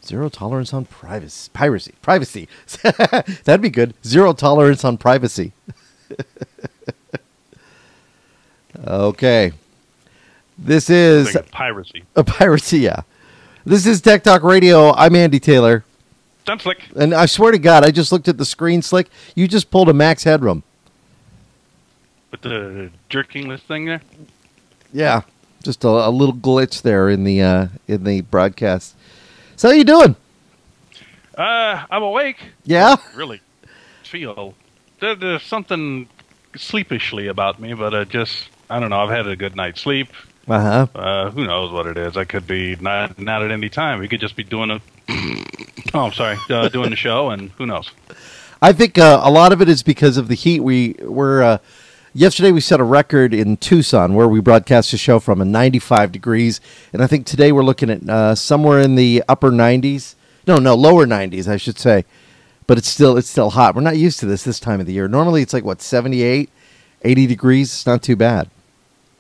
Zero tolerance on piracy. Privacy. That'd be good. Zero tolerance on privacy. Okay. This is piracy. Piracy, yeah. This is Tech Talk Radio. I'm Andy Taylor. I'm Slick. And I swear to God, I just looked at the screen, Slick. You just pulled a max headroom. With the jerking this thing there? Yeah. Just a little glitch there in the broadcast. So how you doing? I'm awake. Yeah? Really feel. There's something sleepishly about me, but I don't know. I've had a good night's sleep. Uh-huh. Who knows what it is? I could be not at any time. We could just be doing doing the show, and who knows? I think a lot of it is because of the heat. Yesterday we set a record in Tucson where we broadcast the show from 95 degrees, and I think today we're looking at somewhere in the upper 90s. No, lower 90s, I should say. But it's still hot. We're not used to this time of the year. Normally it's like, 78, 80 degrees? It's not too bad.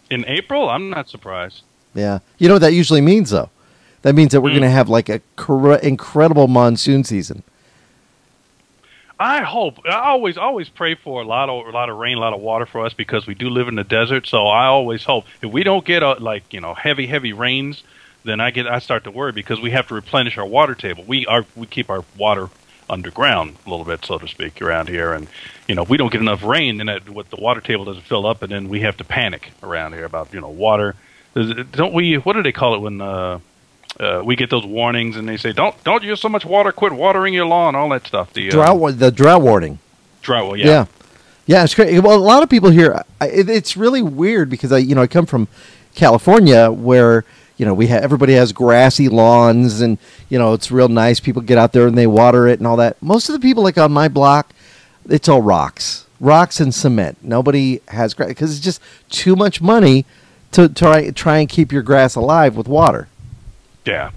In April? I'm not surprised. Yeah. You know what that usually means, though? That means that we're going to have like a incredible monsoon season. I hope. I always pray for a lot of rain, a lot of water for us because we do live in the desert. So I always hope if we don't get heavy rains, then I start to worry because we have to replenish our water table. We keep our water underground a little bit, so to speak, around here, and if we don't get enough rain, then the water table doesn't fill up, and then we have to panic around here about water. Don't we? What do they call it when we get those warnings and they say don't use so much water, quit watering your lawn, all that stuff. The drought warning. Drought, yeah. Yeah, it's great. Well, a lot of people here, it's really weird because I come from California where everybody has grassy lawns and it's real nice. People get out there and they water it and all that. Most of the people like on my block, it's all rocks and cement. Nobody has grass because it's just too much money to try and keep your grass alive with water. Yeah,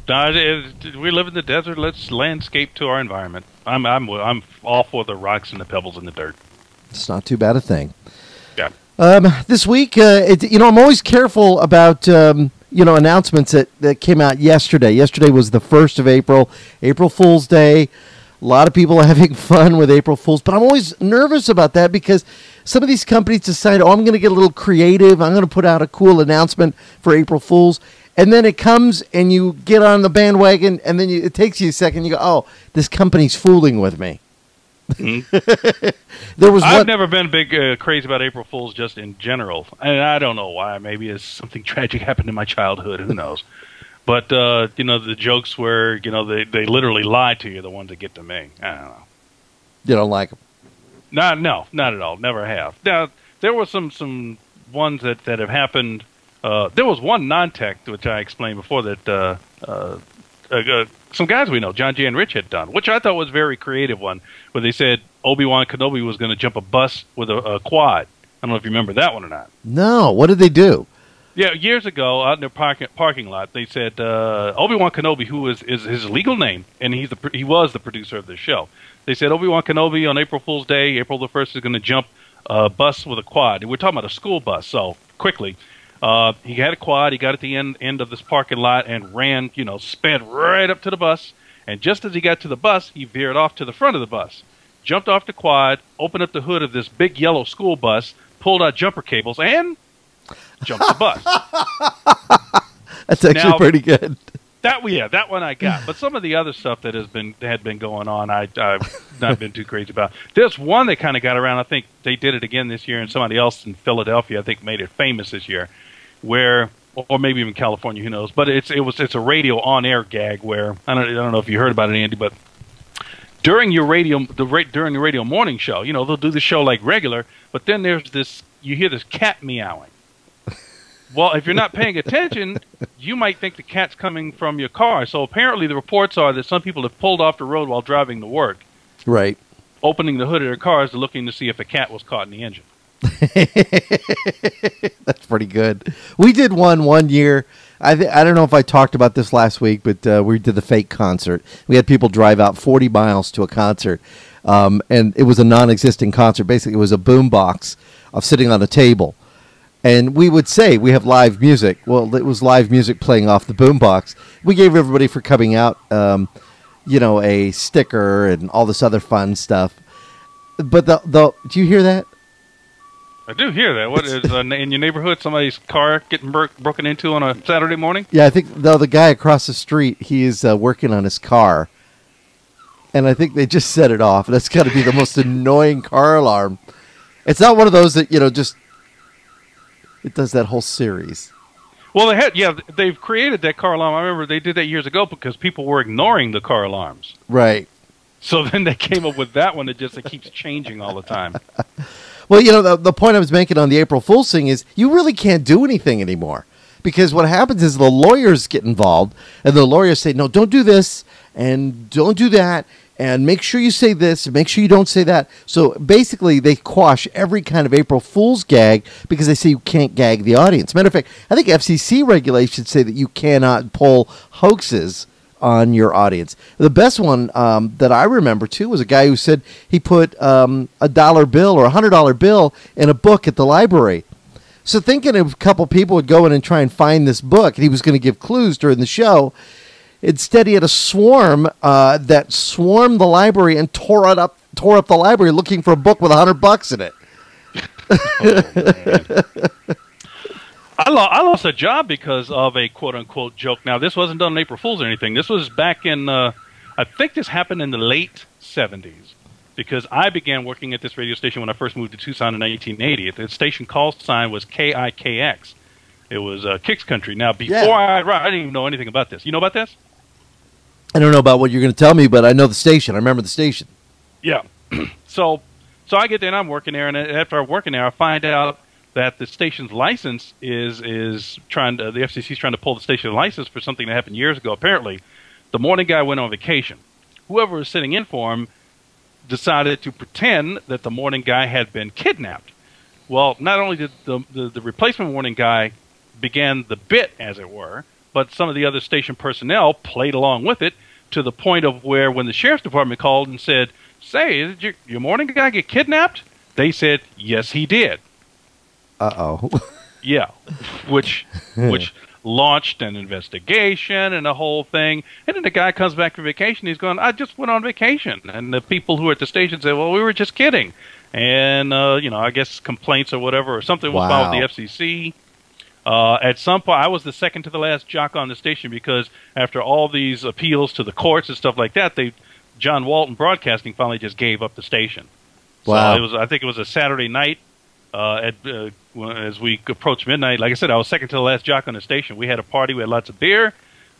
we live in the desert. Let's landscape to our environment. I'm all for the rocks and the pebbles and the dirt. It's not too bad a thing. Yeah. This week, I'm always careful about announcements that came out yesterday. Yesterday was the 1st of April, April Fool's Day. A lot of people are having fun with April Fools, but I'm always nervous about that because some of these companies decide, I'm going to get a little creative. I'm going to put out a cool announcement for April Fools. And then it comes and you get on the bandwagon and then it takes you a second. You go, this company's fooling with me. Mm-hmm. I've never been big crazy about April Fools just in general. And I don't know why. Maybe it's something tragic happened in my childhood. Who knows? But, the jokes where, they literally lie to you, the ones that get to me. I don't know. You don't like them? No, not at all. Never have. Now, there were some ones that have happened. There was one non-tech, which I explained before, that some guys we know, John J. and Rich, had done, which I thought was a very creative one, where they said Obi-Wan Kenobi was going to jump a bus with a quad. I don't know if you remember that one or not. No. What did they do? Yeah, years ago, out in their parking lot, they said Obi-Wan Kenobi, who is his legal name, and he was the producer of this show. They said Obi-Wan Kenobi on April Fool's Day, April the 1st, is going to jump a bus with a quad. And we're talking about a school bus, so quickly. He had a quad. He got at the end of this parking lot and ran, sped right up to the bus. And just as he got to the bus, he veered off to the front of the bus, jumped off the quad, opened up the hood of this big yellow school bus, pulled out jumper cables, and jumped the bus. That's actually pretty good. That one I got. But some of the other stuff that had been going on, I've not been too crazy about. There's one that kind of got around. I think they did it again this year, and somebody else in Philadelphia, I think, made it famous this year, where, or maybe even California, who knows? But it's a radio on-air gag where I don't know if you heard about it, Andy, but during your during the radio morning show, they'll do the show like regular, but then there's this. You hear this cat meowing. Well, if you're not paying attention, you might think the cat's coming from your car. So apparently the reports are that some people have pulled off the road while driving to work. Right. Opening the hood of their cars looking to see if a cat was caught in the engine. That's pretty good. We did one year. I don't know if I talked about this last week, but we did the fake concert. We had people drive out 40 miles to a concert, and it was a non-existent concert. Basically, it was a boom box of sitting on a table. And we would say we have live music. Well, it was live music playing off the boombox. We gave everybody for coming out a sticker and all this other fun stuff. But do you hear that? I do hear that. What is in your neighborhood? Somebody's car getting broken into on a Saturday morning? Yeah, I think the guy across the street, he is working on his car, and I think they just set it off. That's got to be the most annoying car alarm. It's not one of those that just it does that whole series. Well, they've created that car alarm. I remember they did that years ago because people were ignoring the car alarms. Right. So then they came up with that one that it keeps changing all the time. Well, the point I was making on the April Fool's thing is you really can't do anything anymore because what happens is the lawyers get involved and the lawyers say, no, don't do this and don't do that and make sure you say this and make sure you don't say that. So basically they quash every kind of April Fool's gag because they say you can't gag the audience. Matter of fact, I think FCC regulations say that you cannot pull hoaxes on your audience. The best one that I remember too was a guy who said he put $1 bill or $100 bill in a book at the library. So thinking a couple people would go in and try and find this book, and he was going to give clues during the show. Instead, he had a swarm that swarmed the library and tore up the library looking for a book with $100 in it. Oh, I lost a job because of a quote-unquote joke. Now, this wasn't done on April Fool's or anything. This was back in, I think this happened in the late 70s, because I began working at this radio station when I first moved to Tucson in 1980. The station call sign was KIKX. It was Kicks Country. Now, before I didn't even know anything about this. You know about this? I don't know about what you're going to tell me, but I know the station. I remember the station. Yeah. So I get there and I'm working there, and after I'm working there, I find out that the station's license is trying to, the FCC is trying to pull the station license for something that happened years ago. Apparently, the morning guy went on vacation. Whoever was sitting in for him decided to pretend that the morning guy had been kidnapped. Well, not only did the replacement morning guy began the bit, as it were, but some of the other station personnel played along with it to the point of where when the sheriff's department called and said, say, did your morning guy get kidnapped? They said, yes, he did. Uh-oh. Yeah, which launched an investigation and the whole thing. And then the guy comes back from vacation. He's going, I just went on vacation. And the people who were at the station said, well, we were just kidding. And, I guess complaints or whatever, or something was filed with the FCC. At some point, I was the second to the last jock on the station because after all these appeals to the courts and stuff like that, John Walton Broadcasting finally just gave up the station. Wow. So I think it was a Saturday night. As we approached midnight, like I said, I was second to the last jock on the station. We had a party, we had lots of beer.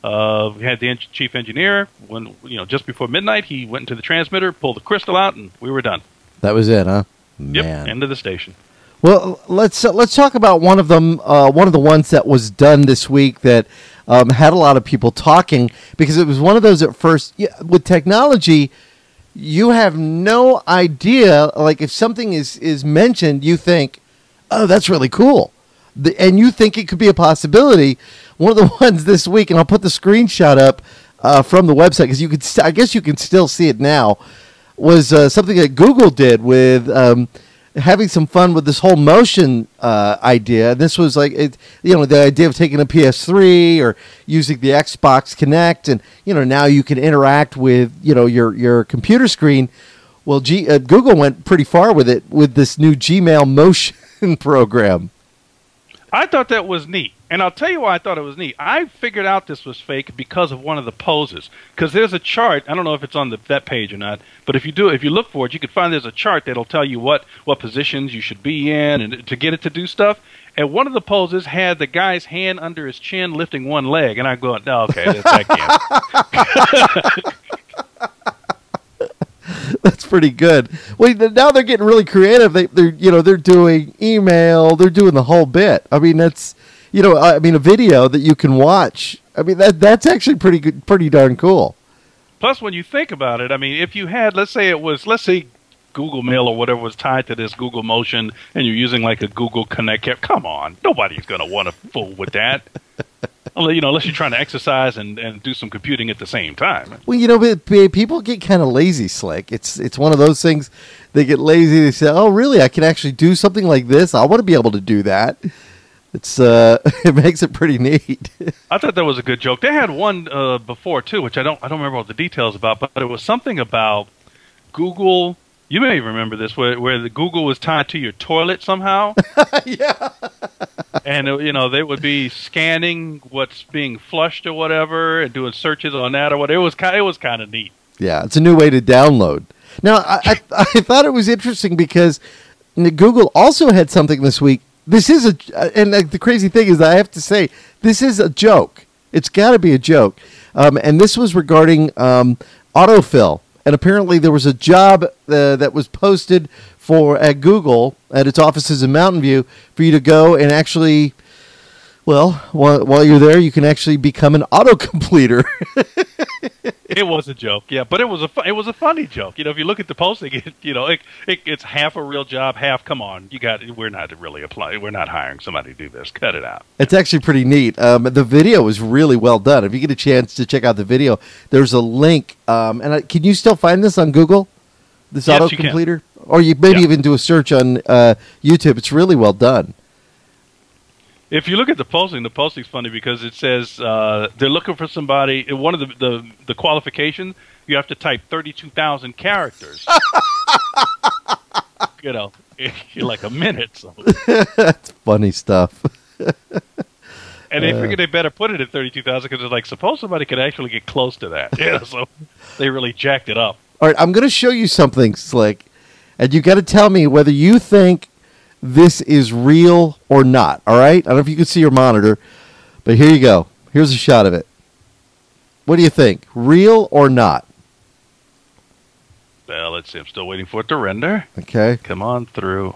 We had the chief engineer. When just before midnight, he went into the transmitter, pulled the crystal out, and we were done. That was it, huh? Man. Yep, end of the station. Well, let's talk about one of them. One of the ones that was done this week that had a lot of people talking because it was one of those at first with technology. You have no idea, like if something is mentioned, you think, oh, that's really cool. And you think it could be a possibility. One of the ones this week, and I'll put the screenshot up from the website because I guess you can still see it now, was something that Google did with having some fun with this whole motion idea. This was like the idea of taking a PS3 or using the Xbox Kinect, and now you can interact with your computer screen. Well, Google went pretty far with it with this new Gmail motion program. I thought that was neat, and I'll tell you why I thought it was neat. I figured out this was fake because of one of the poses. Because there's a chart. I don't know if it's on that page or not, but if you look for it, you can find there's a chart that'll tell you what positions you should be in and to get it to do stuff. And one of the poses had the guy's hand under his chin lifting one leg, and I'm going, oh, okay, that's that game. That's pretty good. Well, now they're getting really creative. They're doing email. They're doing the whole bit. I mean, that's a video that you can watch. I mean, that's actually pretty good, pretty darn cool. Plus, when you think about it, I mean, if you had, let's say Google Mail or whatever was tied to this Google Motion, and you're using like a Google Connect, come on, nobody's going to want to fool with that. Unless you're trying to exercise and do some computing at the same time. Well, people get kind of lazy, Slick. It's one of those things. They get lazy. They say, "Oh, really? I can actually do something like this. I want to be able to do that." It's it makes it pretty neat. I thought that was a good joke. They had one before too, which I don't remember all the details about, but it was something about Google. You may remember this, where the Google was tied to your toilet somehow. Yeah. And they would be scanning what's being flushed or whatever, and doing searches on that or what. It was kind of neat. Yeah, it's a new way to download. Now, I thought it was interesting because Google also had something this week. This is and the crazy thing is that I have to say, this is a joke. It's got to be a joke. And this was regarding autofill. And apparently there was a job that was posted at Google at its offices in Mountain View for you to go and actually, well, while you're there, you can actually become an autocompleter. It was a joke, yeah, but it was a funny joke. If you look at the posting, it's half a real job, half. Come on, we're not really applying. We're not hiring somebody to do this. Cut it out. It's actually pretty neat. The video is really well done. If you get a chance to check out the video, there's a link. Can you still find this on Google? This yes, autocompleter, or you maybe even do a search on YouTube. It's really well done. If you look at the posting's funny because it says they're looking for somebody. One of the qualifications, you have to type 32,000 characters. In like a minute. So. That's funny stuff. And they figured they better put it at 32,000 because it's like, suppose somebody could actually get close to that. Yeah, so they really jacked it up. All right, I'm going to show you something, Slick, and you got to tell me whether you think this is real or not. All right? I don't know if you can see your monitor, but here you go. Here's a shot of it. What do you think? Real or not? Well, let's see. I'm still waiting for it to render. Okay. Come on through.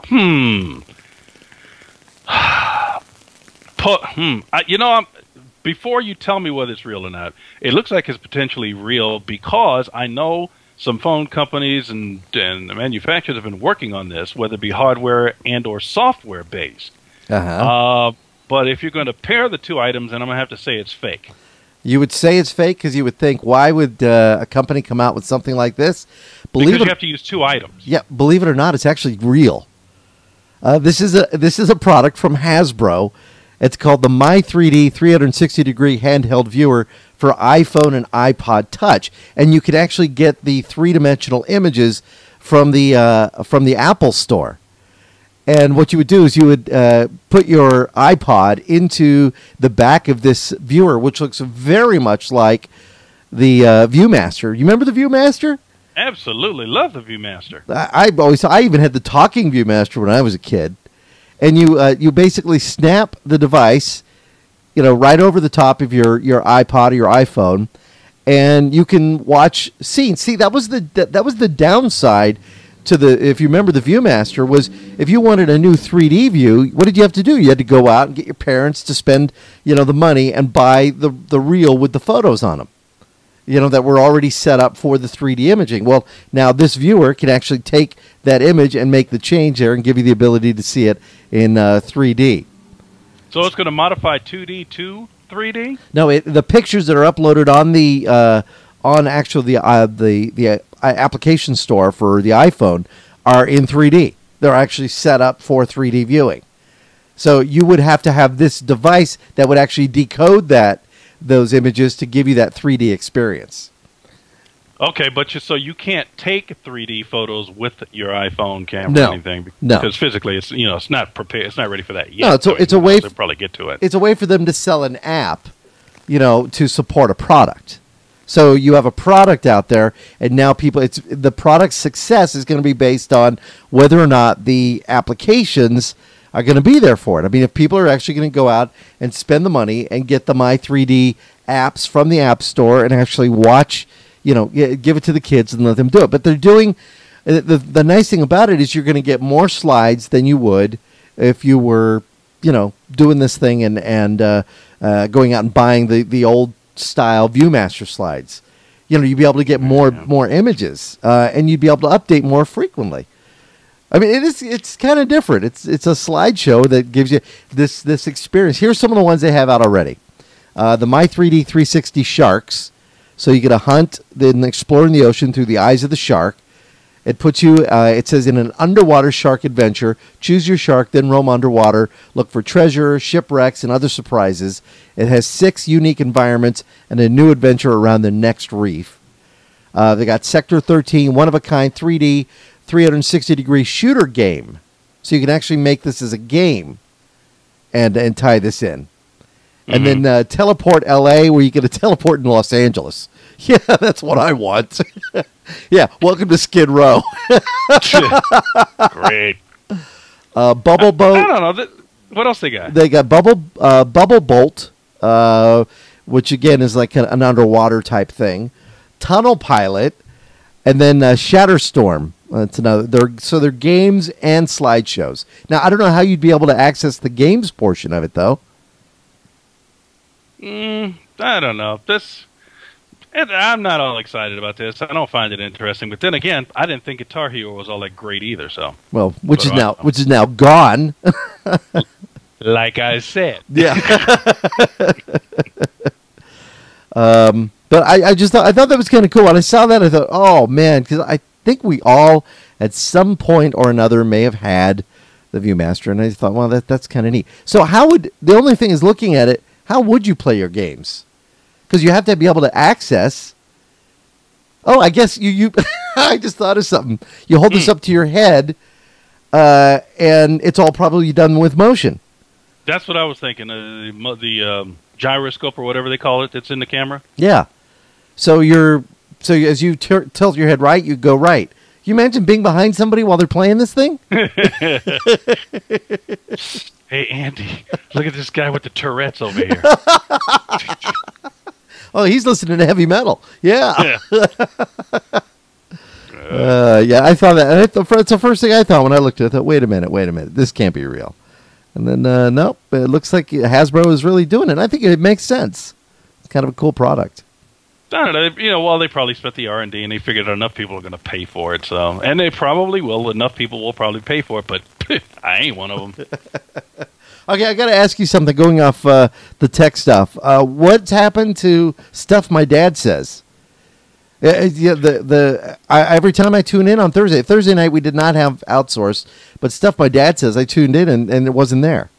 Before you tell me whether it's real or not, it looks like it's potentially real because I know some phone companies and the manufacturers have been working on this, whether it be hardware and or software based. But if you're going to pair the two items, then I'm going to have to say it's fake. You would say it's fake because you would think, why would a company come out with something like this? Because you have to use two items. Yeah, believe it or not, it's actually real. This is a product from Hasbro. It's called the My3D 360-degree handheld viewer for iPhone and iPod Touch, and you could actually get the three-dimensional images from the Apple Store. And what you would do is you would put your iPod into the back of this viewer, which looks very much like the ViewMaster. You remember the ViewMaster? Absolutely, love the ViewMaster. I even had the talking ViewMaster when I was a kid. And you basically snap the device, right over the top of your iPod or your iPhone, and you can watch scenes. See, that was the downside to if you remember the ViewMaster, was if you wanted a new 3D view, what did you have to do? You had to go out and get your parents to spend the money and buy the reel with the photos on them. That were already set up for the 3D imaging. Well, now this viewer can actually take that image and make the change there and give you the ability to see it in 3D. So it's going to modify 2D to 3D? No, the pictures that are uploaded on the application store for the iPhone are in 3D. They're actually set up for 3D viewing. So you would have to have this device that would actually decode those images to give you that 3D experience. Okay, but so you can't take 3D photos with your iPhone camera or anything because physically it's not prepared. It's not ready for that yet. No, it's a way to probably get to it. It's a way for them to sell an app, to support a product. So you have a product out there, and now the product's success is going to be based on whether or not the applications are going to be there for it. I mean, if people are actually going to go out and spend the money and get the My3D apps from the App Store and actually watch, give it to the kids and let them do it. But they're doing, the nice thing about it is you're going to get more slides than you would if you were, doing this thing and going out and buying the old style ViewMaster slides. You'd be able to get more images and you'd be able to update more frequently. I mean, it's kind of different. It's a slideshow that gives you this experience. Here's some of the ones they have out already. The My3D 360 sharks. So you get a hunt, then explore in the ocean through the eyes of the shark. It puts you, it says, in an underwater shark adventure. Choose your shark, then roam underwater. Look for treasure, shipwrecks, and other surprises. It has 6 unique environments and a new adventure around the next reef. They got Sector 13, one-of-a-kind 3D, 360-degree shooter game. So you can actually make this as a game and tie this in. And then Teleport LA, where you get a teleport in Los Angeles. Yeah, that's what I want. Yeah, welcome to Skid Row. Great. Bubble Boat. I don't know. What else they got? They got Bubble Bolt, which again is like an underwater type thing. Tunnel Pilot, and then Shatterstorm. That's another. They're games and slideshows. Now I don't know how you'd be able to access the games portion of it though. I don't know. I'm not all excited about this. I don't find it interesting. But then again, I didn't think Guitar Hero was all that great either. So well, which is now gone. Like I said. Yeah. But I thought that was kind of cool. When I saw that, I thought, oh man, because I think we all at some point or another may have had the ViewMaster, and I thought, well, that's kind of neat. So the only thing is looking at it. How would you play your games? Because you have to be able to access. Oh, I guess you I just thought of something. You hold this up to your head, and it's all probably done with motion. That's what I was thinking. The gyroscope or whatever they call it that's in the camera. Yeah. So as you tilt your head right, you go right. Can you imagine being behind somebody while they're playing this thing? Hey, Andy, look at this guy with the Tourette's over here. Oh, he's listening to heavy metal. Yeah. Yeah, I thought that. That's the first thing I thought when I looked at it. I thought, wait a minute. This can't be real. And then, nope, it looks like Hasbro is really doing it. I think it makes sense. It's kind of a cool product. I don't know. Well, they probably spent the R&D, and they figured enough people are going to pay for it. So, and they probably will. Enough people will probably pay for it, but I ain't one of them. Okay, I got to ask you something. Going off the tech stuff, what's happened to stuff my dad says? Every time I tune in on Thursday night, we did not have outsourced, but stuff my dad says, I tuned in and it wasn't there.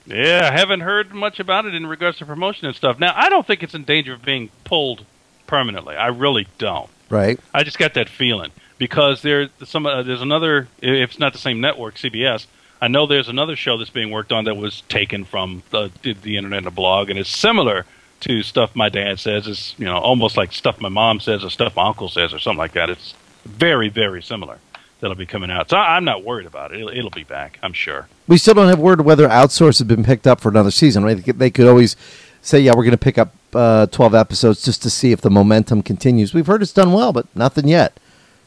Yeah, I haven't heard much about it in regards to promotion and stuff. Now, I don't think it's in danger of being pulled permanently. I really don't. Right. I just got that feeling because there's another. If it's not the same network, CBS. I know there's another show that's being worked on that was taken from the internet and a blog, and it's similar to stuff my dad says. It's almost like stuff my mom says or stuff my uncle says or something like that. It's very, very similar. That'll be coming out. So I'm not worried about it. It'll be back, I'm sure. We still don't have word of whether Outsource has been picked up for another season, right? They could always say, yeah, we're going to pick up 12 episodes just to see if the momentum continues. We've heard it's done well, but nothing yet.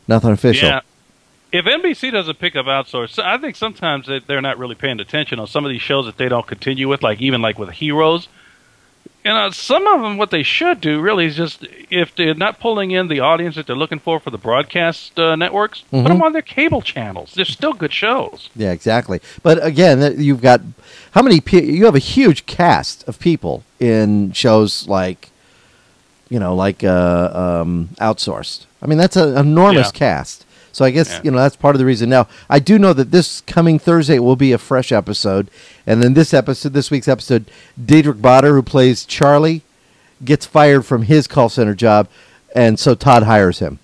Nothing official. Yeah. If NBC doesn't pick up Outsource, I think sometimes they're not really paying attention on some of these shows that they don't continue with, even with Heroes. Some of them, what they should do really is just, if they're not pulling in the audience that they're looking for the broadcast networks, put them on their cable channels. They're still good shows. Yeah, exactly. But again, you've got you have a huge cast of people in shows like Outsourced. I mean, that's an enormous cast. So I guess, that's part of the reason. Now, I do know that this coming Thursday will be a fresh episode. And then this week's episode, Diedrich Bader, who plays Charlie, gets fired from his call center job. And so Todd hires him.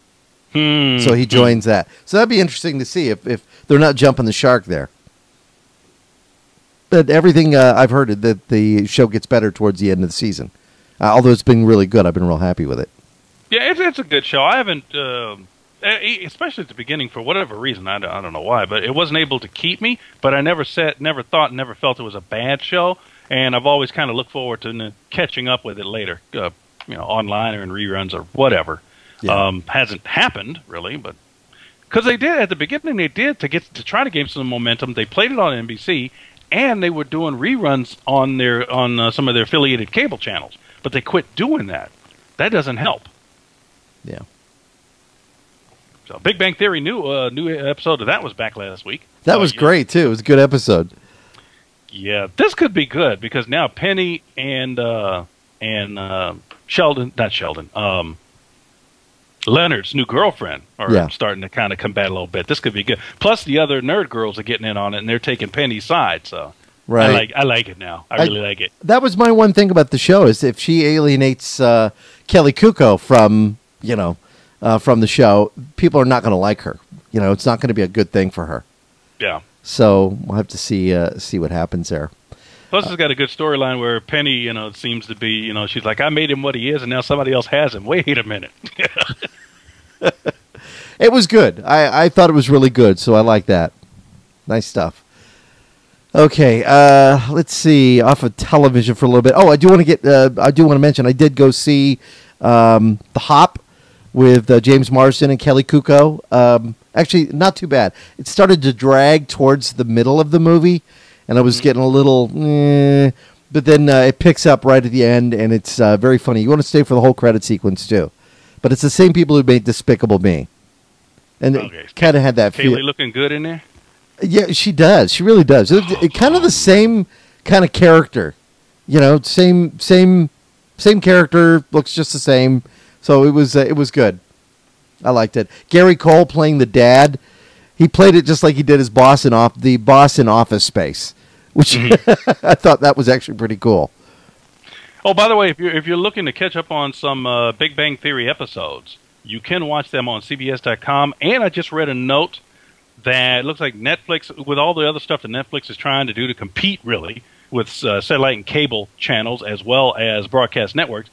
So he joins that. So that'd be interesting to see if they're not jumping the shark there. But everything I've heard that the show gets better towards the end of the season. Although it's been really good. I've been real happy with it. Yeah, it's a good show. I haven't... especially at the beginning, for whatever reason, I don't know why, but it wasn't able to keep me. But I never thought, never felt it was a bad show, and I've always kind of looked forward to catching up with it later, online or in reruns or whatever. Yeah. Hasn't happened really, but because they did at the beginning, to try to gain some momentum. They played it on NBC, and they were doing reruns on some of their affiliated cable channels, but they quit doing that. That doesn't help. Yeah. So Big Bang Theory, new episode of that was back last week. That was great too. It was a good episode. Yeah, this could be good because now Penny and Sheldon, not Sheldon. Leonard's new girlfriend are starting to kind of combat a little bit. This could be good. Plus, the other nerd girls are getting in on it, and they're taking Penny's side. So, right. I like it now. I really like it. That was my one thing about the show is if she alienates Kelly Kuko from from the show, people are not going to like her. It's not going to be a good thing for her. Yeah. So we'll have to see what happens there. Plus, it's got a good storyline where Penny, seems to be, she's like, I made him what he is, and now somebody else has him. Wait a minute. It was good. I thought it was really good, so I like that. Nice stuff. Okay, let's see. Off of television for a little bit. Oh, I do want to mention I did go see The Hop with James Marsden and Kelly Kuko. Actually, not too bad. It started to drag towards the middle of the movie, and I was getting a little, but then it picks up right at the end, and it's very funny. You want to stay for the whole credit sequence, too. But it's the same people who made Despicable Me. And it kind of had that feel. Kaylee looking good in there? Yeah, she does. She really does. It kind of the same kind of character. Same character, looks just the same. So it was good. I liked it. Gary Cole playing the dad. He played it just like he did his boss in Office Space, which I thought that was actually pretty cool. Oh, by the way, if you're looking to catch up on some Big Bang Theory episodes, you can watch them on CBS.com. And I just read a note that it looks like Netflix, with all the other stuff that Netflix is trying to do to compete, really, with satellite and cable channels as well as broadcast networks,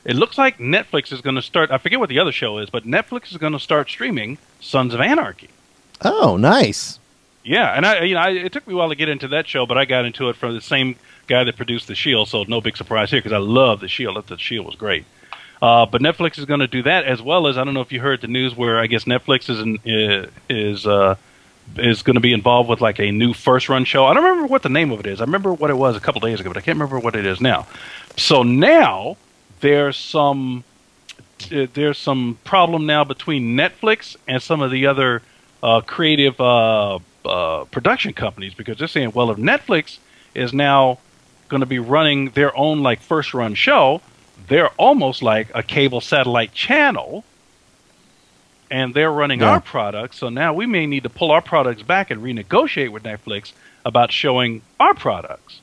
it looks like Netflix is going to start, I forget what the other show is, but Netflix is going to start streaming Sons of Anarchy. Oh, nice. Yeah, and it took me a while to get into that show, but I got into it from the same guy that produced The Shield, so no big surprise here because I love The Shield. I thought The Shield was great. But Netflix is going to do that as well as, I don't know if you heard the news where I guess Netflix is going to be involved with like a new first-run show. I don't remember what the name of it is. I remember what it was a couple days ago, but I can't remember what it is now. So now there's some problem now between Netflix and some of the other creative production companies because they're saying, well, if Netflix is now going to be running their own like first-run show, they're almost like a cable satellite channel, and they're running our products. So now we may need to pull our products back and renegotiate with Netflix about showing our products.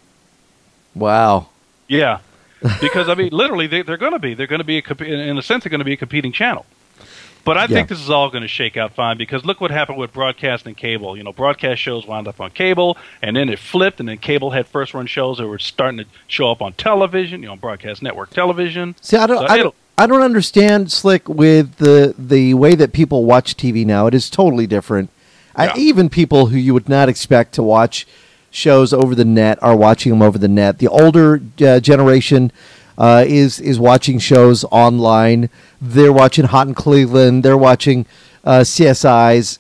Wow. Yeah. Because, I mean, literally, they're going to be. They're going to be, in a sense, they're going to be a competing channel. But I think this is all going to shake out fine because look what happened with broadcast and cable. Broadcast shows wound up on cable, and then it flipped, and then cable had first-run shows that were starting to show up on television, broadcast network television. See, I don't understand, Slick, with the way that people watch TV now. It is totally different. Yeah. Even people who you would not expect to watch shows over the net are watching them over the net. The older generation is watching shows online. They're watching Hot in Cleveland. They're watching CSIs.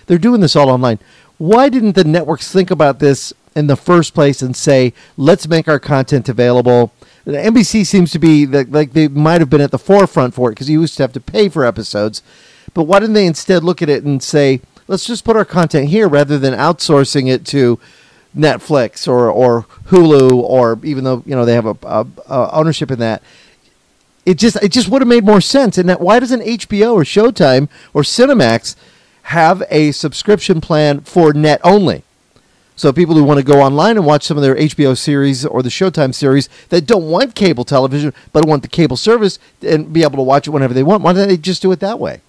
They're doing this all online. Why didn't the networks think about this in the first place and say, let's make our content available? NBC seems to be like they might have been at the forefront for it because you used to have to pay for episodes. But why didn't they instead look at it and say, let's just put our content here rather than outsourcing it to Netflix or Hulu, or even though they have a ownership in that, it just would have made more sense. And why doesn't HBO or Showtime or Cinemax have a subscription plan for net only? So people who want to go online and watch some of their HBO series or the Showtime series that don't want cable television but want the cable service and be able to watch it whenever they want, why don't they just do it that way?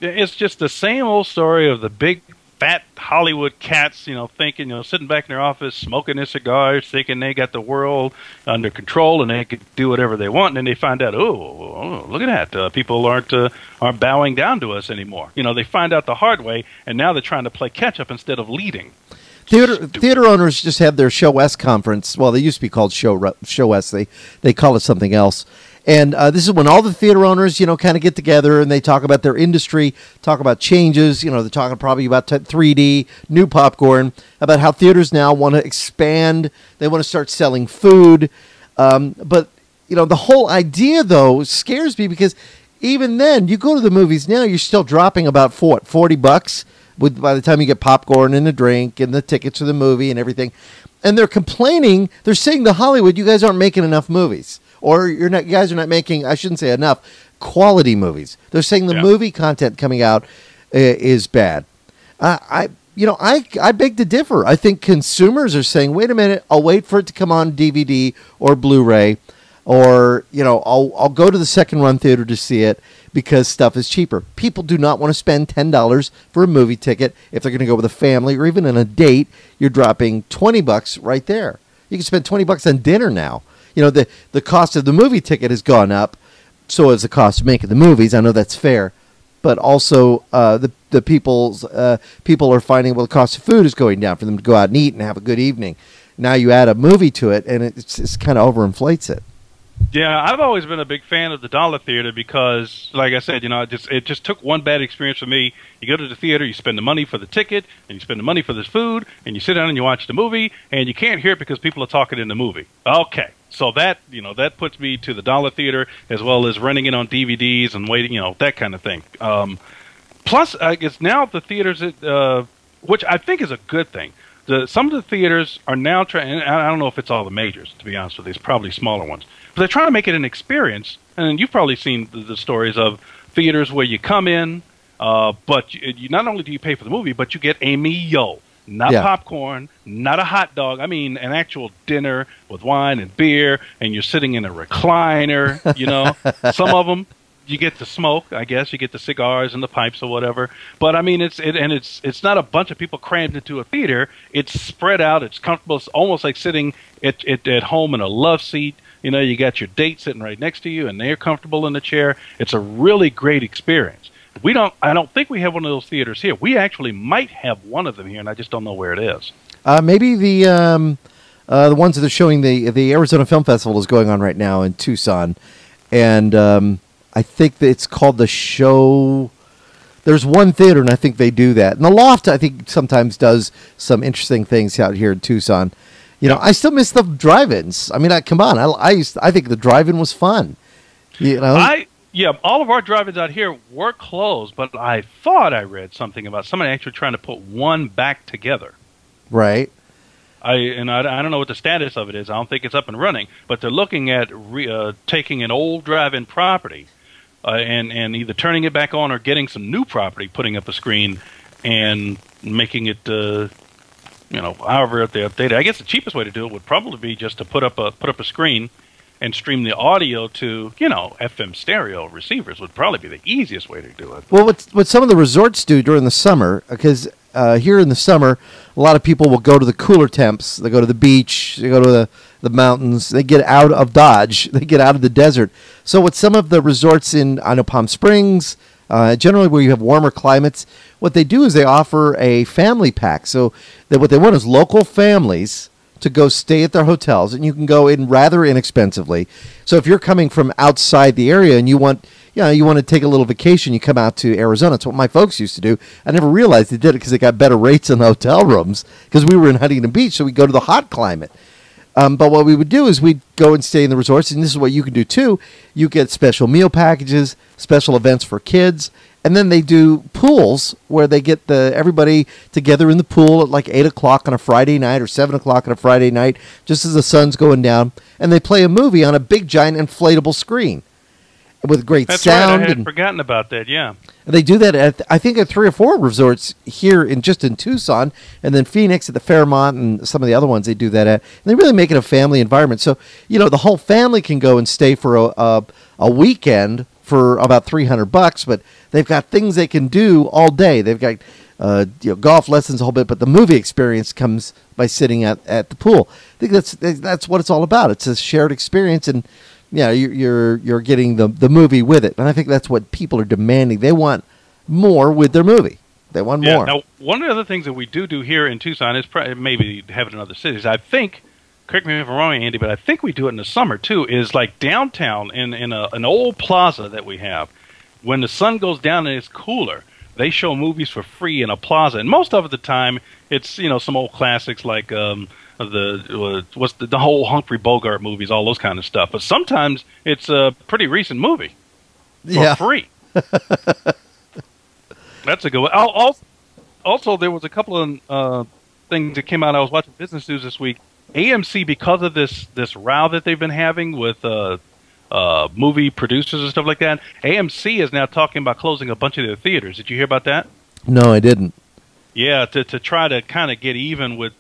It's just the same old story of the big fat Hollywood cats, thinking, sitting back in their office, smoking their cigars, thinking they got the world under control and they could do whatever they want. And then they find out, oh look at that. People aren't bowing down to us anymore. They find out the hard way, and now they're trying to play catch up instead of leading. Theater owners just have their Show S conference. Well, they used to be called Show S. They call it something else. And this is when all the theater owners, kind of get together and they talk about their industry, talk about changes. They're talking probably about 3D, new popcorn, about how theaters now want to expand. They want to start selling food. But, the whole idea, though, scares me because even then, you go to the movies now, you're still dropping about $40 by the time you get popcorn and a drink and the tickets for the movie and everything. And they're complaining. They're saying to Hollywood, you guys aren't making enough movies. Or you guys are not making, I shouldn't say enough, quality movies. They're saying the movie content coming out is bad. I beg to differ. I think consumers are saying, wait a minute, I'll wait for it to come on DVD or Blu-ray, or I'll go to the second run theater to see it because stuff is cheaper. People do not want to spend $10 for a movie ticket if they're going to go with a family or even on a date. You're dropping $20 right there. You can spend $20 on dinner now. The cost of the movie ticket has gone up, so has the cost of making the movies. I know that's fair, but also the people are finding, well, the cost of food is going down for them to go out and eat and have a good evening. Now you add a movie to it, and it's kind of overinflates it. Yeah, I've always been a big fan of the dollar theater because, like I said, it just took one bad experience for me. You go to the theater, you spend the money for the ticket, and you spend the money for the food, and you sit down and you watch the movie, and you can't hear it because people are talking in the movie. Okay, so that puts me to the dollar theater as well as renting it on DVDs and waiting, that kind of thing. Plus, I guess now the theaters, which I think is a good thing. Some of the theaters are now trying, and I don't know if it's all the majors, to be honest with you, it's probably smaller ones. But they're trying to make it an experience, and you've probably seen the stories of theaters where you come in, but you not only do you pay for the movie, but you get a meal, not popcorn, not a hot dog. I mean, an actual dinner with wine and beer, and you're sitting in a recliner. Some of them you get to smoke. I guess you get the cigars and the pipes or whatever. But I mean, it's not a bunch of people crammed into a theater. It's spread out. It's comfortable. It's almost like sitting at home in a love seat. You got your date sitting right next to you, and they're comfortable in the chair. It's a really great experience. I don't think we have one of those theaters here. We actually might have one of them here, and I just don't know where it is. Maybe the ones that are showing the Arizona Film Festival is going on right now in Tucson, and I think that it's called the Show. There's one theater, and I think they do that. And the Loft, I think, sometimes does some interesting things out here in Tucson. I still miss the drive-ins. I mean, come on. I think the drive-in was fun. All of our drive-ins out here were closed, but I thought I read something about somebody actually trying to put one back together. Right. I don't know what the status of it is. I don't think it's up and running, but they're looking at taking an old drive-in property and either turning it back on or getting some new property, putting up a screen, and making it. However they update it. I guess the cheapest way to do it would probably be just to put up a screen and stream the audio to, FM stereo receivers would probably be the easiest way to do it. Well, what some of the resorts do during the summer, because here in the summer, a lot of people will go to the cooler temps. They go to the beach. They go to the mountains. They get out of Dodge. They get out of the desert. So what some of the resorts in, Palm Springs, generally where you have warmer climates, what they do is they offer a family pack. So what they want is local families to go stay at their hotels, and you can go in rather inexpensively. So if you're coming from outside the area and you want to take a little vacation, you come out to Arizona. It's what my folks used to do. I never realized they did it because they got better rates in the hotel rooms because we were in Huntington Beach, so we go to the hot climate. But what we would do is we'd go and stay in the resorts, and this is what you can do too. You get special meal packages, special events for kids, and then they do pools where they get everybody together in the pool at like 8 o'clock on a Friday night or 7 o'clock on a Friday night, just as the sun's going down, and they play a movie on a big, giant inflatable screen with great That's sound. Right. I had forgotten about that, yeah. They do that I think at 3 or 4 resorts here in Tucson, and then Phoenix at the Fairmont and some of the other ones they do that at. And they really make it a family environment. So, the whole family can go and stay for a weekend for about $300, but they've got things they can do all day. They've got golf lessons a whole bit, but the movie experience comes by sitting at the pool. I think that's what it's all about. It's a shared experience, and you're getting the movie with it. And I think that's what people are demanding. They want more with their movie. They want more. Now, one of the other things that we do here in Tucson is maybe have it in other cities. I think, correct me if I'm wrong, Andy, but I think we do it in the summer too, is like downtown in an old plaza that we have. When the sun goes down and it's cooler, they show movies for free in a plaza. And most of the time, it's, some old classics like the whole Humphrey Bogart movies, all those kind of stuff. But sometimes it's a pretty recent movie for free. That's a good one. Also, there was a couple of things that came out. I was watching Business News this week. AMC, because of this row that they've been having with movie producers and stuff like that. AMC is now talking about closing a bunch of their theaters. Did you hear about that? No, I didn't. Yeah, to try to kind of get even with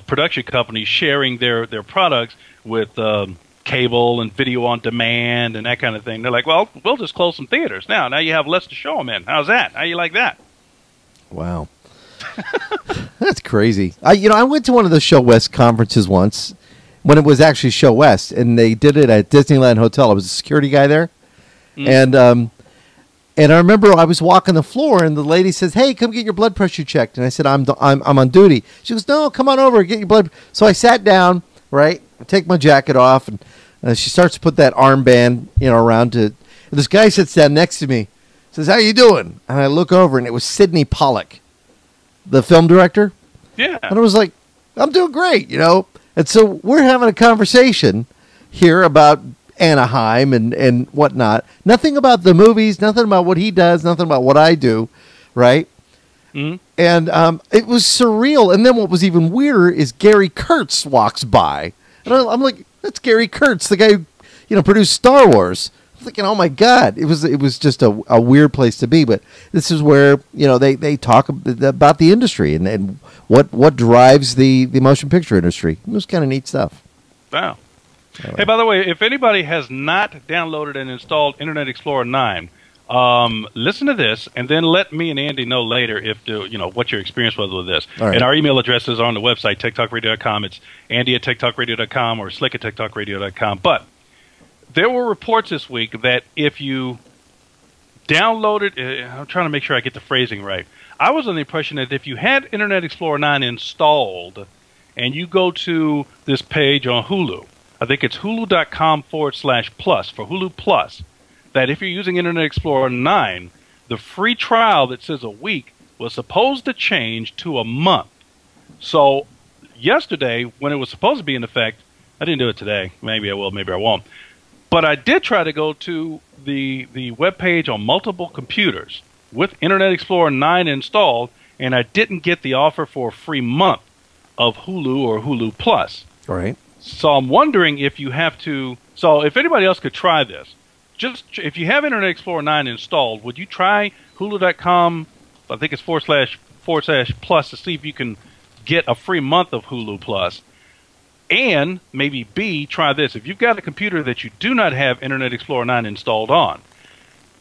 production companies sharing their products with cable and video on demand and that kind of thing. They're like, well, we'll just close some theaters now. Now you have less to show them in. How's that? How you like that? Wow. That's crazy. I went to one of the Show West conferences once when it was actually Show West, and they did it at Disneyland Hotel. I was a security guy there. And I remember I was walking the floor, and the lady says, "Hey, come get your blood pressure checked." And I said, "I'm on duty." She goes, "No, come on over, get your blood." So I sat down, right, take my jacket off, and she starts to put that armband, around to. And this guy sits down next to me, says, "How you doing?" And I look over, and it was Sidney Pollack, the film director. Yeah. And I was like, "I'm doing great," And so we're having a conversation here about Anaheim and whatnot. Nothing about the movies, nothing about what he does, nothing about what I do, right? Mm-hmm. And it was surreal. And then what was even weirder is Gary Kurtz walks by. And I'm like, that's Gary Kurtz, the guy who produced Star Wars. I'm thinking, oh my God, it was just a weird place to be. But this is where they talk about the industry and what drives the motion picture industry. It was kind of neat stuff. Wow. Anyway. Hey, by the way, if anybody has not downloaded and installed Internet Explorer 9, listen to this, and then let me and Andy know later what your experience was with this. Right. And our email addresses are on the website, TechtalkRadio.com. It's Andy@TechtalkRadio.com or Slick@TechtalkRadio.com. But there were reports this week that if you downloaded, I'm trying to make sure I get the phrasing right. I was under the impression that if you had Internet Explorer 9 installed and you go to this page on Hulu, I think it's hulu.com/plus for Hulu Plus, that if you're using Internet Explorer 9, the free trial that says a week was supposed to change to a month. So yesterday, when it was supposed to be in effect, I didn't do it today. Maybe I will, maybe I won't. But I did try to go to the web page on multiple computers with Internet Explorer 9 installed, and I didn't get the offer for a free month of Hulu or Hulu Plus. All right. So I'm wondering if you have to. So if anybody else could try this, just if you have Internet Explorer 9 installed, would you try Hulu.com? I think it's /plus to see if you can get a free month of Hulu Plus. And maybe B, try this. If you've got a computer that you do not have Internet Explorer 9 installed on,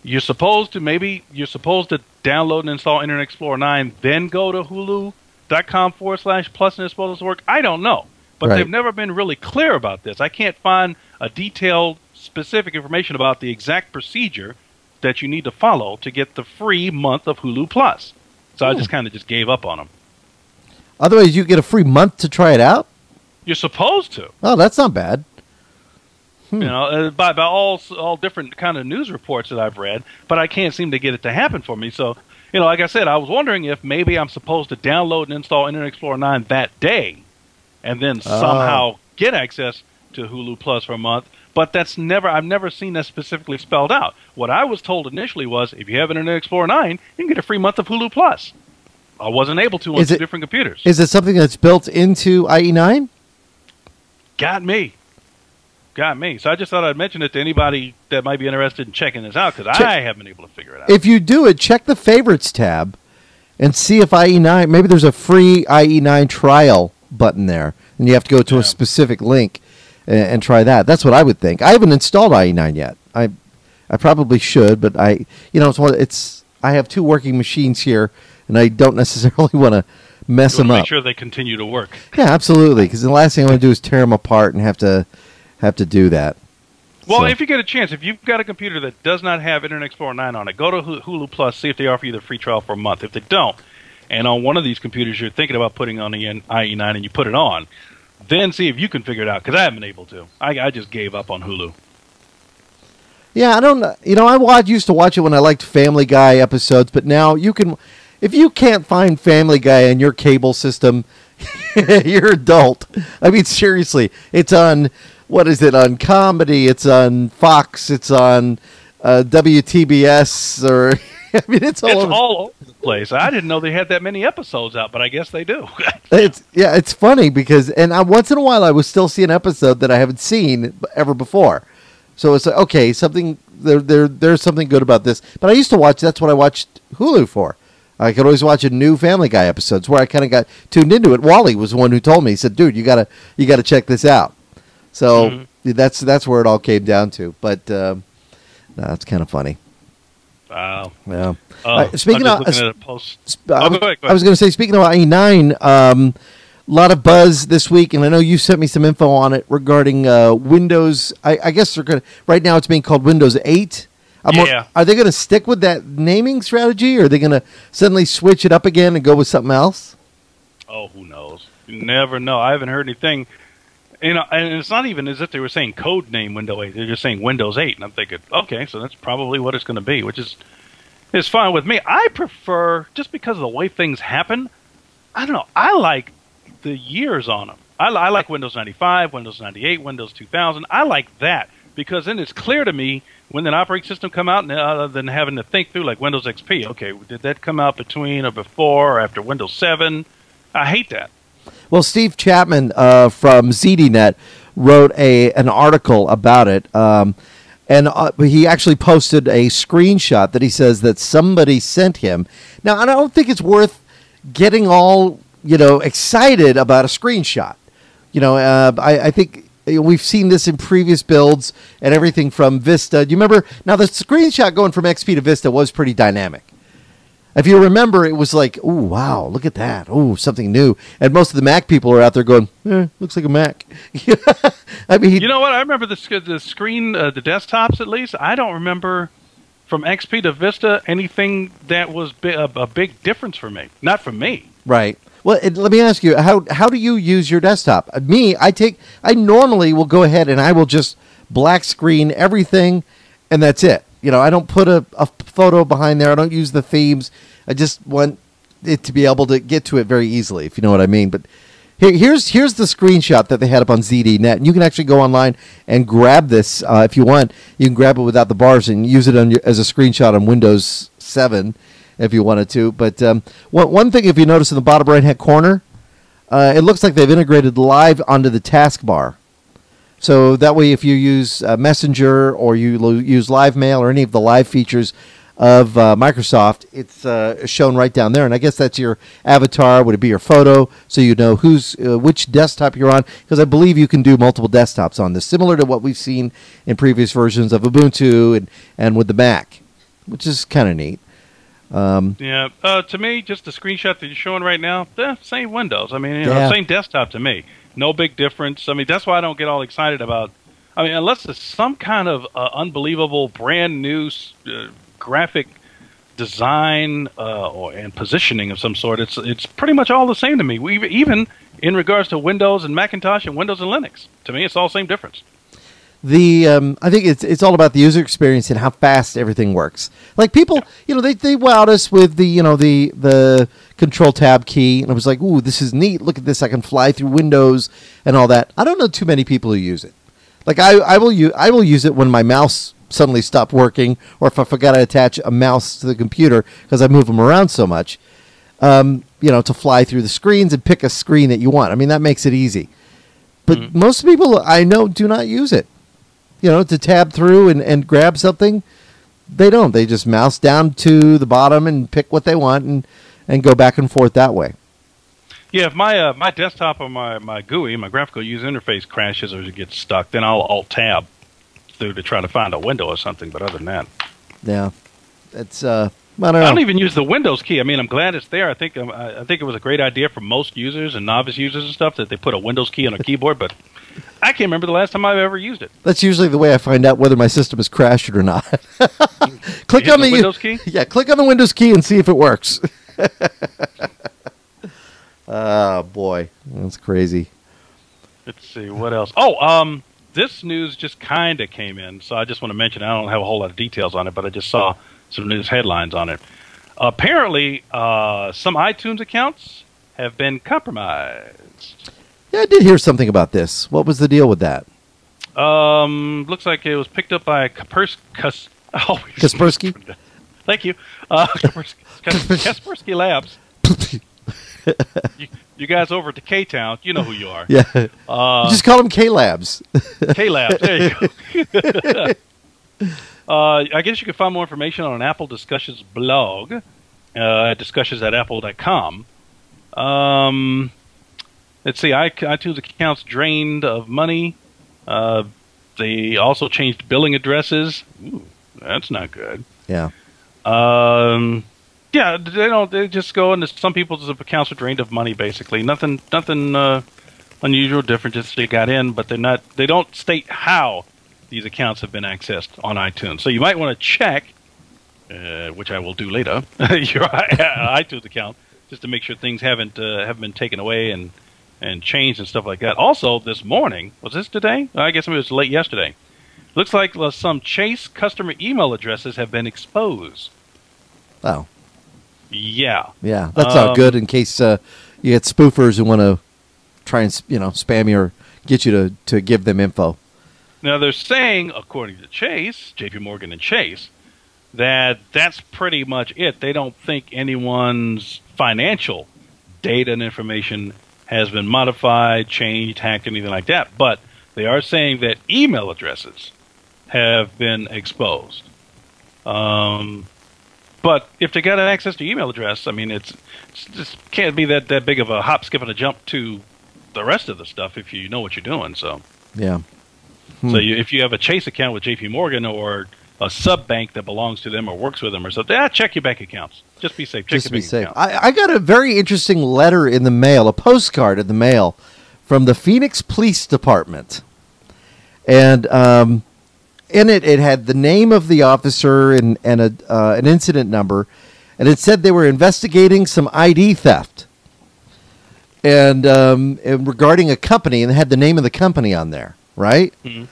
you're supposed to download and install Internet Explorer 9, then go to Hulu.com/plus and it's supposed to work. I don't know. But They've never been really clear about this. I can't find a detailed, specific information about the exact procedure that you need to follow to get the free month of Hulu Plus. So I just kind of gave up on them. Otherwise, you get a free month to try it out? You're supposed to. Oh, that's not bad. By all different kind of news reports that I've read, but I can't seem to get it to happen for me. So, like I said, I was wondering if maybe I'm supposed to download and install Internet Explorer 9 that day, and then somehow get access to Hulu Plus for a month. But I've never seen that specifically spelled out. What I was told initially was, if you have Internet Explorer 9, you can get a free month of Hulu Plus. I wasn't able to on two different computers. Is it something that's built into IE9? Got me. So I just thought I'd mention it to anybody that might be interested in checking this out, because I haven't been able to figure it out. If you do it, check the favorites tab and see if IE9, maybe there's a free IE9 trial button there, and you have to go to a specific link and try that. That's what I would think. I haven't installed IE9 yet. I probably should, but I have two working machines here, and I don't necessarily want to mess them up. Make sure they continue to work. Yeah, absolutely, because the last thing I want to do is tear them apart and have to do that. Well, if you get a chance, if you've got a computer that does not have Internet Explorer 9 on it, go to Hulu Plus, see if they offer you the free trial for a month. If they don't, and on one of these computers you're thinking about putting on the IE9 and you put it on, then see if you can figure it out, because I haven't been able to. I just gave up on Hulu. Yeah, I don't know. I used to watch it when I liked Family Guy episodes, but now you can, if you can't find Family Guy in your cable system, you're adult. I mean, seriously, it's on, what is it, on Comedy, it's on Fox, it's on WTBS, or, I mean, it's all over the place. I didn't know they had that many episodes out, but I guess they do. It's funny because, and once in a while I will still see an episode that I haven't seen ever before. So it's like, okay, there's something good about this. But I used to watch. That's what I watched Hulu for. I could always watch a new Family Guy episodes where I kind of got tuned into it. Wally was the one who told me. He said, "Dude, you gotta check this out." So that's where it all came down to. But no, it's kind of funny. Wow. Yeah. Speaking of, go ahead. I was going to say, speaking of i9, a lot of buzz this week, and I know you sent me some info on it regarding Windows. I guess they're going to. Right now, it's being called Windows 8. Are they going to stick with that naming strategy, or are they going to suddenly switch it up again and go with something else? Oh, who knows? You never know. I haven't heard anything. And it's not even as if they were saying code name Windows 8. They're just saying Windows 8. And I'm thinking, okay, so that's probably what it's going to be, which is fine with me. I prefer, just because of the way things happen, I don't know, I like the years on them. I like Windows 95, Windows 98, Windows 2000. I like that because then it's clear to me when an operating system come out, other than having to think through like Windows XP. Okay, did that come out between or before or after Windows 7? I hate that. Well, Steve Chapman from ZDNet wrote an article about it, and he actually posted a screenshot that he says that somebody sent him. Now, I don't think it's worth getting all excited about a screenshot. I think we've seen this in previous builds and everything from Vista. Do you remember? Now, the screenshot going from XP to Vista was pretty dynamic. If you remember, it was like, oh, wow, look at that. Oh, something new. And most of the Mac people are out there going, looks like a Mac. I mean, you know what? I remember the screen, the desktops at least. I don't remember from XP to Vista anything that was a big difference for me. Not for me. Right. Well, let me ask you, how do you use your desktop? I normally will go ahead and I will just black screen everything, and that's it. I don't put a photo behind there. I don't use the themes. I just want it to be able to get to it very easily, if you know what I mean. But here's the screenshot that they had up on ZDNet. And you can actually go online and grab this if you want. You can grab it without the bars and use it as a screenshot on Windows 7 if you wanted to. But one thing, if you notice in the bottom right-hand corner, it looks like they've integrated live onto the taskbar. So that way, if you use Messenger or you use Live Mail or any of the live features of Microsoft, it's shown right down there. And I guess that's your avatar. Would it be your photo? So you know which desktop you're on. Because I believe you can do multiple desktops on this, similar to what we've seen in previous versions of Ubuntu and with the Mac, which is kind of neat. To me, just the screenshot that you're showing right now, same Windows. I mean, same desktop to me. No big difference. I mean, that's why I don't get all excited about. I mean, unless it's some kind of unbelievable, brand new graphic design and positioning of some sort. It's pretty much all the same to me. Even in regards to Windows and Macintosh and Windows and Linux, to me, it's all the same difference. I think it's all about the user experience and how fast everything works. Like people, they wowed us with the Control Tab key, and I was like, ooh, this is neat. Look at this, I can fly through Windows and all that. I don't know too many people who use it. Like I will use it when my mouse suddenly stopped working, or if I forgot to attach a mouse to the computer because I move them around so much. To fly through the screens and pick a screen that you want. I mean, that makes it easy. But most people I know do not use it. To tab through and grab something, they don't. They just mouse down to the bottom and pick what they want and go back and forth that way. Yeah, if my desktop or my GUI, my graphical user interface crashes or it gets stuck, then I'll Alt-Tab through to try to find a window or something. But other than that, yeah, it's I don't know. I don't even use the Windows key. I mean, I'm glad it's there. I think it was a great idea for most users and novice users and stuff that they put a Windows key on a keyboard, but I can't remember the last time I've ever used it. That's usually the way I find out whether my system has crashed or not. Click on the Windows key? Yeah, click on the Windows key and see if it works. Oh, boy. That's crazy. Let's see, what else? Oh, this news just kind of came in, so I just want to mention it. I don't have a whole lot of details on it, but I just saw some news headlines on it. Apparently, some iTunes accounts have been compromised. Yeah, I did hear something about this. What was the deal with that? Looks like it was picked up by Kaspersky? Thank you. Kaspersky Labs. You guys over at the K-Town, you know who you are. Yeah. Just call them K-Labs. K-Labs, there you go. I guess you can find more information on Apple Discussions blog at discussions@apple.com. Let's see, iTunes accounts drained of money. They also changed billing addresses. Ooh, that's not good. Yeah. Yeah, they just go into some people's accounts are drained of money, basically. Nothing unusual, different, just they got in, but they don't state how these accounts have been accessed on iTunes. So you might want to check, which I will do later, your iTunes account, just to make sure things haven't been taken away and changed and stuff like that. Also, this morning, was this today? I guess it was late yesterday. Looks like some Chase customer email addresses have been exposed. Oh. Yeah. Yeah, that's not good in case you get spoofers who want to try and spam you or get you to give them info. Now, they're saying, according to Chase, JP Morgan and Chase, that that's pretty much it. They don't think anyone's financial data and information has been modified, changed, hacked, anything like that. But they are saying that email addresses have been exposed. But if they got an access to email address, I mean, it just can't be that big of a hop, skip, and a jump to the rest of the stuff if you know what you're doing. So yeah. So if you have a Chase account with JP Morgan or a sub bank that belongs to them or works with them or something, check your bank accounts. Just be safe. Check your bank accounts. I got a very interesting letter in the mail, a postcard in the mail from the Phoenix Police Department. And in it had the name of the officer and an incident number. And it said they were investigating some ID theft. And regarding a company, and they had the name of the company on there, right? Mm-hmm.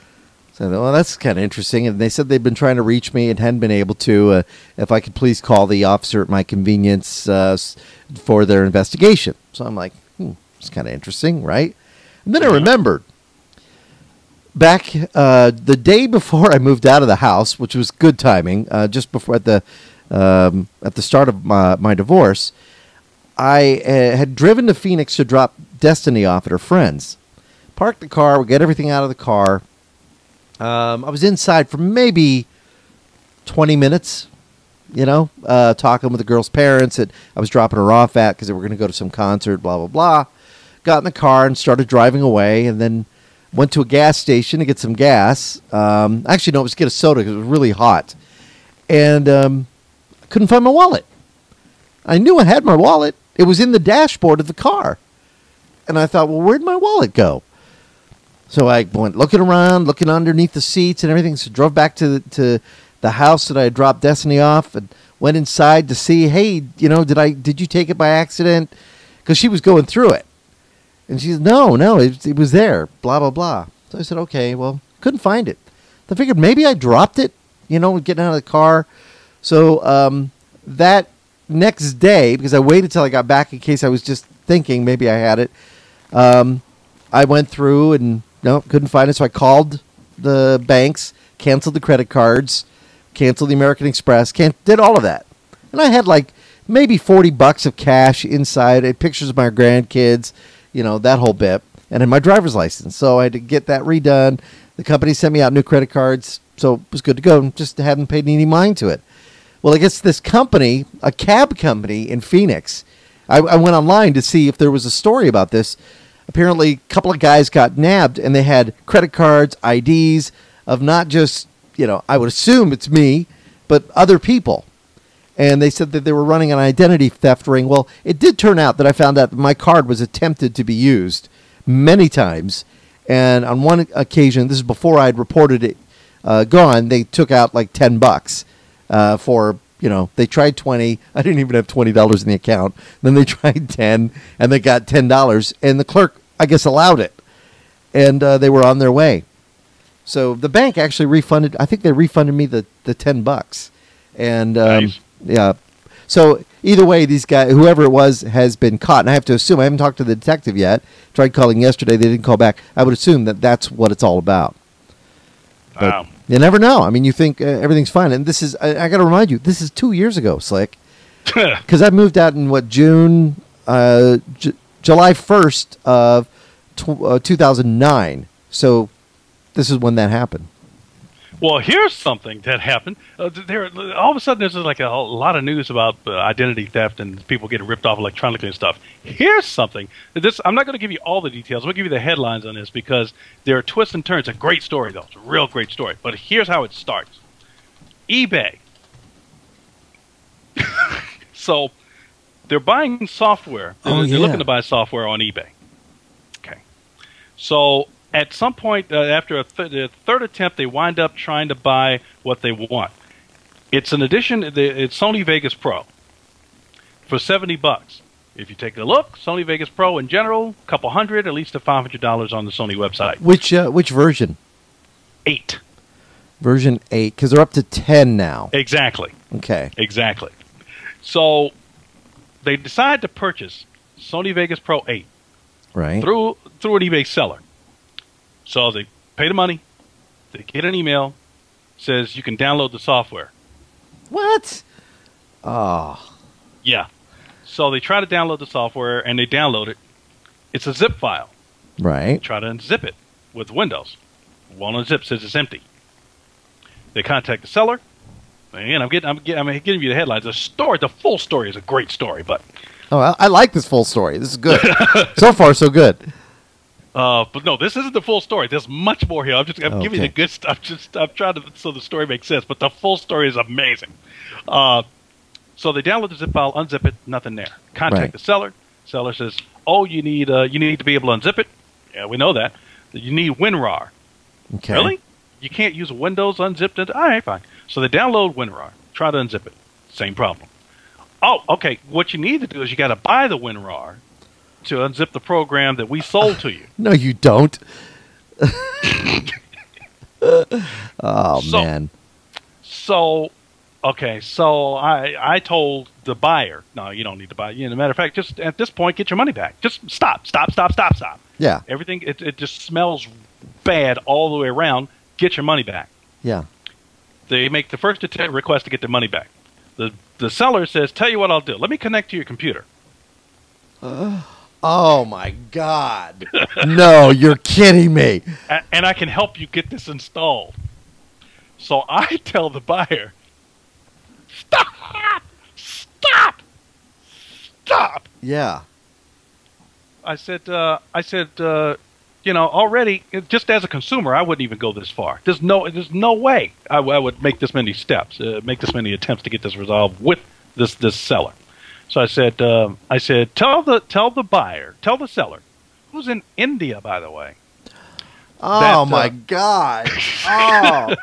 So, well, that's kind of interesting. And they said they'd been trying to reach me and hadn't been able to. If I could please call the officer at my convenience for their investigation. So I'm like, it's kind of interesting, right? And then I remembered back the day before I moved out of the house, which was good timing, just before at the start of my divorce, I had driven to Phoenix to drop Destiny off at her friend's. Parked the car, we get everything out of the car. I was inside for maybe 20 minutes, talking with the girl's parents that I was dropping her off at because they were going to go to some concert, blah, blah, blah. Got in the car and started driving away, and then went to a gas station to get some gas. Actually, no, it was to get a soda because it was really hot. And I couldn't find my wallet. I knew I had my wallet. It was in the dashboard of the car. And I thought, well, where'd my wallet go? So I went looking around, looking underneath the seats and everything. So drove back to the house that I had dropped Destiny off and went inside to see, hey, did you take it by accident? Because she was going through it. And she said, no, it was there, blah, blah, blah. So I said, okay, well, couldn't find it. I figured maybe I dropped it, getting out of the car. So that next day, because I waited till I got back in case I was just thinking maybe I had it, I went through and couldn't find it. So I called the banks, canceled the credit cards, canceled the American Express, did all of that. And I had like maybe $40 of cash inside, pictures of my grandkids, that whole bit, and then my driver's license. So I had to get that redone. The company sent me out new credit cards, so it was good to go. Just hadn't paid any mind to it. Well, I guess this company, a cab company in Phoenix, I went online to see if there was a story about this. Apparently, a couple of guys got nabbed, and they had credit cards, IDs of not just, I would assume it's me, but other people. And they said that they were running an identity theft ring. Well, it did turn out that I found out that my card was attempted to be used many times. And on one occasion, this is before I had reported it gone, they took out like $10 for, they tried 20. I didn't even have $20 in the account. Then they tried 10, and they got $10. And the clerk, I guess, allowed it. And they were on their way. So the bank actually refunded, I think they refunded me the $10. And nice. Yeah. So either way, these guys, whoever it was, has been caught. And I have to assume, I haven't talked to the detective yet. Tried calling yesterday. They didn't call back. I would assume that that's what it's all about. Wow. But you never know. I mean, you think everything's fine. And this is, I got to remind you, this is 2 years ago, Slick. Because I moved out in, June July 1st of 2009. So this is when that happened. Well, here's something that happened. All of a sudden, there's like a lot of news about identity theft and people getting ripped off electronically and stuff. Here's something. I'm not going to give you all the details. I'm going to give you the headlines on this because there are twists and turns. It's a great story, though. It's a real great story. But here's how it starts. eBay. So they're buying software. They're looking to buy software on eBay. Okay. So at some point, after the third attempt, they wind up trying to buy what they want. It's an edition. It's Sony Vegas Pro for $70. If you take a look, Sony Vegas Pro in general, a couple hundred, at least $500 on the Sony website. Which version? 8. Version 8, because they're up to 10 now. Exactly. Okay. Exactly. So they decide to purchase Sony Vegas Pro 8 through an eBay seller. So they pay the money, they get an email, says you can download the software. What? Oh. Yeah. So they try to download the software, and they download it. It's a zip file. Right. They try to unzip it with Windows. Won't unzip, says it's empty. They contact the seller. Again, I'm giving you the headlines. The full story is a great story, but I like this full story. This is good. So far, so good. But no, this isn't the full story. There's much more here. I'm giving you the good stuff. I'm trying to so the story makes sense. But the full story is amazing. So they download the zip file, unzip it, nothing there. Contact the seller. Seller says, "Oh, you need to be able to unzip it." Yeah, we know that. You need WinRAR. Okay. Really? You can't use Windows unzipped it? All right, fine. So they download WinRAR. Try to unzip it. Same problem. Oh, okay. What you need to do is you got to buy the WinRAR to unzip the program that we sold to you. No, you don't. Man. So, okay. So I told the buyer, no, you don't need to buy. As a matter of fact, just at this point, get your money back. Just stop. Yeah. Everything, it just smells bad all the way around. Get your money back. Yeah. They make the first request to get their money back. The seller says, "Tell you what I'll do. Let me connect to your computer." Oh my God! No, you're kidding me. And I can help you get this installed. So I tell the buyer, "Stop! Yeah. I said, already, just as a consumer, I wouldn't even go this far. There's no way I would make this many steps, make this many attempts to get this resolved with this seller. So I said, tell the buyer, tell the seller, who's in India, by the way. Oh my God! Oh.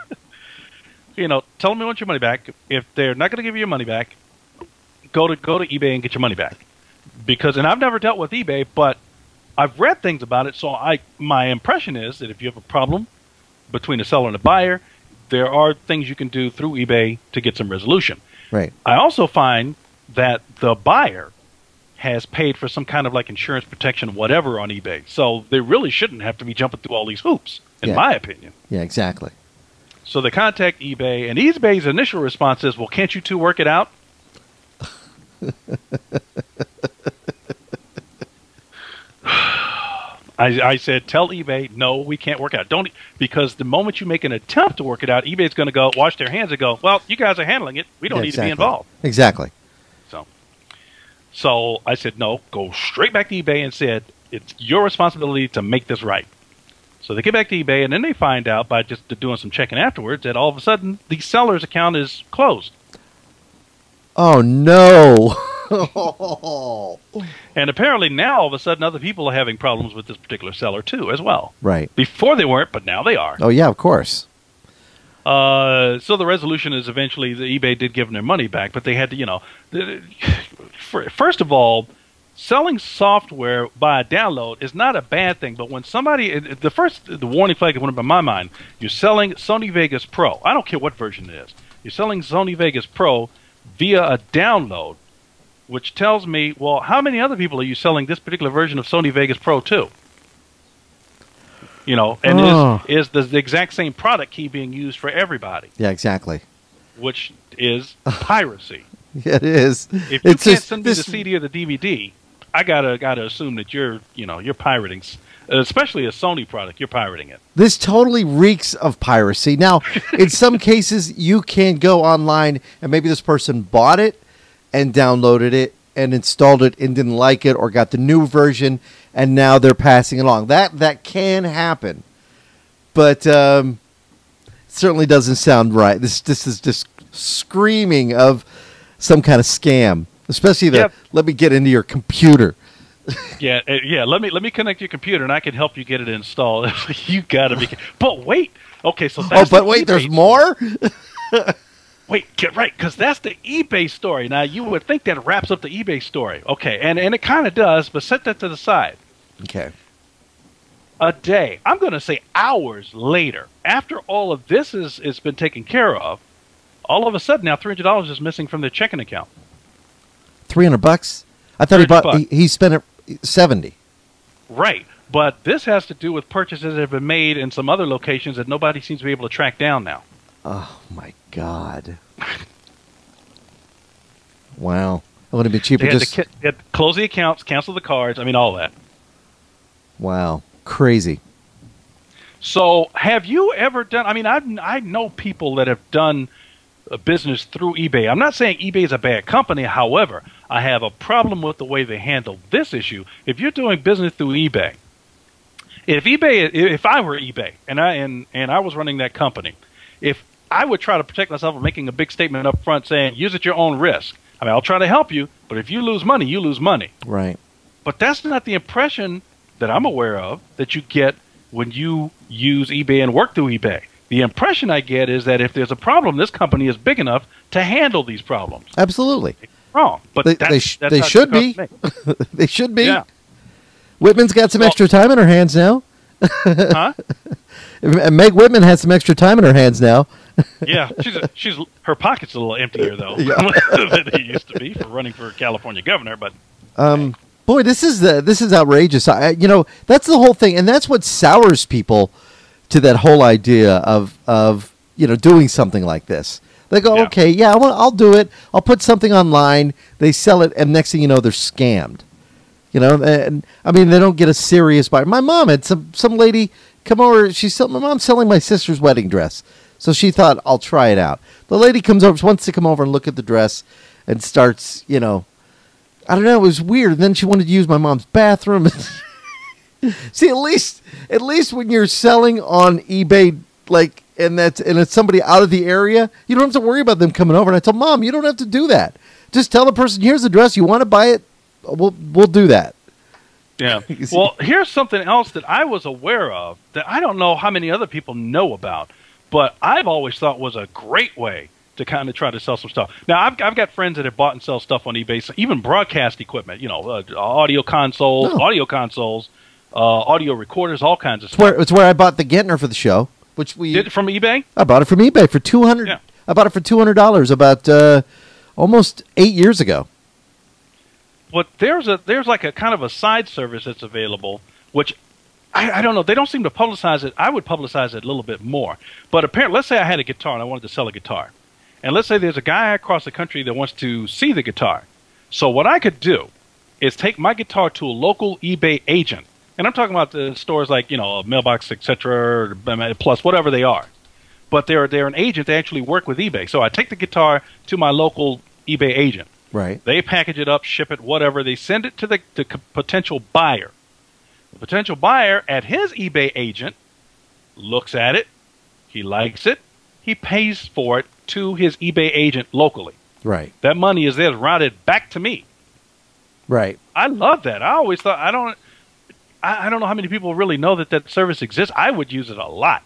Tell them you want your money back. If they're not going to give you your money back, go to eBay and get your money back. And I've never dealt with eBay, but I've read things about it, so my impression is that if you have a problem between the seller and the buyer, there are things you can do through eBay to get some resolution. Right. I also find that the buyer has paid for some kind of like insurance protection, whatever, on eBay. So they really shouldn't have to be jumping through all these hoops, in my opinion. Yeah, exactly. So they contact eBay, and eBay's initial response is, "Well, can't you two work it out?" I said, tell eBay, no, we can't work out. Because the moment you make an attempt to work it out, eBay's going to go wash their hands and go, "Well, you guys are handling it. We don't need to be involved." Exactly. So I said, no, go straight back to eBay and said, "It's your responsibility to make this right." So they get back to eBay, and then they find out by just doing some checking afterwards that all of a sudden the seller's account is closed. Oh, no. And apparently now all of a sudden other people are having problems with this particular seller too as well. Right. Before they weren't, but now they are. Oh, yeah, of course. So the resolution is eventually the eBay did give them their money back, but they had to, first of all, selling software by download is not a bad thing, but when somebody, the warning flag that went up in my mind, you're selling Sony Vegas Pro. I don't care what version it is. You're selling Sony Vegas Pro via a download, which tells me, well, how many other people are you selling this particular version of Sony Vegas Pro to? Is the exact same product key being used for everybody? Yeah, exactly. Which is piracy. Yeah, it is. If you can't send me the CD or the DVD, I gotta assume that you're pirating, especially a Sony product. You're pirating it. This totally reeks of piracy. Now, in some cases, you can go online and maybe this person bought it and downloaded it and installed it and didn't like it, or got the new version and now they're passing it along. That can happen, but certainly doesn't sound right. This is just screaming of some kind of scam, especially the let me get into your computer. Yeah. Let me connect your computer and I can help you get it installed. You gotta be. But wait. Okay, so that's but wait, there's more. Wait, get right, because that's the eBay story. Now, you would think that wraps up the eBay story. Okay, and it kind of does, but set that to the side. Okay. A day, I'm going to say hours later, after all of this has been taken care of, all of a sudden now $300 is missing from their checking account. $300? I thought he spent it 70. Right, but this has to do with purchases that have been made in some other locations that nobody seems to be able to track down now. Oh, my God. Wow. It would have been cheaper they had to close the accounts, cancel the cards, all that. Wow. Crazy. So have you ever done, I know people that have done a business through eBay. I'm not saying eBay is a bad company. However, I have a problem with the way they handle this issue. If you're doing business through eBay, if I were eBay and I was running that company, if I would try to protect myself from making a big statement up front saying, use at your own risk. I'll try to help you, but if you lose money, you lose money. Right. But that's not the impression that I'm aware of that you get when you use eBay and work through eBay. The impression I get is that if there's a problem, this company is big enough to handle these problems. Absolutely. Wrong. But they should be. They should be. Yeah. Whitman's got some extra time in her hands now. Huh? Meg Whitman has some extra time in her hands now. Yeah, her pocket's a little emptier though than it used to be for running for California governor. But boy, this is outrageous. That's the whole thing, and that's what sours people to that whole idea of doing something like this. They go, okay, I'll do it. I'll put something online. They sell it, and next thing you know, they're scammed. And they don't get a serious buyer. My mom had some lady come over. My mom's selling my sister's wedding dress. So she thought, I'll try it out. The lady wants to come over and look at the dress and starts, I don't know, it was weird. Then she wanted to use my mom's bathroom. See, at least when you're selling on eBay, and it's somebody out of the area, you don't have to worry about them coming over. And I told Mom, you don't have to do that. Just tell the person, here's the dress, you want to buy it, we'll do that. Yeah. Well, here's something else that I was aware of that I don't know how many other people know about, but I've always thought was a great way to kind of try to sell some stuff. Now, I've got friends that have bought and sell stuff on eBay, so even broadcast equipment, audio consoles, audio recorders, all kinds of stuff. It's where I bought the Gentner for the show, which we did it from eBay. I bought it from eBay for $200. Yeah. I bought it for $200 about almost 8 years ago. But there's like a kind of a side service that's available, which I don't know. They don't seem to publicize it. I would publicize it a little bit more. But apparently, let's say I had a guitar and I wanted to sell a guitar. And let's say there's a guy across the country that wants to see the guitar. So what I could do is take my guitar to a local eBay agent. And I'm talking about the stores like, Mailbox, etc., Plus, whatever they are. But they're an agent. They actually work with eBay. So I take the guitar to my local eBay agent. Right. They package it up, ship it, whatever. They send it to the potential buyer. The potential buyer at his eBay agent looks at it. He likes it. He pays for it to his eBay agent locally. Right. That money is then routed back to me. Right. I love that. I always thought, I don't know how many people really know that service exists. I would use it a lot.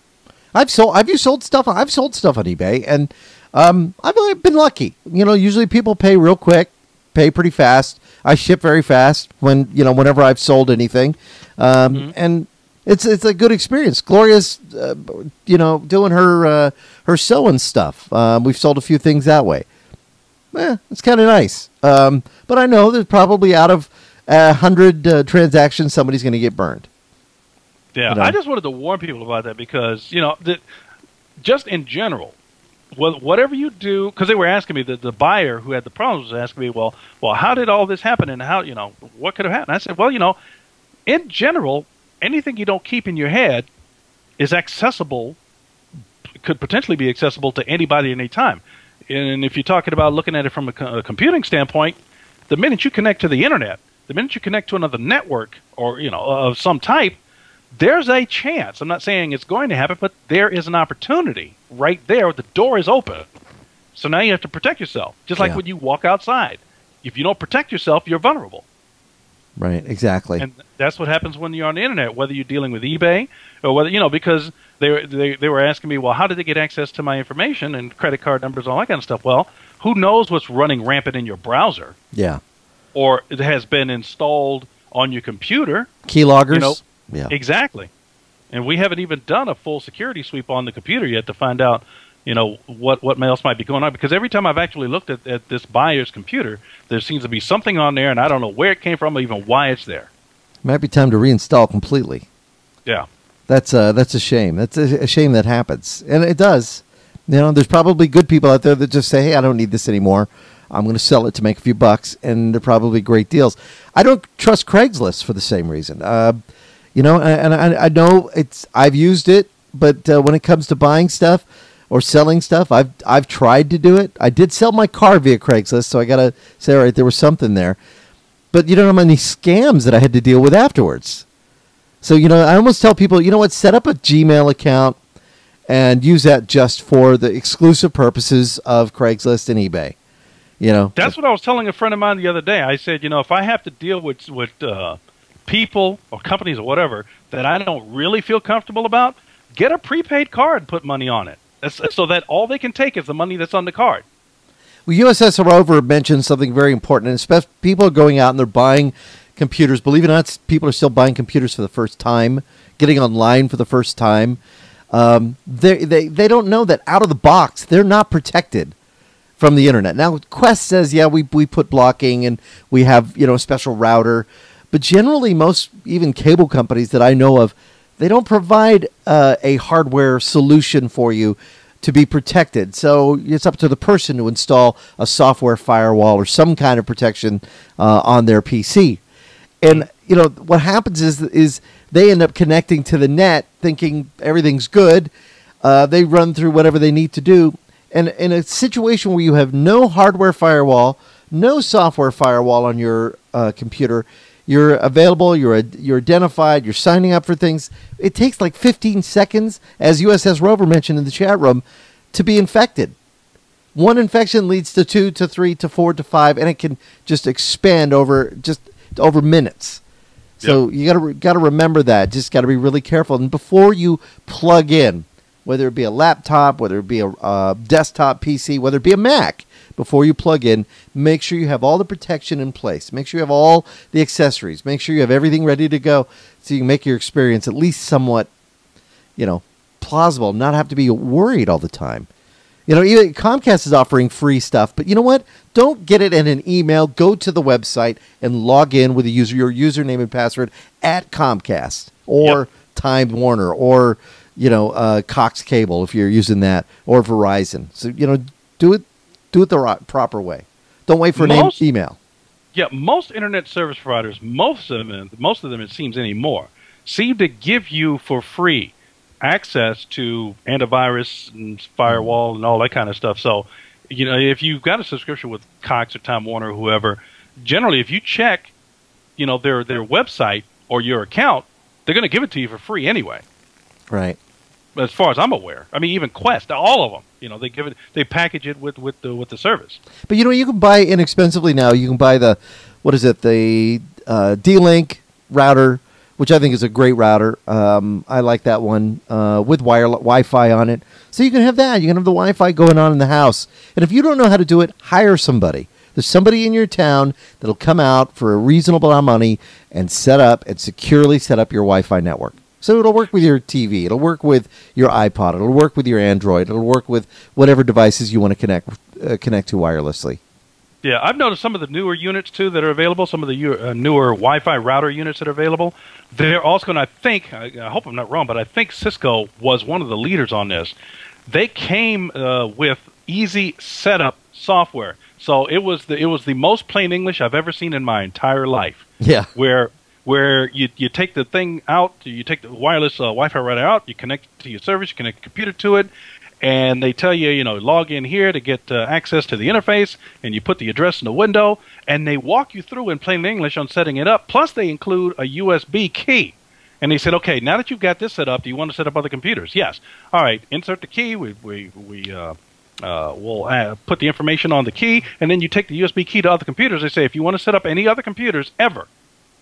Have you sold stuff? I've sold stuff on eBay, and I've been lucky. Usually people pay real quick, pay pretty fast. I ship very fast whenever I've sold anything, and it's a good experience. Gloria's doing her sewing stuff. We've sold a few things that way. It's kind of nice. But I know there's probably out of 100 transactions, somebody's going to get burned. Yeah, I just wanted to warn people about that because just in general, whatever you do, because they were asking me, the buyer who had the problems was asking me, well, how did all this happen, and how, what could have happened? I said, well, in general, anything you don't keep in your head is accessible, could potentially be accessible to anybody at any time. And if you're talking about looking at it from a computing standpoint, the minute you connect to the internet, the minute you connect to another network or, of some type, there's a chance. I'm not saying it's going to happen, but there is an opportunity right there. The door is open. So now you have to protect yourself. Just like when you walk outside. If you don't protect yourself, you're vulnerable. Right, exactly. And that's what happens when you're on the internet, whether you're dealing with eBay or whether, because they were asking me, well, how did they get access to my information and credit card numbers and all that kind of stuff? Well, who knows what's running rampant in your browser? Yeah. Or it has been installed on your computer. Keyloggers? Yeah. Exactly. And we haven't even done a full security sweep on the computer yet to find out, what else might be going on. Because every time I've actually looked at this buyer's computer, there seems to be something on there, and I don't know where it came from or even why it's there. Might be time to reinstall completely. Yeah. That's a shame. That's a shame that happens. And it does. There's probably good people out there that just say, hey, I don't need this anymore. I'm going to sell it to make a few bucks, and they're probably great deals. I don't trust Craigslist for the same reason. And I know I've used it, but when it comes to buying stuff or selling stuff, I've tried to do it. I did sell my car via Craigslist, so I got to say, all right, there was something there. But you don't know how many scams that I had to deal with afterwards. So, I almost tell people, set up a Gmail account and use that just for the exclusive purposes of Craigslist and eBay. That's what I was telling a friend of mine the other day. I said, if I have to deal with people or companies or whatever that I don't really feel comfortable about, get a prepaid card and put money on it. So that all they can take is the money that's on the card. Well, USS Rover mentioned something very important, and especially people are going out and they're buying computers. Believe it or not, people are still buying computers for the first time, getting online for the first time. They don't know that out of the box, they're not protected from the internet. Now, Quest says, we put blocking and we have, a special router. But generally, most even cable companies that I know of, they don't provide a hardware solution for you to be protected. So it's up to the person to install a software firewall or some kind of protection on their PC. And, what happens is they end up connecting to the net thinking everything's good. They run through whatever they need to do. And in a situation where you have no hardware firewall, no software firewall on your computer, you're available, you're identified, you're signing up for things. It takes like 15 seconds, as USS Rover mentioned in the chat room, to be infected. One infection leads to 2 to 3 to 4 to 5, and it can just expand over minutes. So you got to remember that. Just got to be really careful. And before you plug in, whether it be a laptop, whether it be a desktop PC, whether it be a Mac, before you plug in, make sure you have all the protection in place. Make sure you have all the accessories. Make sure you have everything ready to go so you can make your experience at least somewhat, plausible, not have to be worried all the time. Even Comcast is offering free stuff, but you know what? Don't get it in an email. Go to the website and log in with your username and password at Comcast or Time Warner or Cox Cable if you're using that, or Verizon. So do it the proper way. Don't wait for an email. Yeah, most internet service providers, most of them, it seems anymore, seem to give you for free access to antivirus and firewall and all that kind of stuff. So, if you've got a subscription with Cox or Time Warner or whoever, generally if you check, their website or your account, they're going to give it to you for free anyway. Right. As far as I'm aware, I mean, even Quest, all of them, they package it with the service. But you can buy inexpensively now. You can buy the D-Link router, which I think is a great router. I like that one with Wi-Fi on it. So you can have that. You can have the Wi-Fi going on in the house. And if you don't know how to do it, hire somebody. There's somebody in your town that'll come out for a reasonable amount of money and securely set up your Wi-Fi network. So it'll work with your TV. It'll work with your iPod. It'll work with your Android. It'll work with whatever devices you want to connect to wirelessly. Yeah, I've noticed some of the newer units, too, that are available, some of the newer Wi-Fi router units that are available. They're also going to, I hope I'm not wrong, but I think Cisco was one of the leaders on this. they came with easy setup software. So it was the most plain English I've ever seen in my entire life. Yeah. Where you take the thing out, you take the wireless Wi-Fi router out, you connect it to your service, you connect the computer to it, and they tell you, log in here to get access to the interface, and you put the address in the window, and they walk you through in plain English on setting it up, plus they include a USB key. And they said, okay, now that you've got this set up, do you want to set up other computers? Yes. All right, insert the key. We'll put the information on the key, and then you take the USB key to other computers. They say, if you want to set up any other computers ever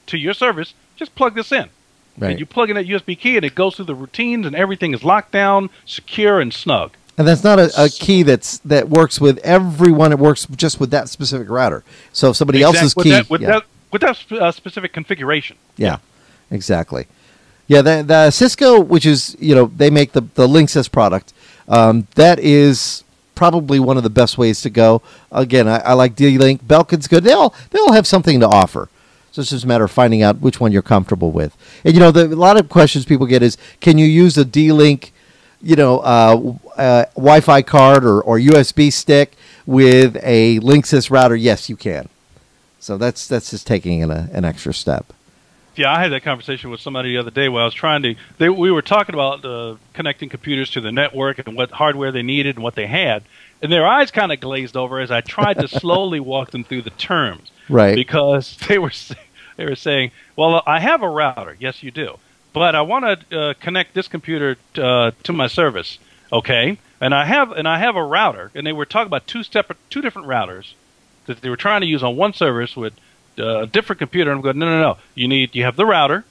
to your service, just plug this in. Right. And you plug in that USB key, and it goes through the routines, and everything is locked down, secure, and snug. And that's not a key that works with everyone. It works just with that specific router. So if somebody else's key... With that specific configuration. Yeah, exactly. Yeah, the Cisco, which is, they make the Linksys product, that is probably one of the best ways to go. Again, I like D-Link. Belkin's good. They all have something to offer. So it's just a matter of finding out which one you're comfortable with. And, a lot of questions people get is, can you use a D-Link, Wi-Fi card or USB stick with a Linksys router? Yes, you can. So that's just taking an extra step. Yeah, I had that conversation with somebody the other day where I was trying to... we were talking about connecting computers to the network and what hardware they needed and what they had, and their eyes kind of glazed over as I tried to slowly walk them through the terms. Right. Because they were saying, well, I have a router. Yes, you do. But I want to connect this computer to my service. Okay. And I have a router, and they were talking about two different routers that they were trying to use on one service with a different computer. And I'm going, no. You have the router,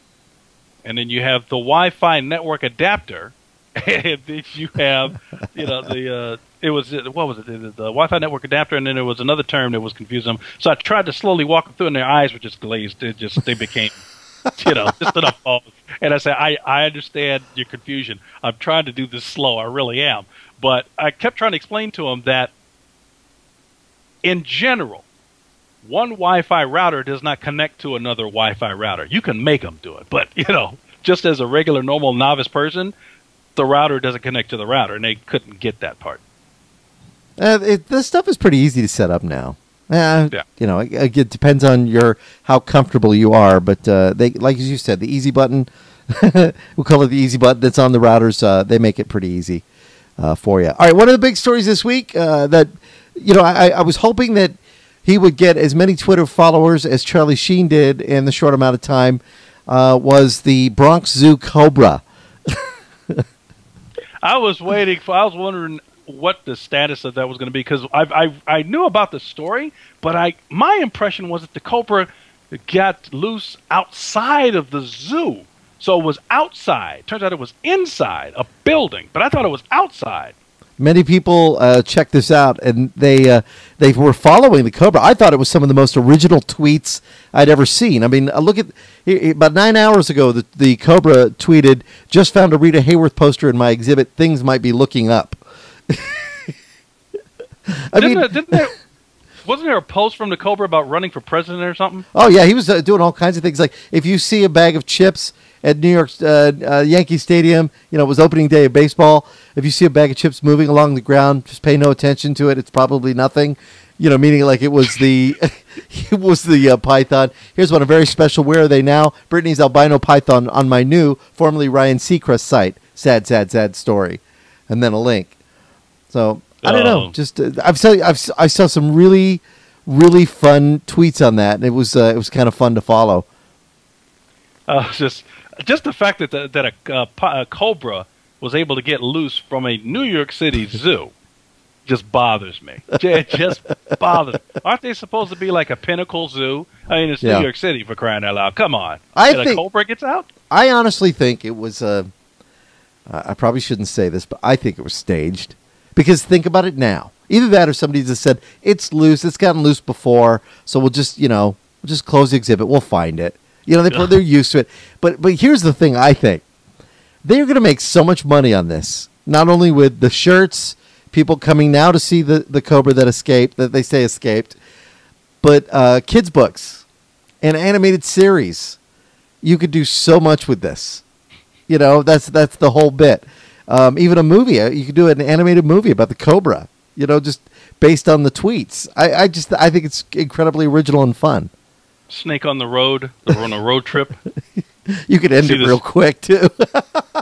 and then you have the Wi-Fi network adapter, and then you have, the Wi-Fi network adapter, and then there was another term that was confusing them. So I tried to slowly walk them through, and their eyes were just glazed. They became, just enough. And I said, I understand your confusion. I'm trying to do this slow. I really am. But I kept trying to explain to them that, in general, one Wi-Fi router does not connect to another Wi-Fi router. You can make them do it, but just as a regular, normal novice person, the router doesn't connect to the router, and they couldn't get that part. This stuff is pretty easy to set up now. Yeah. It depends on how comfortable you are, but they, like as you said, the easy button. We'll call it the easy button that's on the routers. They make it pretty easy for you. All right, one of the big stories this week that I was hoping that he would get as many Twitter followers as Charlie Sheen did in the short amount of time, was the Bronx Zoo Cobra. I was wondering what the status of that was going to be, because I knew about the story, but my impression was that the Cobra got loose outside of the zoo. So it was outside. Turns out it was inside a building, but I thought it was outside. Many people checked this out, and they were following the Cobra. I thought it was some of the most original tweets I'd ever seen. I mean, look at about 9 hours ago, the Cobra tweeted, "Just found a Rita Hayworth poster in my exhibit. Things might be looking up." Wasn't there a post from the Cobra about running for president or something? Oh yeah, he was doing all kinds of things. Like if you see a bag of chips at New York's Yankee Stadium, it was opening day of baseball. If you see a bag of chips moving along the ground, just pay no attention to it. It's probably nothing. Meaning like it was the python. Here's one, a very special. Where are they now? Brittany's albino python on my new, formerly Ryan Seacrest site. Sad, sad, sad story, and then a link. So I don't know. Just I saw some really, really fun tweets on that, and it was kind of fun to follow. Just the fact that a cobra was able to get loose from a New York City zoo just bothers me. It just bothers me. Aren't they supposed to be like a pinnacle zoo? I mean, it's New York City, for crying out loud. Come on. A cobra gets out? I honestly think it was I probably shouldn't say this, but I think it was staged. Because think about it now. Either that or somebody just said, it's loose, it's gotten loose before, so we'll just close the exhibit, we'll find it. They're used to it. But here's the thing, I think. They're going to make so much money on this. Not only with the shirts, people coming now to see the Cobra that they say escaped, but kids' books and animated series. You could do so much with this. That's the whole bit. Even a movie. You could do an animated movie about the Cobra. Just based on the tweets. I think it's incredibly original and fun. Snake on the road. They're on a road trip. You could end it real quick too.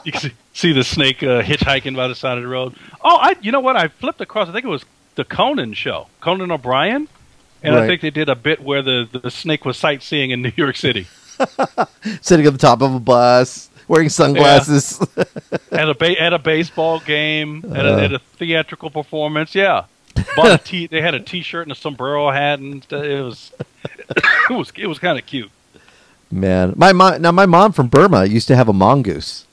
You can see the snake hitchhiking by the side of the road. Oh, you know what? I flipped across. I think it was the Conan show, Conan O'Brien, and right. I think they did a bit where the snake was sightseeing in New York City, sitting on the top of a bus, wearing sunglasses, at a baseball game, at a theatrical performance. Yeah, they had a T-shirt and a sombrero hat, and it was it was kind of cute. Man, my mom from Burma used to have a mongoose.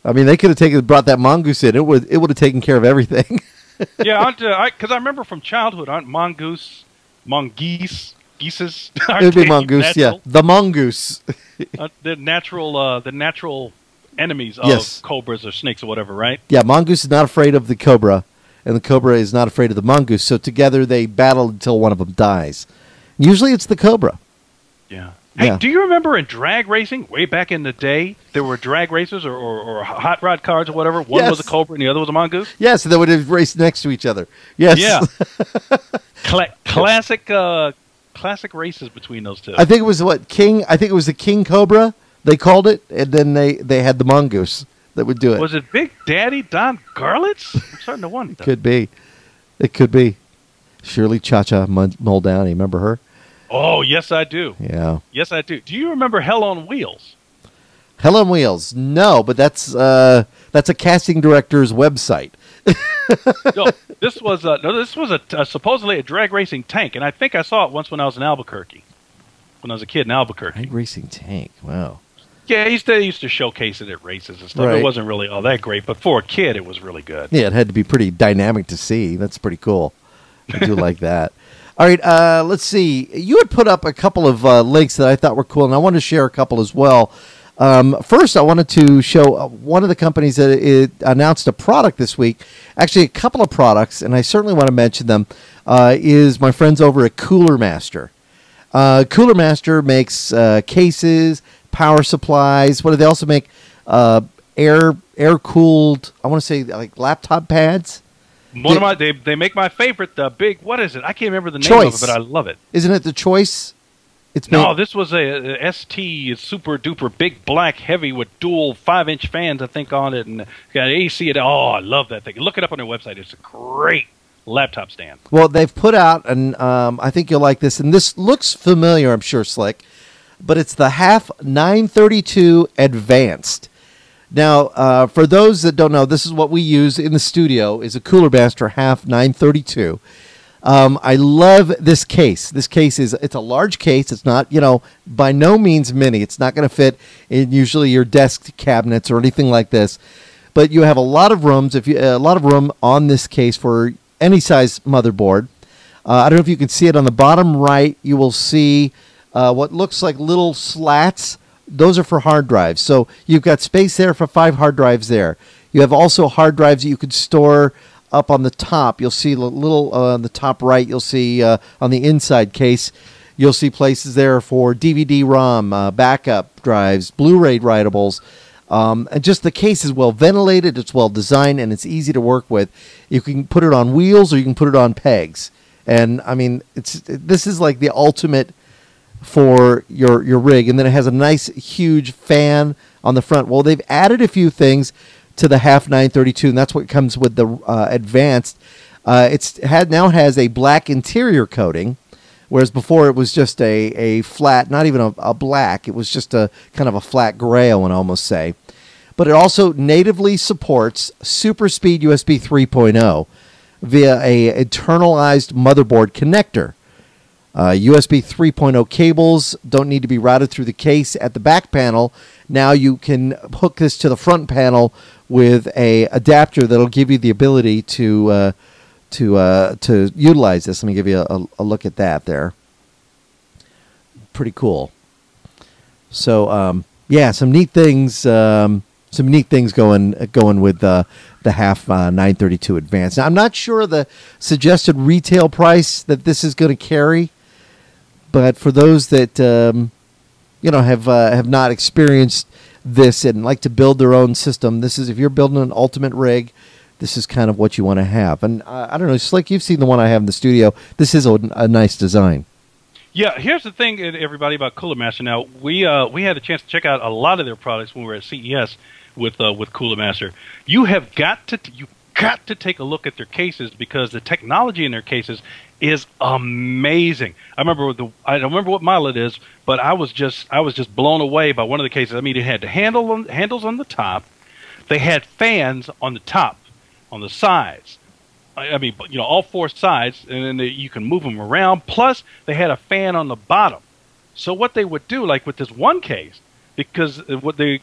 I mean, they could have brought that mongoose in. It would have taken care of everything. Yeah, because I remember from childhood, aren't geeses? It would be mongoose, natural? Yeah, the mongoose. The natural enemies of cobras or snakes or whatever, right? Yeah, mongoose is not afraid of the cobra, and the cobra is not afraid of the mongoose. So together they battle until one of them dies. Usually it's the cobra. Yeah. Hey, do you remember in drag racing, way back in the day, there were drag racers or hot rod cars or whatever? One was a cobra and the other was a mongoose? Yes, they would have raced next to each other. Yes. Yeah. Classic races between those two. I think it was King? I think it was the King Cobra, they called it, and then they had the mongoose that would do it. Was it Big Daddy Don Garlitz? I'm starting to wonder. It could be. Shirley Cha-Cha Muldowney, remember her? Oh, yes, I do. Yeah. Yes, I do. Do you remember Hell on Wheels? Hell on Wheels? No, but that's a casting director's website. This was supposedly a drag racing tank, and I think I saw it once when I was in Albuquerque. When I was a kid in Albuquerque. Drag racing tank. Wow. Yeah, they used to showcase it at races and stuff. Right. It wasn't really all that great, but for a kid, it was really good. Yeah, it had to be pretty dynamic to see. That's pretty cool. I do like that. All right, let's see. You had put up a couple of links that I thought were cool, and I wanted to share a couple as well. First, I wanted to show one of the companies that announced a product this week. Actually, a couple of products, and I certainly want to mention them, is my friends over at Cooler Master. Cooler Master makes cases, power supplies. What do they also make? Air-cooled, I want to say, like laptop pads. They make my favorite, the big, what is it? I can't remember the name of it, but I love it. Isn't it the Choice? This was a ST super duper big black heavy with dual 5-inch fans, I think, on it, and got AC. I love that thing. Look it up on their website. It's a great laptop stand. Well, they've put out, and I think you'll like this, and this looks familiar, I'm sure, Slick, but it's the HAF 932 Advanced. Now, for those that don't know, this is what we use in the studio, is a Cooler Master HAF 932. I love this case. This case it's a large case. It's not, by no means mini. It's not going to fit in usually your desk cabinets or anything like this. But you have a lot of rooms, a lot of room on this case for any size motherboard. I don't know if you can see it on the bottom right. You will see what looks like little slats. Those are for hard drives. So you've got space there for 5 hard drives there. You have also hard drives that you could store up on the top. You'll see a little on the top right. You'll see on the inside case, you'll see places there for DVD-ROM, backup drives, Blu-ray writables. And just the case is well ventilated, it's well designed, and it's easy to work with. You can put it on wheels or you can put it on pegs. And, I mean, this is like the ultimate for your rig. And then it has a nice, huge fan on the front. Well, they've added a few things to the HAF 932, and that's what comes with the Advanced. Now has a black interior coating, whereas before it was just a flat, not even a black. It was just a kind of a flat gray, I want to almost say. But it also natively supports super speed USB 3.0 via a internalized motherboard connector. USB 3.0 cables don't need to be routed through the case at the back panel. Now you can hook this to the front panel with a adapter that'll give you the ability to utilize this. Let me give you a look at that there. Pretty cool. So yeah, some neat things. Some neat things going with the HAF 932 Advanced. Now, I'm not sure the suggested retail price that this is going to carry, but for those that have not experienced this and like to build their own system, this is, if you're building an ultimate rig, this is kind of what you want to have. And I don't know, Slick, you've seen the one I have in the studio. This is a nice design. Yeah, here's the thing, everybody, about Cooler Master. Now, we had a chance to check out a lot of their products when we were at CES with Cooler Master. You have got to take a look at their cases, because the technology in their cases is amazing. I don't remember what model it is, but I was just blown away by one of the cases. I mean, it had the handles on the top. They had fans on the top, on the sides. I mean, you know, all four sides, and then you can move them around. Plus, they had a fan on the bottom. So what they would do, like with this one case, because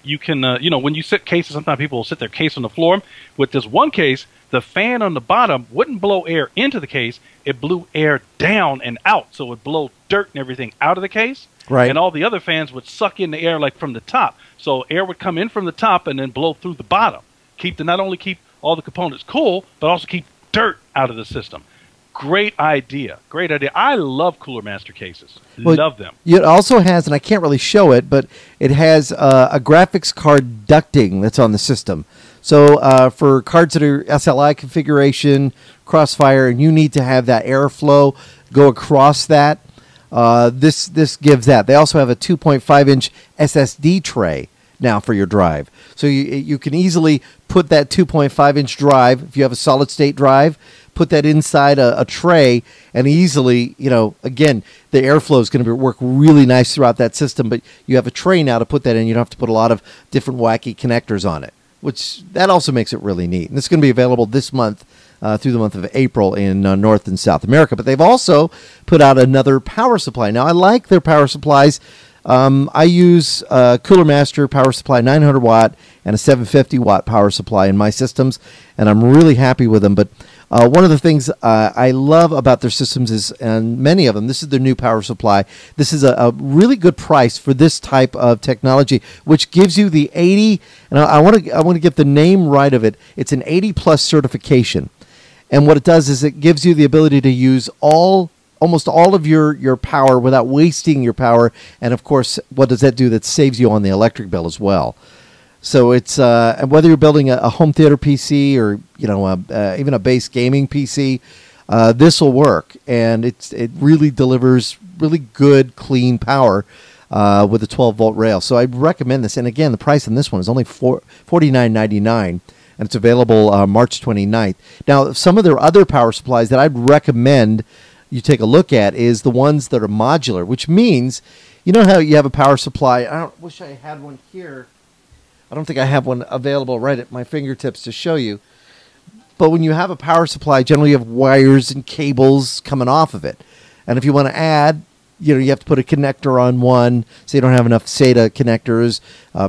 you can, you know, when you sit cases, sometimes people will sit their case on the floor. With this one case, the fan on the bottom wouldn't blow air into the case. It blew air down and out, so it would blow dirt and everything out of the case. Right. And all the other fans would suck in the air like from the top. So air would come in from the top and then blow through the bottom. Not only keep all the components cool, but also keep dirt out of the system. Great idea. Great idea. I love Cooler Master cases. Love them. It also has, and I can't really show it, but it has a graphics card ducting that's on the system. So for cards that are SLI configuration, Crossfire, and you need to have that airflow go across that, this gives that. They also have a 2.5-inch SSD tray now for your drive. So you can easily put that 2.5-inch drive, if you have a solid-state drive, put that inside a tray, and easily, you know, again, the airflow is going to work really nice throughout that system, but you have a tray now to put that in. You don't have to put a lot of different wacky connectors on it, which that also makes it really neat. And it's going to be available this month through the month of April in North and South America. But they've also put out another power supply. Now, I like their power supplies. I use Cooler Master power supply 900 watt and a 750 watt power supply in my systems, and I'm really happy with them. But one of the things I love about their systems is, and many of them, this is their new power supply. This is a really good price for this type of technology, which gives you the 80, and I want to get the name right of it. It's an 80 plus certification, and what it does is it gives you the ability to use almost all of your power without wasting your power. And of course, what does that do? That saves you on the electric bill as well. So it's whether you're building a home theater PC or, you know, even a base gaming PC, this will work, and it really delivers really good clean power with a 12-volt rail. So I recommend this. And again, the price on this one is only $49.99, and it's available March 29th. Now, some of their other power supplies that I'd recommend you take a look at is the ones that are modular, which means, you know how you have a power supply. I wish I had one here. I don't think I have one available right at my fingertips to show you. But when you have a power supply, generally you have wires and cables coming off of it. And if you want to add, you know, you have to put a connector on one. Say you don't have enough SATA connectors,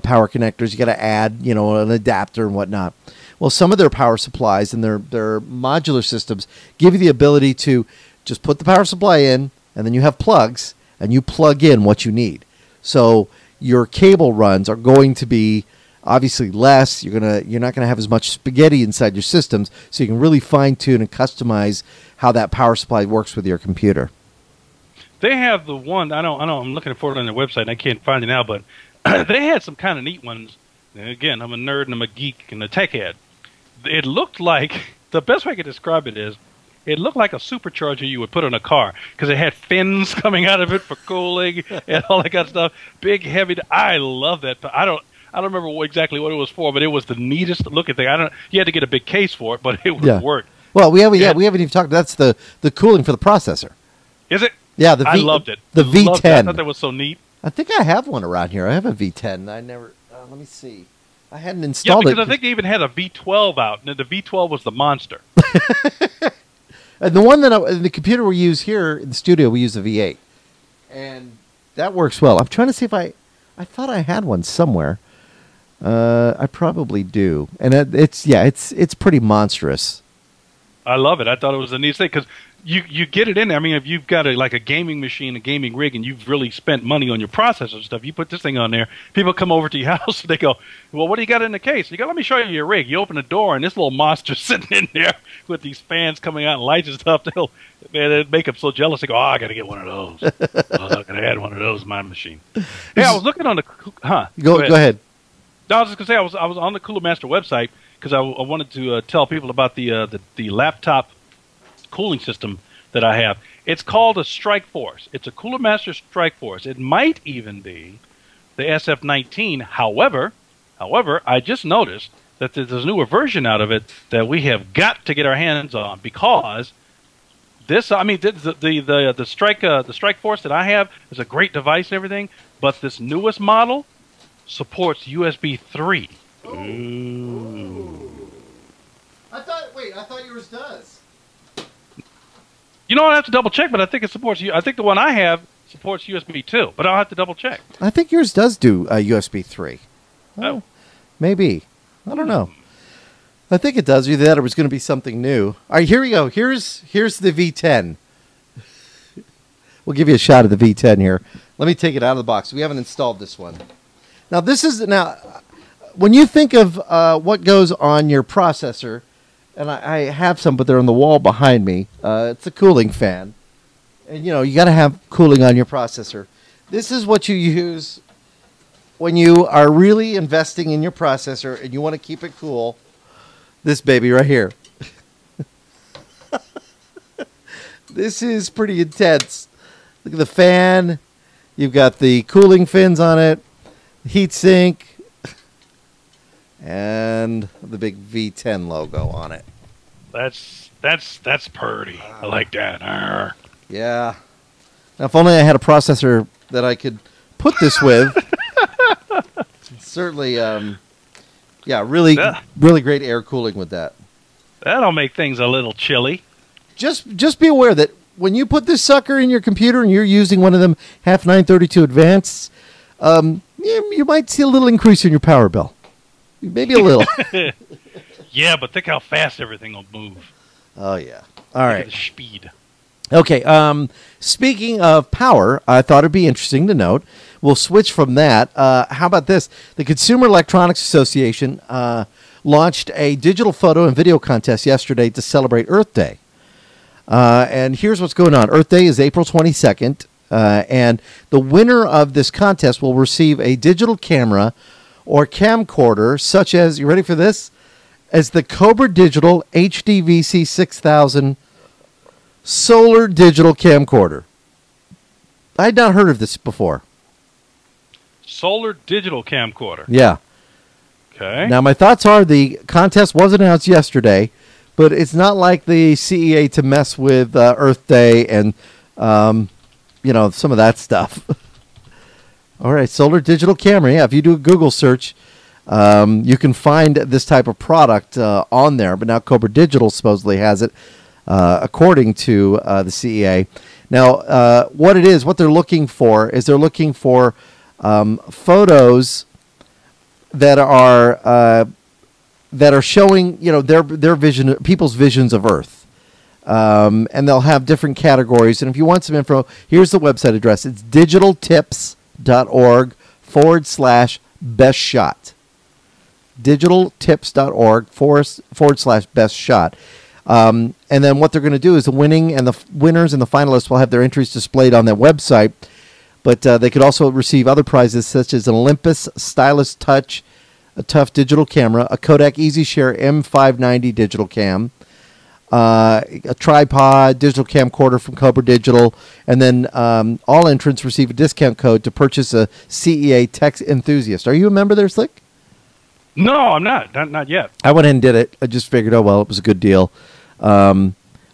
power connectors. You got to add, you know, an adapter and whatnot. Well, some of their power supplies and their modular systems give you the ability to just put the power supply in, and then you have plugs, and you plug in what you need. So your cable runs are going to be obviously less. You're not gonna have as much spaghetti inside your systems, so you can really fine tune and customize how that power supply works with your computer. They have the one, I know I'm looking for it on their website and I can't find it now, but they had some kind of neat ones. And again, I'm a nerd and I'm a geek and a tech head. It looked like, the best way I could describe it is, it looked like a supercharger you would put on a car, because it had fins coming out of it for cooling and all that kind of stuff. Big, heavy. I love that. I don't remember exactly what it was for, but it was the neatest looking thing. You had to get a big case for it, but it would work. Well, we haven't even talked. That's the cooling for the processor. Is it? Yeah, I loved it. The V10. I thought that was so neat. I think I have one around here. I have a V10. I never. Let me see. I hadn't installed it. Yeah, because I think they even had a V12 out, and the V12 was the monster. And the one the computer we use here in the studio, we use a V8, and that works well. I'm trying to see if I thought I had one somewhere. I probably do, and it's pretty monstrous. I love it. I thought it was a neat thing because you get it in there. I mean, if you've got like a gaming machine, a gaming rig, and you've really spent money on your processor and stuff, you put this thing on there. People come over to your house and they go, "Well, what do you got in the case?" You go, "Let me show you your rig." You open the door and this little monster's sitting in there with these fans coming out and lights and stuff. It'd make them so jealous. They go, "Oh, I got to get one of those. I got to add one of those in my machine." Yeah, I was looking on the. Go ahead. No, I was just gonna say I was on the Cooler Master website because I wanted to tell people about the laptop cooling system that I have. It's called a Strike Force. It's a Cooler Master Strike Force. It might even be the SF-19. However, I just noticed that there's a newer version out of it that we have got to get our hands on because this. I mean, the Strike Force that I have is a great device and everything, but this newest model supports USB 3. Ooh. I thought yours does. You know, I have to double check, but I think it supports you. I think the one I have supports USB 2, but I'll have to double check. I think yours does do USB 3. Oh, maybe. I don't know. I think it does. Either that or it was going to be something new. All right, here we go. Here's the V10. We'll give you a shot of the V10 here. Let me take it out of the box. We haven't installed this one. Now, when you think of what goes on your processor, and I have some, but they're on the wall behind me. It's a cooling fan. And, you got to have cooling on your processor. This is what you use when you are really investing in your processor and you want to keep it cool. This baby right here. This is pretty intense. Look at the fan. You've got the cooling fins on it, heat sink, and the big V10 logo on it. That's pretty. I like that. Arr. Yeah. Now, if only I had a processor that I could put this with. Certainly, really great air cooling with that. That'll make things a little chilly. Just be aware that when you put this sucker in your computer and you're using one of them half 932 Advanced, you might see a little increase in your power bill. Maybe a little. Yeah, but think how fast everything will move. Oh, yeah. All right. The speed. Okay. Speaking of power, I thought it'd be interesting to note. We'll switch from that. How about this? The Consumer Electronics Association launched a digital photo and video contest yesterday to celebrate Earth Day. And here's what's going on. Earth Day is April 22nd, and the winner of this contest will receive a digital camera or camcorder, such as, you ready for this? As the Cobra Digital HDVC 6000 solar digital camcorder. I had not heard of this before. Solar digital camcorder. Yeah. Okay. Now, my thoughts are the contest was announced yesterday, but it's not like the CEA to mess with Earth Day and, some of that stuff. All right, solar digital camera. Yeah, if you do a Google search, you can find this type of product on there. But now Cobra Digital supposedly has it, according to the CEA. Now, what they're looking for is they're looking for photos that are showing their vision, people's visions of Earth, and they'll have different categories. And if you want some info, here's the website address. It's digitaltips.org/best shot. digitaltips.org/best shot. And then what they're going to do is the winners and the finalists will have their entries displayed on their website. But they could also receive other prizes such as an Olympus Stylus Touch, a tough digital camera, a Kodak EasyShare M590 digital cam, a tripod, digital camcorder from Cobra Digital, and then all entrants receive a discount code to purchase a CEA Tech Enthusiast. Are you a member there, Slick? No, I'm not. Not yet. I went ahead and did it. I just figured, it was a good deal.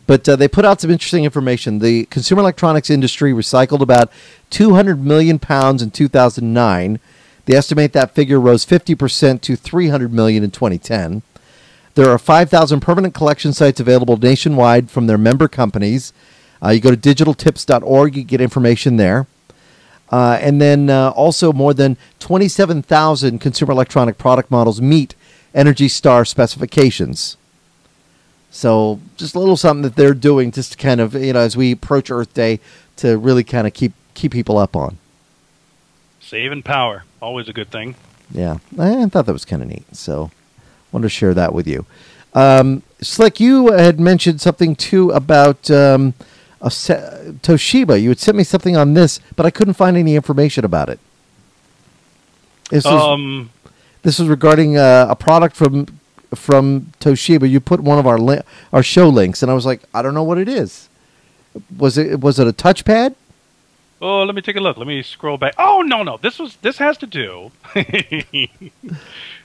But they put out some interesting information. The consumer electronics industry recycled about 200 million pounds in 2009. They estimate that figure rose 50% to 300 million in 2010. There are 5,000 permanent collection sites available nationwide from their member companies. You go to digitaltips.org, you get information there. And then also more than 27,000 consumer electronic product models meet Energy Star specifications. So just a little something that they're doing just to kind of, as we approach Earth Day, to really kind of keep people up on. Saving power, always a good thing. Yeah, I thought that was kind of neat. So wanted to share that with you. Slick, you had mentioned something too about Toshiba. You had sent me something on this, but I couldn't find any information about it. This was regarding a product from Toshiba. You put one of our show links, and I was like, I don't know what it is. Was it a touchpad? Oh, let me take a look. Let me scroll back. Oh, no. This has to do. This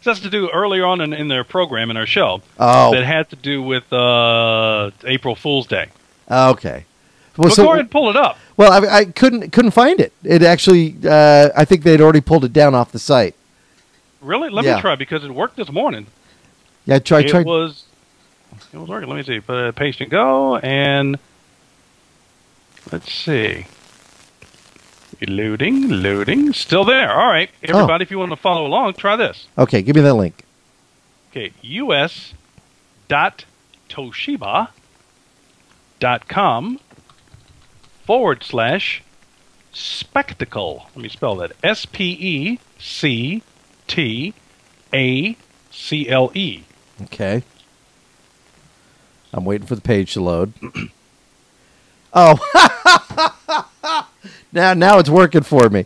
has to do earlier on in their program, in our show. Oh. That had to do with April Fool's Day. Okay. Well, go ahead and pull it up. Well, I couldn't find it. It actually, I think they'd already pulled it down off the site. Really? Let me try, because it worked this morning. Yeah, I tried. It was working. Let me see. Paste and go, and let's see. Loading. Still there. All right. Everybody, if you want to follow along, try this. Okay, give me that link. Okay, us.toshiba.com/spectacle. Let me spell that. SPECTACLE. Okay. I'm waiting for the page to load. Oh. Now it's working for me.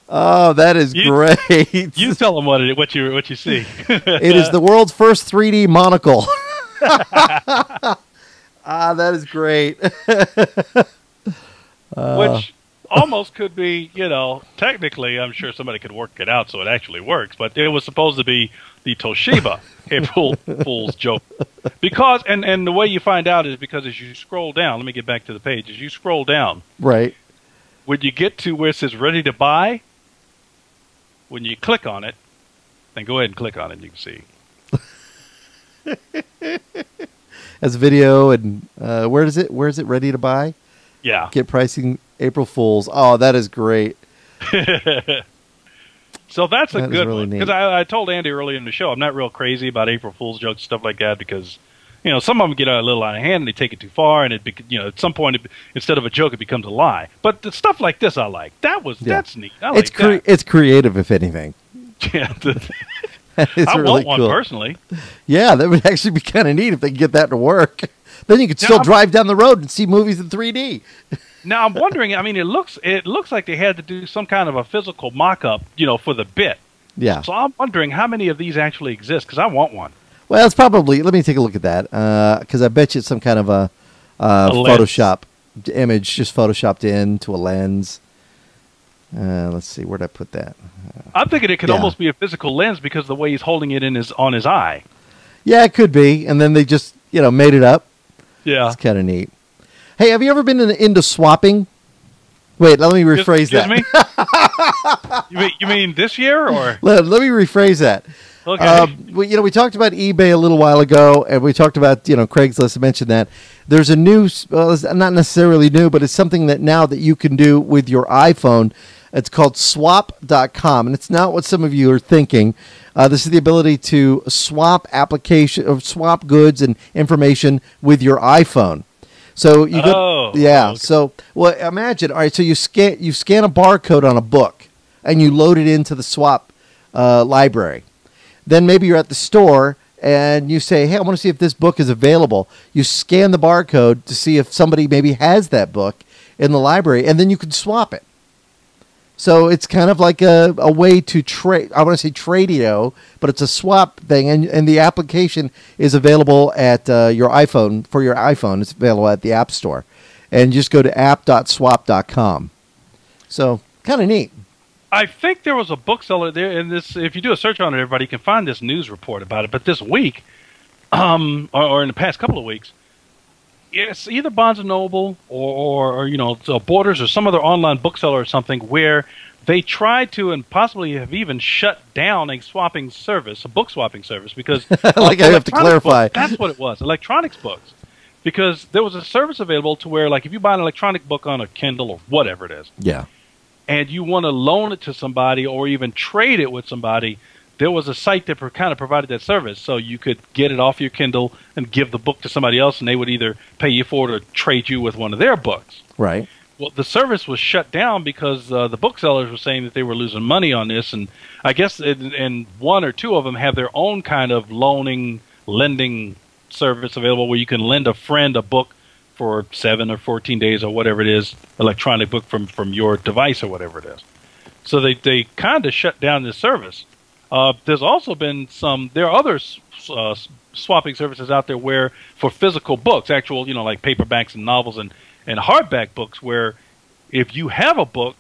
Oh, that is great. You tell them what you see. It is the world's first 3D monocle. That is great. Which almost could be, technically, I'm sure somebody could work it out so it actually works, but it was supposed to be the Toshiba April Fool's joke. Because, and the way you find out is because as you scroll down, let me get back to the page, as you scroll down, right, when you get to where it says ready to buy, when you click on it, then go ahead and click on it, and you can see. As video, and where is it ready to buy? Yeah. Get pricing April Fools. Oh, that is great. So that's a good really one. Because I told Andy earlier in the show, I'm not real crazy about April Fool's jokes and stuff like that because, some of them get a little out of hand and they take it too far. And, at some point, instead of a joke, it becomes a lie. But the stuff like this I like. That's neat. I like that. It's creative, if anything. Yeah. I want one personally. Yeah, that would actually be kind of neat if they could get that to work. Then you could still drive down the road and see movies in 3D. Now I'm wondering. I mean, it looks like they had to do some kind of a physical mock-up, for the bit. Yeah. So I'm wondering how many of these actually exist because I want one. Well, it's probably. Let me take a look at that because I bet you it's some kind of a Photoshop image, just photoshopped into a lens. Let's see, where'd I put that? I'm thinking it could almost be a physical lens because the way he's holding it on his eye. Yeah, it could be, and then they just made it up. Yeah, it's kind of neat. Hey, have you ever been into swapping? Wait, let me rephrase that. Me? You mean this year or? Let me rephrase that. Okay. We talked about eBay a little while ago, and we talked about Craigslist. I mentioned that there's a new, well, it's not necessarily new, but it's something that now that you can do with your iPhone. It's called swap.com, and it's not what some of you are thinking. This is the ability to swap swap goods and information with your iPhone. So you okay. So imagine, all right. So you scan a barcode on a book, and you load it into the swap library. Then maybe you're at the store and you say, "Hey, I want to see if this book is available." You scan the barcode to see if somebody maybe has that book in the library, and then you can swap it. So it's kind of like a way to trade. I want to say Tradio, but it's a swap thing, and the application is available at your iPhone. For your iPhone, it's available at the App Store, and just go to app.swap.com. So kind of neat. I think there was a bookseller there, and this. If you do a search on it, everybody can find this news report about it. But this week, or in the past couple of weeks. It's either Barnes & Noble or Borders or some other online bookseller or something where they tried to and possibly have even shut down a book swapping service because like I have to clarify. That's what it was, electronics books. Because there was a service available to where like if you buy an electronic book on a Kindle or whatever it is. Yeah. And you want to loan it to somebody or even trade it with somebody, there was a site that kind of provided that service, so you could get it off your Kindle and give the book to somebody else, and they would either pay you for it or trade you with one of their books. Right. Well, the service was shut down because the booksellers were saying that they were losing money on this, and I guess and one or two of them have their own kind of lending service available where you can lend a friend a book for 7 or 14 days or whatever it is, electronic book from your device or whatever it is. So they kind of shut down this service. There's also been there are other swapping services out there where for physical books, actual, like paperbacks and novels and hardback books, where if you have a book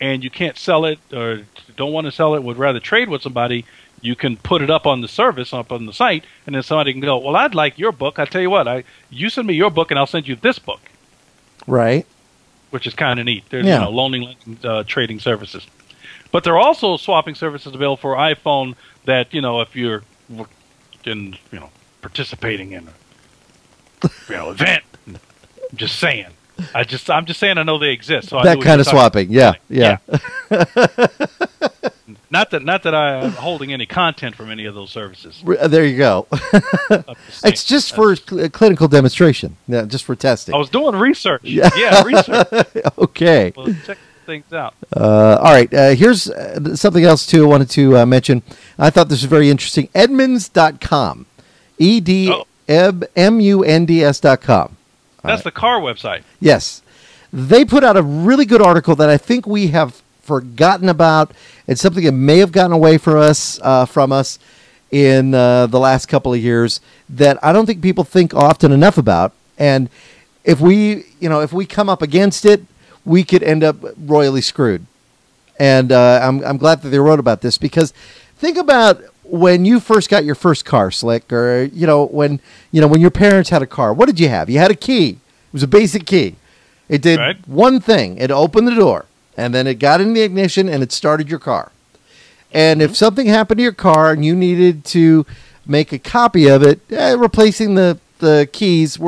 and you can't sell it or don't want to sell it, would rather trade with somebody, you can put it up on the service, up on the site, and then somebody can go, well, I'd like your book. I tell you what, you send me your book and I'll send you this book. Right. Which is kind of neat. There's loaning trading services. But there are also swapping services available for iPhone that, if you're participating in a event. I'm just saying. I'm just saying I know they exist. So that kind of swapping. Yeah. Not that I'm holding any content from any of those services. There you go. It's just for clinical demonstration. Yeah, just for testing. I was doing research. Yeah, research. Okay. Well, check things out. All right. Here's something else, too, I wanted to mention. I thought this was very interesting. Edmunds.com. EDMUNDS.com. That's the car website. Yes. They put out a really good article that I think we have forgotten about. It's something that may have gotten away from us in the last couple of years that I don't think people think often enough about. And if we come up against it, we could end up royally screwed. And I'm glad that they wrote about this, because think about when you first got your first car, Slick, or when your parents had a car. What did you have? You had a key. It was a basic key. It did one thing. It opened the door, and then it got in the ignition, and it started your car. And if something happened to your car and you needed to make a copy of it, replacing the keys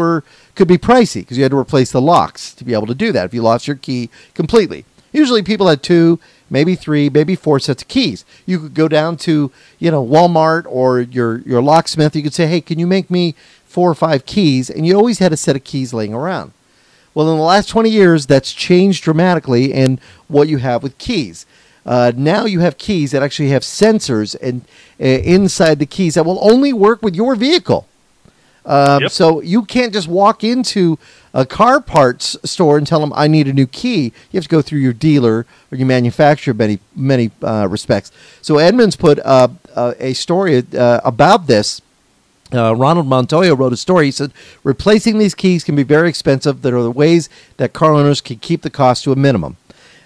could be pricey, because you had to replace the locks to be able to do that if you lost your key completely. Usually people had 2, maybe 3, maybe 4 sets of keys. You could go down to, Walmart or your locksmith. You could say, hey, can you make me 4 or 5 keys? And you always had a set of keys laying around. Well, in the last 20 years, that's changed dramatically in what you have with keys. Now you have keys that actually have sensors inside the keys that will only work with your vehicle. So you can't just walk into a car parts store and tell them, I need a new key. You have to go through your dealer or your manufacturer in many respects. So Edmunds put a story about this. Ronald Montoya wrote a story. He said, replacing these keys can be very expensive. There are ways that car owners can keep the cost to a minimum.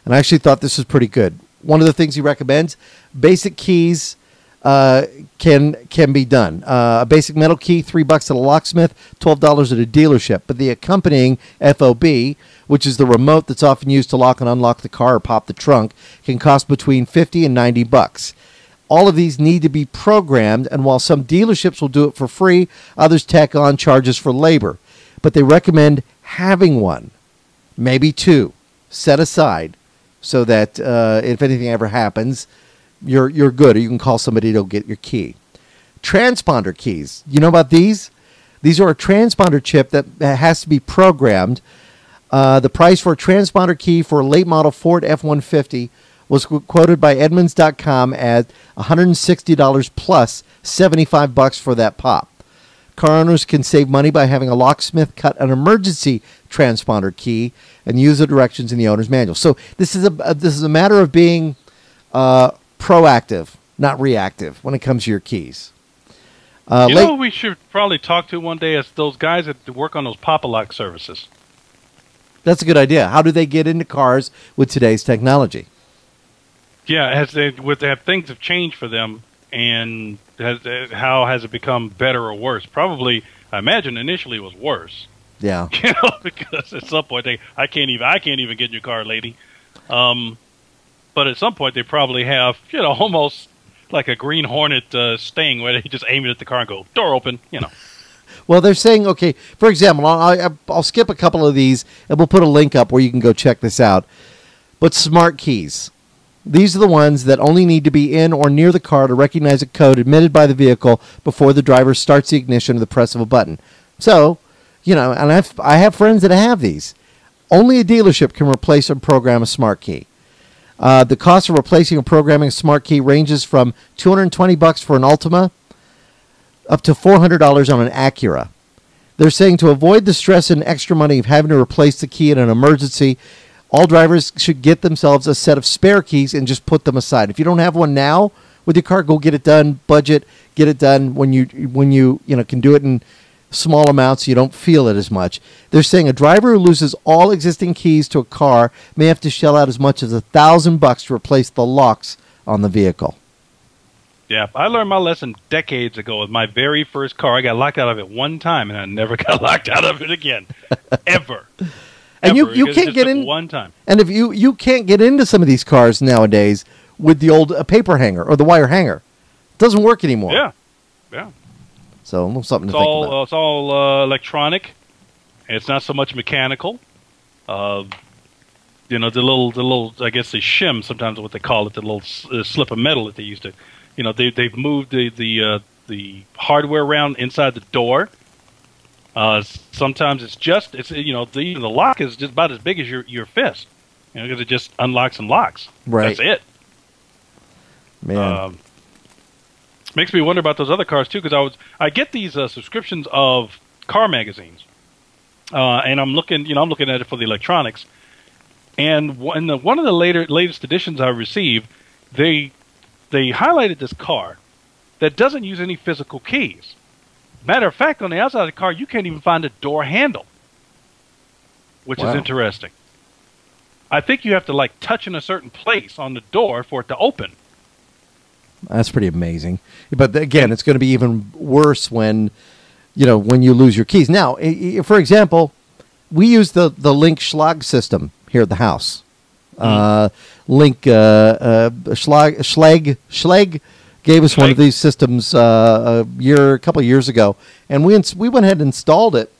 And I actually thought this was pretty good. One of the things he recommends, basic keys can be done. A basic metal key, $3 at a locksmith, $12 at a dealership. But the accompanying FOB, which is the remote that's often used to lock and unlock the car or pop the trunk, can cost between $50 and $90. All of these need to be programmed, and while some dealerships will do it for free, others tack on charges for labor. But they recommend having one, maybe 2, set aside, so that if anything ever happens, you're good, or you can call somebody to get your key. Transponder keys. You know about these? These are a transponder chip that has to be programmed. The price for a transponder key for a late model Ford F-150 was quoted by Edmunds.com at $160 plus $75 for that pop. Car owners can save money by having a locksmith cut an emergency transponder key and use the directions in the owner's manual. So this is a matter of being proactive, not reactive, when it comes to your keys. Who we should probably talk to one day is those guys that work on those pop-a-lock services. That's a good idea. How do they get into cars with today's technology? Yeah, things have changed for them, and how has it become better or worse? Probably, I imagine initially it was worse. Yeah, because at some point I can't even get in your car, lady. But at some point they probably have almost like a Green Hornet sting where they just aim it at the car and go, door open. Well, they're saying, okay, for example, I'll skip a couple of these and we'll put a link up where you can go check this out. But smart keys. These are the ones that only need to be in or near the car to recognize a code emitted by the vehicle before the driver starts the ignition or the press of a button. So, and I have friends that have these. Only a dealership can replace or program a smart key. The cost of replacing or programming a smart key ranges from $220 for an Altima up to $400 on an Acura. They're saying to avoid the stress and extra money of having to replace the key in an emergency, all drivers should get themselves a set of spare keys and just put them aside. If you don't have one now, with your car. Go get it done. Budget. Get it done when you can do it in small amounts so you don't feel it as much. They're saying a driver who loses all existing keys to a car may have to shell out as much as $1,000 to replace the locks on the vehicle. Yeah, I learned my lesson decades ago with my very first car. I got locked out of it one time, and I never got locked out of it again, ever. And you can't get in one time. And if you can't get into some of these cars nowadays with the old paper hanger or the wire hanger, it doesn't work anymore. Yeah. So a little something to think about. It's all electronic. It's not so much mechanical. The little I guess the shim sometimes what they call it, the little slip of metal that they used to. They've moved the hardware around inside the door. Sometimes the lock is just about as big as your fist, because it just unlocks and locks. Right. That's it. Man. Makes me wonder about those other cars too, because I get these subscriptions of car magazines, and I'm looking at it for the electronics, and one of the latest editions I received, they highlighted this car that doesn't use any physical keys. Matter of fact, on the outside of the car, you can't even find a door handle, which is interesting. I think you have to touch in a certain place on the door for it to open. That's pretty amazing. But again, it's going to be even worse when you lose your keys. Now, for example, we use the Link Schlag system here at the house. Link Schlag gave us one of these systems a couple of years ago, and we went ahead and installed it.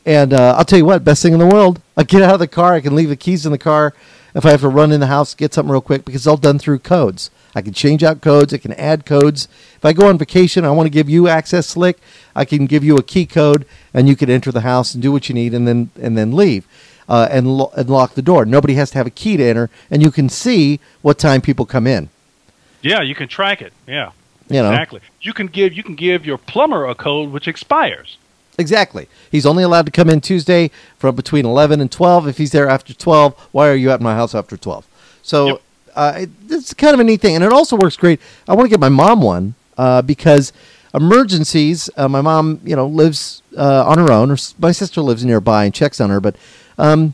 And I'll tell you what, best thing in the world. I get out of the car, I can leave the keys in the car if I have to run in the house, get something real quick, because it's all done through codes. I can change out codes. I can add codes. If I go on vacation, I want to give you access, Slick, I can give you a key code, and you can enter the house and do what you need, and then leave and lock the door. Nobody has to have a key to enter, and you can see what time people come in. Yeah, you can track it. Yeah, You exactly. You can give your plumber a code which expires. Exactly. He's only allowed to come in Tuesday from between 11 and 12. If he's there after 12, why are you at my house after 12? So it's kind of a neat thing. And it also works great. I want to get my mom one because emergencies, my mom, lives on her own. My sister lives nearby and checks on her, but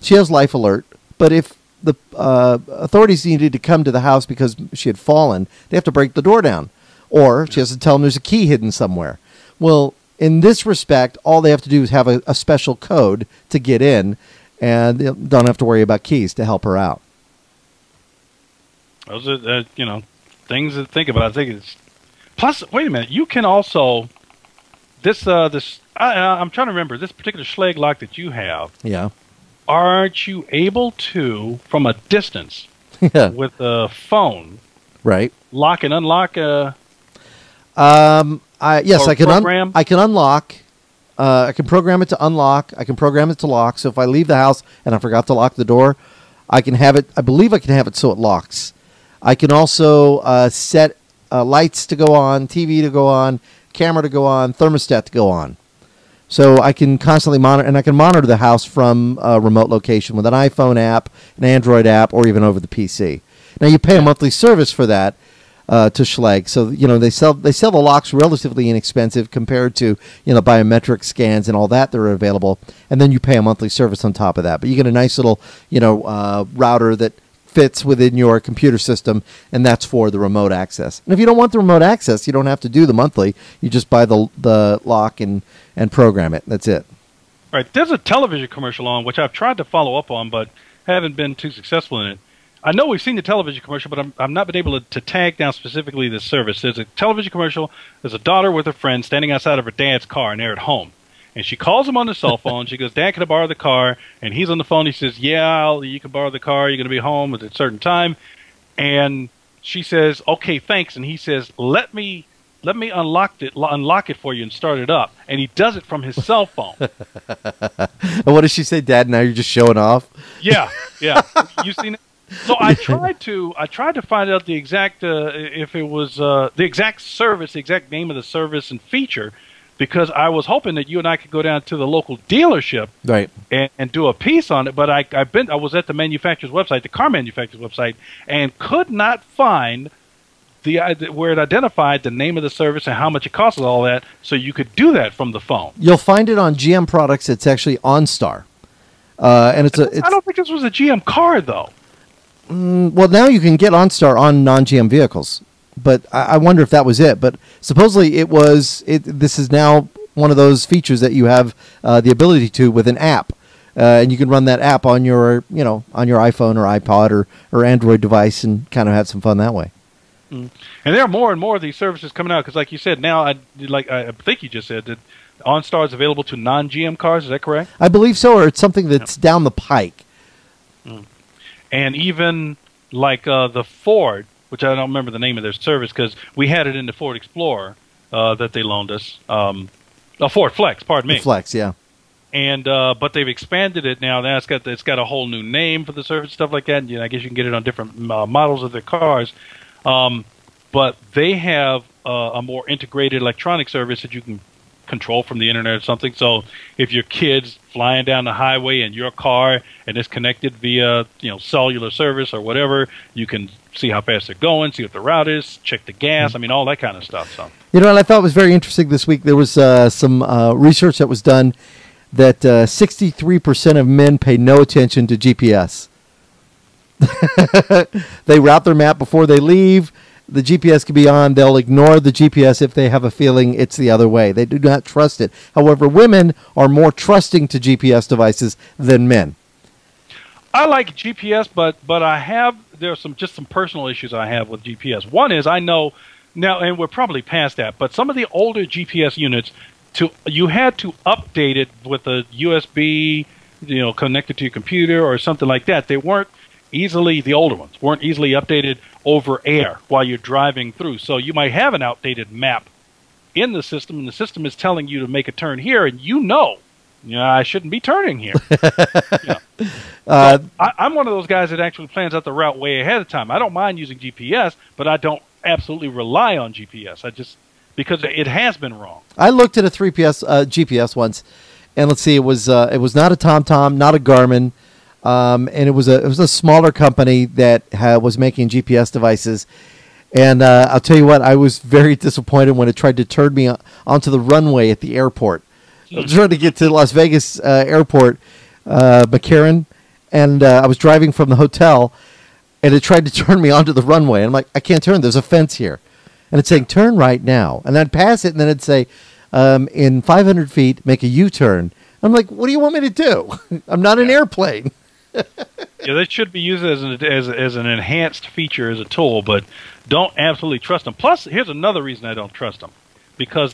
she has Life Alert. But if the authorities needed to come to the house because she had fallen, they have to break the door down. Or she has to tell them there's a key hidden somewhere. Well, in this respect, all they have to do is have a special code to get in, and they don't have to worry about keys to help her out. Those are, things to think about. I think it's plus. Wait a minute, you can also I'm trying to remember this particular Schlage lock that you have. Yeah. Aren't you able to, from a distance, with a phone, right, lock and unlock? Yes, I can unlock. I can program it to unlock. I can program it to lock. So if I leave the house and I forgot to lock the door, I can have it. I believe I can have it so it locks. I can also set lights to go on, TV to go on, camera to go on, thermostat to go on. So I can constantly monitor, and I can monitor the house from a remote location with an iPhone app, an Android app, or even over the PC. Now you pay a monthly service for that. To Schlage. So, they sell the locks relatively inexpensive compared to, biometric scans and all that are available. And then you pay a monthly service on top of that. But you get a nice little, router that fits within your computer system, and that's for the remote access. And if you don't want the remote access, you don't have to do the monthly. You just buy the lock and program it. That's it. All right. There's a television commercial on, which I've tried to follow up on, but haven't been too successful in it. I know we've seen the television commercial, but I've not been able to tag down specifically this service. There's a television commercial. There's a daughter with her friend standing outside of her dad's car, and they're at home. And she calls him on the cell phone. She goes, "Dad, can I borrow the car?" And he's on the phone. He says, "Yeah, you can borrow the car. You're going to be home at a certain time." And she says, "Okay, thanks." And he says, "Let me unlock it for you and start it up." And he does it from his cell phone. And what does she say, Dad? Now you're just showing off? Yeah. You seen it? So I tried to find out the exact if it was the exact service, the exact name of the service and feature, because I was hoping that you and I could go down to the local dealership, right, and do a piece on it. But I was at the manufacturer's website, the car manufacturer's website, and could not find where it identified the name of the service and how much it costs and all that, so you could do that from the phone. You'll find it on GM products. It's actually OnStar, and I don't think this was a GM car though. Well, now you can get OnStar on non-GM vehicles, but I wonder if that was it. But supposedly it was. This is now one of those features that you have the ability to with an app, and you can run that app on your on your iPhone or iPod or Android device and kind of have some fun that way. And there are more and more of these services coming out because, like you said, now I think you just said that OnStar is available to non-GM cars. Is that correct? I believe so, or it's something that's down the pike. And even like the Ford, which I don't remember the name of their service because we had it in the Ford Explorer that they loaned us. A Ford Flex, pardon me. The Flex, yeah. And but they've expanded it now. Now it's got a whole new name for the service, stuff like that. And, I guess you can get it on different models of their cars. But they have a more integrated electronic service that you can control from the internet or something. So if your kid's flying down the highway in your car and it's connected via cellular service or whatever, you can see how fast they're going, see what the route is, check the gas. I mean, all that kind of stuff. So what I thought was very interesting this week, there was some research that was done that 63% of men pay no attention to GPS. They route their map before they leave. The GPS can be on. They'll ignore the GPS if they have a feeling it's the other way. They do not trust it. However, women are more trusting to GPS devices than men. I like GPS, but there's some personal issues I have with GPS. One is I know now, and we're probably past that, but some of the older GPS units, you had to update it with a USB, connected to your computer or something like that. They weren't the older ones weren't easily updated over air while you're driving through. So you might have an outdated map in the system, and the system is telling you to make a turn here, and I shouldn't be turning here. So I'm one of those guys that actually plans out the route way ahead of time. I don't mind using GPS, but I don't absolutely rely on GPS. Because it has been wrong. I looked at a 3PS GPS once, and let's see, it was not a TomTom, not a Garmin. And it was a smaller company that was making GPS devices, and I'll tell you what, I was very disappointed when it tried to turn me onto the runway at the airport. I was trying to get to Las Vegas airport, McCarran, and I was driving from the hotel, and it tried to turn me onto the runway. And I'm like, I can't turn. There's a fence here, and it's saying turn right now, and I'd pass it, and then it'd say in 500 feet make a U-turn. I'm like, what do you want me to do? I'm not an airplane. They should be used as an enhanced feature, as a tool, but don't absolutely trust them. Plus, here's another reason I don't trust them.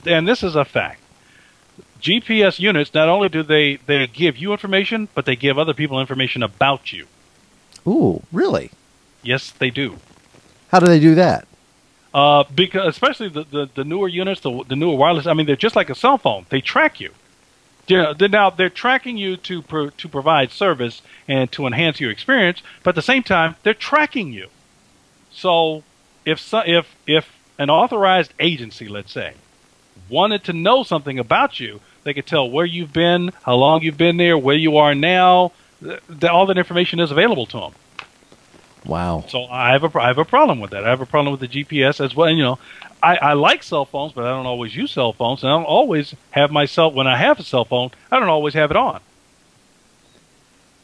And this is a fact, GPS units, not only do they give you information, but they give other people information about you. Ooh, really? Yes, they do. How do they do that? Because especially the newer units, the newer wireless, I mean, they're just like a cell phone. They track you. Now they're tracking you to provide service and to enhance your experience, but at the same time they're tracking you. So if an authorized agency, let's say, wanted to know something about you, they could tell where you've been, how long you've been there, where you are now. All that information is available to them. Wow. So I have a problem with that. I have a problem with the GPS as well. And, I like cell phones, but I don't always use cell phones. And I don't always have when I have a cell phone, I don't always have it on.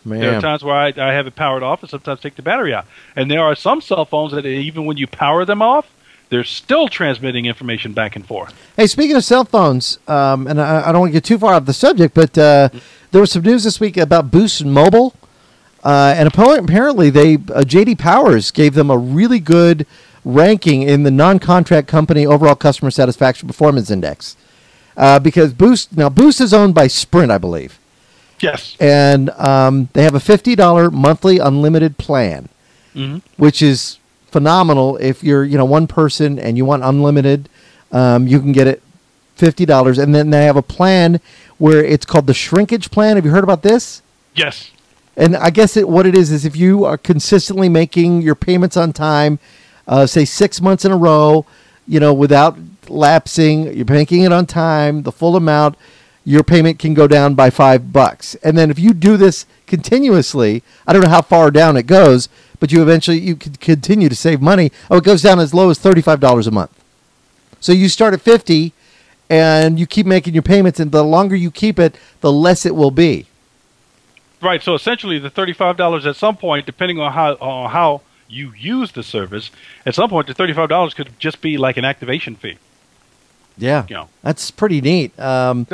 Man. There are times where I have it powered off and sometimes take the battery out. And there are some cell phones that even when you power them off, they're still transmitting information back and forth. Hey, speaking of cell phones, and I don't want to get too far off the subject, but there was some news this week about Boost Mobile. And apparently J.D. Powers gave them a really good ranking in the non-contract company overall customer satisfaction performance index. Because Boost is owned by Sprint, I believe. Yes. And they have a $50 monthly unlimited plan, which is phenomenal. If you're one person and you want unlimited, you can get it $50. And then they have a plan where it's called the shrinkage plan. Have you heard about this? Yes. And I guess what it is if you are consistently making your payments on time, say 6 months in a row, without lapsing, you're making it on time, the full amount, your payment can go down by $5. And then if you do this continuously, I don't know how far down it goes, but you could continue to save money. Oh, it goes down as low as $35 a month. So you start at $50, and you keep making your payments, and the longer you keep it, the less it will be. Right. So essentially, the $35 at some point, depending on how you use the service, at some point the $35 could just be like an activation fee. Yeah, that's pretty neat. I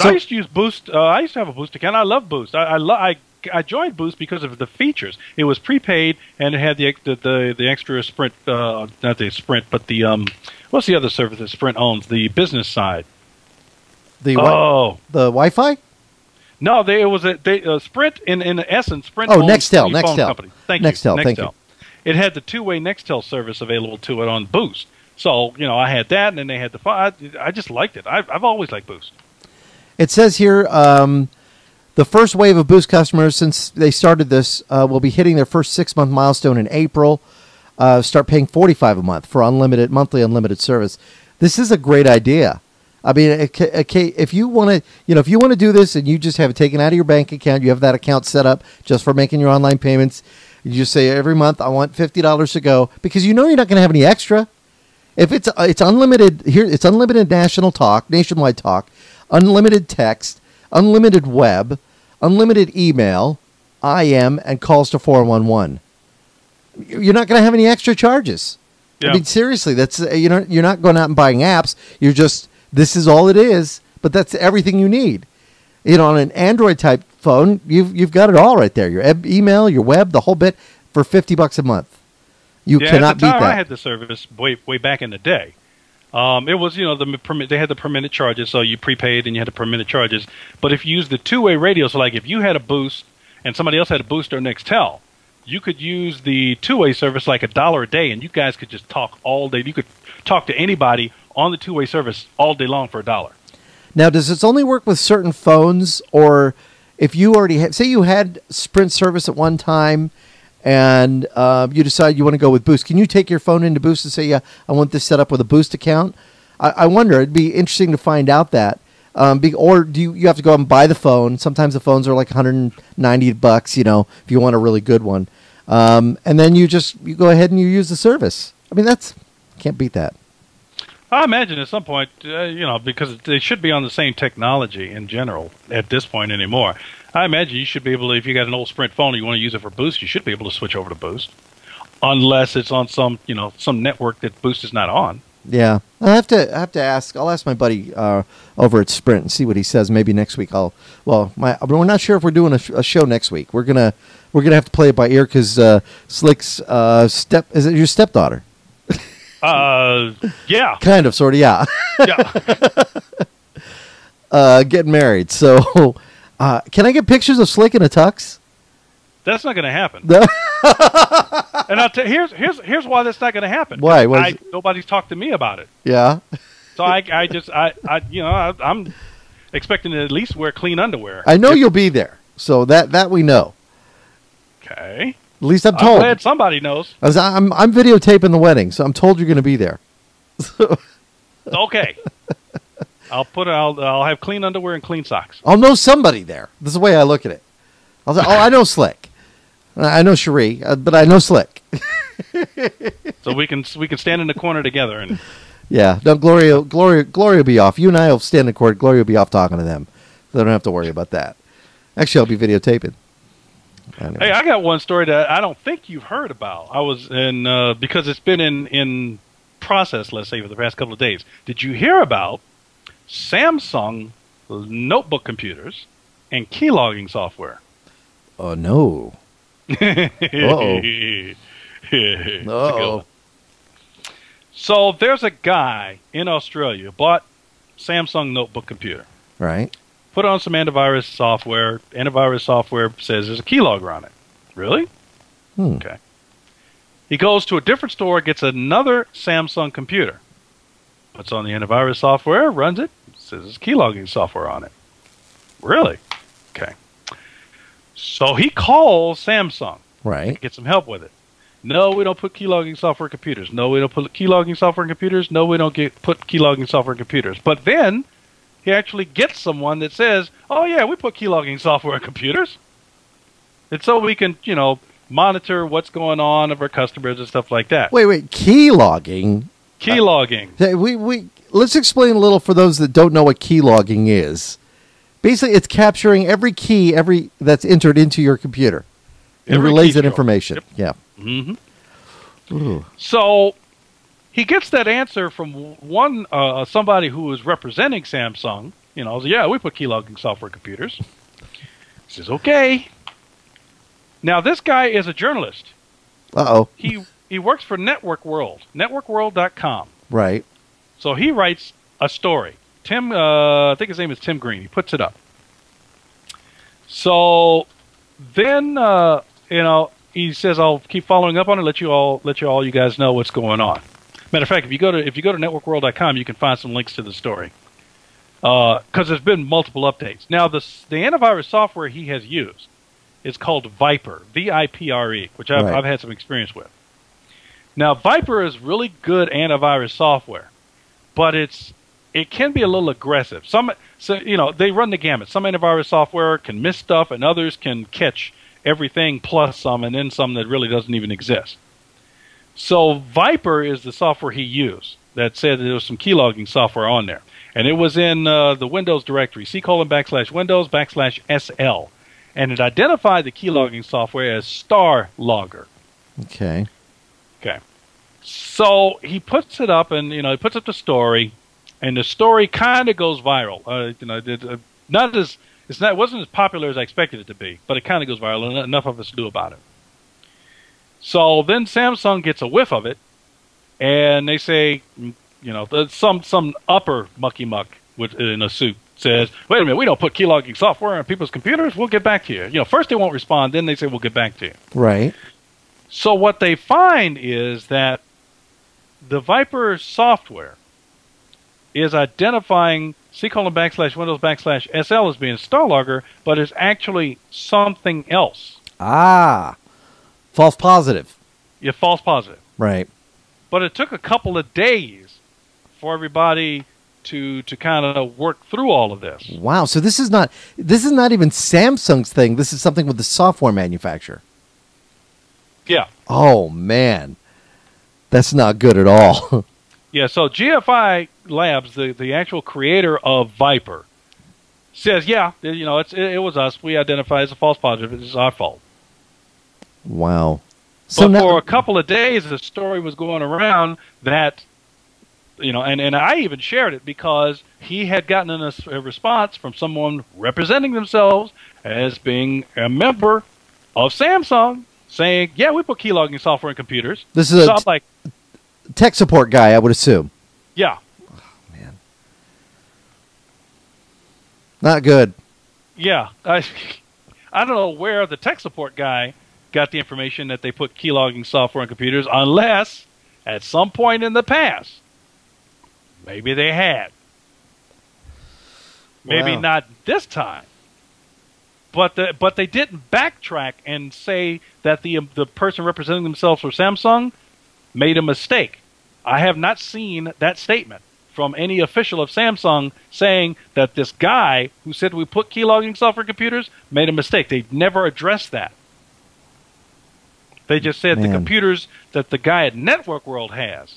used to use Boost. I used to have a Boost account. I love Boost. I joined Boost because of the features. It was prepaid, and it had the extra Sprint, not the Sprint, but the what's the other service that Sprint owns? The business side. The Wi-Fi? No, it was a Sprint in essence. Sprint. Oh, Nextel. Company. Thank you. Nextel. It had the two-way Nextel service available to it on Boost. So I had that, and then they had I just liked it. I've always liked Boost. It says here the first wave of Boost customers since they started this will be hitting their first 6-month milestone in April. Start paying $45 a month for monthly unlimited service. This is a great idea. I mean, if you want to do this and you just have it taken out of your bank account, you have that account set up just for making your online payments. You just say every month I want $50 to go because you're not going to have any extra. If it's unlimited here, it's unlimited nationwide talk, unlimited text, unlimited web, unlimited email, IM, and calls to 411. You're not going to have any extra charges. Yeah. I mean, seriously, that's you're not going out and buying apps. You're just this is all it is, but that's everything you need. On an Android type phone, you've got it all right there. Your email, your web, the whole bit for $50 a month. You cannot beat that. I had the service way back in the day. It was they had the per minute charges, so you prepaid and you had the per minute charges. But if you used the two-way radio, so like if you had a Boost and somebody else had a Boost or Nextel, you could use the two-way service like $1 a day, and you guys could just talk all day. You could talk to anybody on the two-way service all day long for $1. Now, does this only work with certain phones, or if you already say you had Sprint service at one time and you decide you want to go with Boost, can you take your phone into Boost and say, yeah, I want this set up with a Boost account? I wonder. It'd be interesting to find out that. Or do you have to go out and buy the phone? Sometimes the phones are like $190, if you want a really good one. And then you go ahead and you use the service. I mean, can't beat that. I imagine at some point, because they should be on the same technology in general at this point anymore. I imagine you should be able to, if you got an old Sprint phone and you want to use it for Boost, you should be able to switch over to Boost, unless it's on some network that Boost is not on. Yeah, I have to ask. I'll ask my buddy over at Sprint and see what he says. Maybe next week we're not sure if we're doing a show next week. We're gonna have to play it by ear because Slick's is it your stepdaughter? Yeah. Kind of, sort of, yeah. Yeah. Getting married. So, can I get pictures of Slick in a tux? That's not going to happen. And I'll tell you, here's why that's not going to happen. Why? Nobody's talked to me about it. Yeah. So I'm expecting to at least wear clean underwear. I know you'll be there, so that we know. Okay. At least I'm told. I'm glad somebody knows. I'm videotaping the wedding, so I'm told you're going to be there. Okay. I'll have clean underwear and clean socks. I'll know somebody there. This is the way I look at it. I'll say, I know Slick. I know Cherie, but I know Slick. So we can stand in the corner together and. Yeah. No, Gloria will be off. You and I will stand in the corner. Gloria will be off talking to them. So I don't have to worry about that. Actually, I'll be videotaping. Anyway. Hey, I got one story that I don't think you've heard about. I was in because it's been in process, let's say, for the past couple of days. Did you hear about Samsung notebook computers and keylogging software? Oh no! Uh-oh. Uh-oh. So there's a guy in Australia bought Samsung notebook computer. Right. Put on some antivirus software. Antivirus software says there's a keylogger on it. Really? Okay. He goes to a different store, gets another Samsung computer. Puts on the antivirus software, runs it, says there's keylogging software on it. Really? Okay. So he calls Samsung. Right. To get some help with it. No, we don't put keylogging software in computers. No, we don't put keylogging software in computers. No, we don't put keylogging software in computers. But then he actually gets someone that says, oh, yeah, we put keylogging software in computers. It's so we can, monitor what's going on of our customers and stuff like that. Wait, key logging? Key logging. Let's explain a little for those that don't know what key logging is. Basically, it's capturing every key that's entered into your computer. It relays that information. Yep. Yeah. Mm-hmm. So he gets that answer from somebody who was representing Samsung. Yeah, we put key logging software in computers. He says, okay. Now, this guy is a journalist. Uh-oh. He works for Network World, networkworld.com. Right. So he writes a story. I think his name is Tim Green. He puts it up. So then, he says, "I'll keep following up on it. Let you guys know what's going on." Matter of fact, if you go to networkworld.com, you can find some links to the story because there's been multiple updates. Now, the antivirus software he has used is called Viper, VIPRE, which I've had some experience with. Now, Viper is really good antivirus software, but it can be a little aggressive. They run the gamut. Some antivirus software can miss stuff, and others can catch everything plus some, and then some that really doesn't even exist. So Viper is the software he used that said there was some keylogging software on there, and it was in the Windows directory, C:\Windows\SL, and it identified the keylogging software as Star Logger. Okay. So he puts it up, and he puts up the story. And the story kind of goes viral. It wasn't as popular as I expected it to be, but it kind of goes viral, and enough of us knew about it. So then Samsung gets a whiff of it, and they say, some upper mucky muck in a suit says, "Wait a minute, we don't put keylogging software on people's computers. We'll get back to you." First they won't respond, then they say, "We'll get back to you." Right. So what they find is that the Viper software is identifying C:\Windows\SL as being Star Logger, but is actually something else. Ah, false positive. Yeah, false positive. Right. But it took a couple of days for everybody to kind of work through all of this. Wow. So this is not even Samsung's thing. This is something with the software manufacturer. Yeah. Oh man, that's not good at all. Yeah, so GFI Labs, the actual creator of Viper, says, yeah, it was us. We identified as a false positive. It's our fault. Wow. So for a couple of days, the story was going around that, and I even shared it because he had gotten a response from someone representing themselves as being a member of Samsung saying, yeah, we put keylogging software in computers. This is tech support guy, I would assume. Yeah. Oh, man. Not good. Yeah. I don't know where the tech support guy got the information that they put keylogging software on computers, unless at some point in the past, maybe they had. Maybe not this time. But they didn't backtrack and say that the person representing themselves for Samsung made a mistake. I have not seen that statement from any official of Samsung saying that this guy who said we put keylogging software in computers made a mistake. They never addressed that. They just said the computers that the guy at Network World has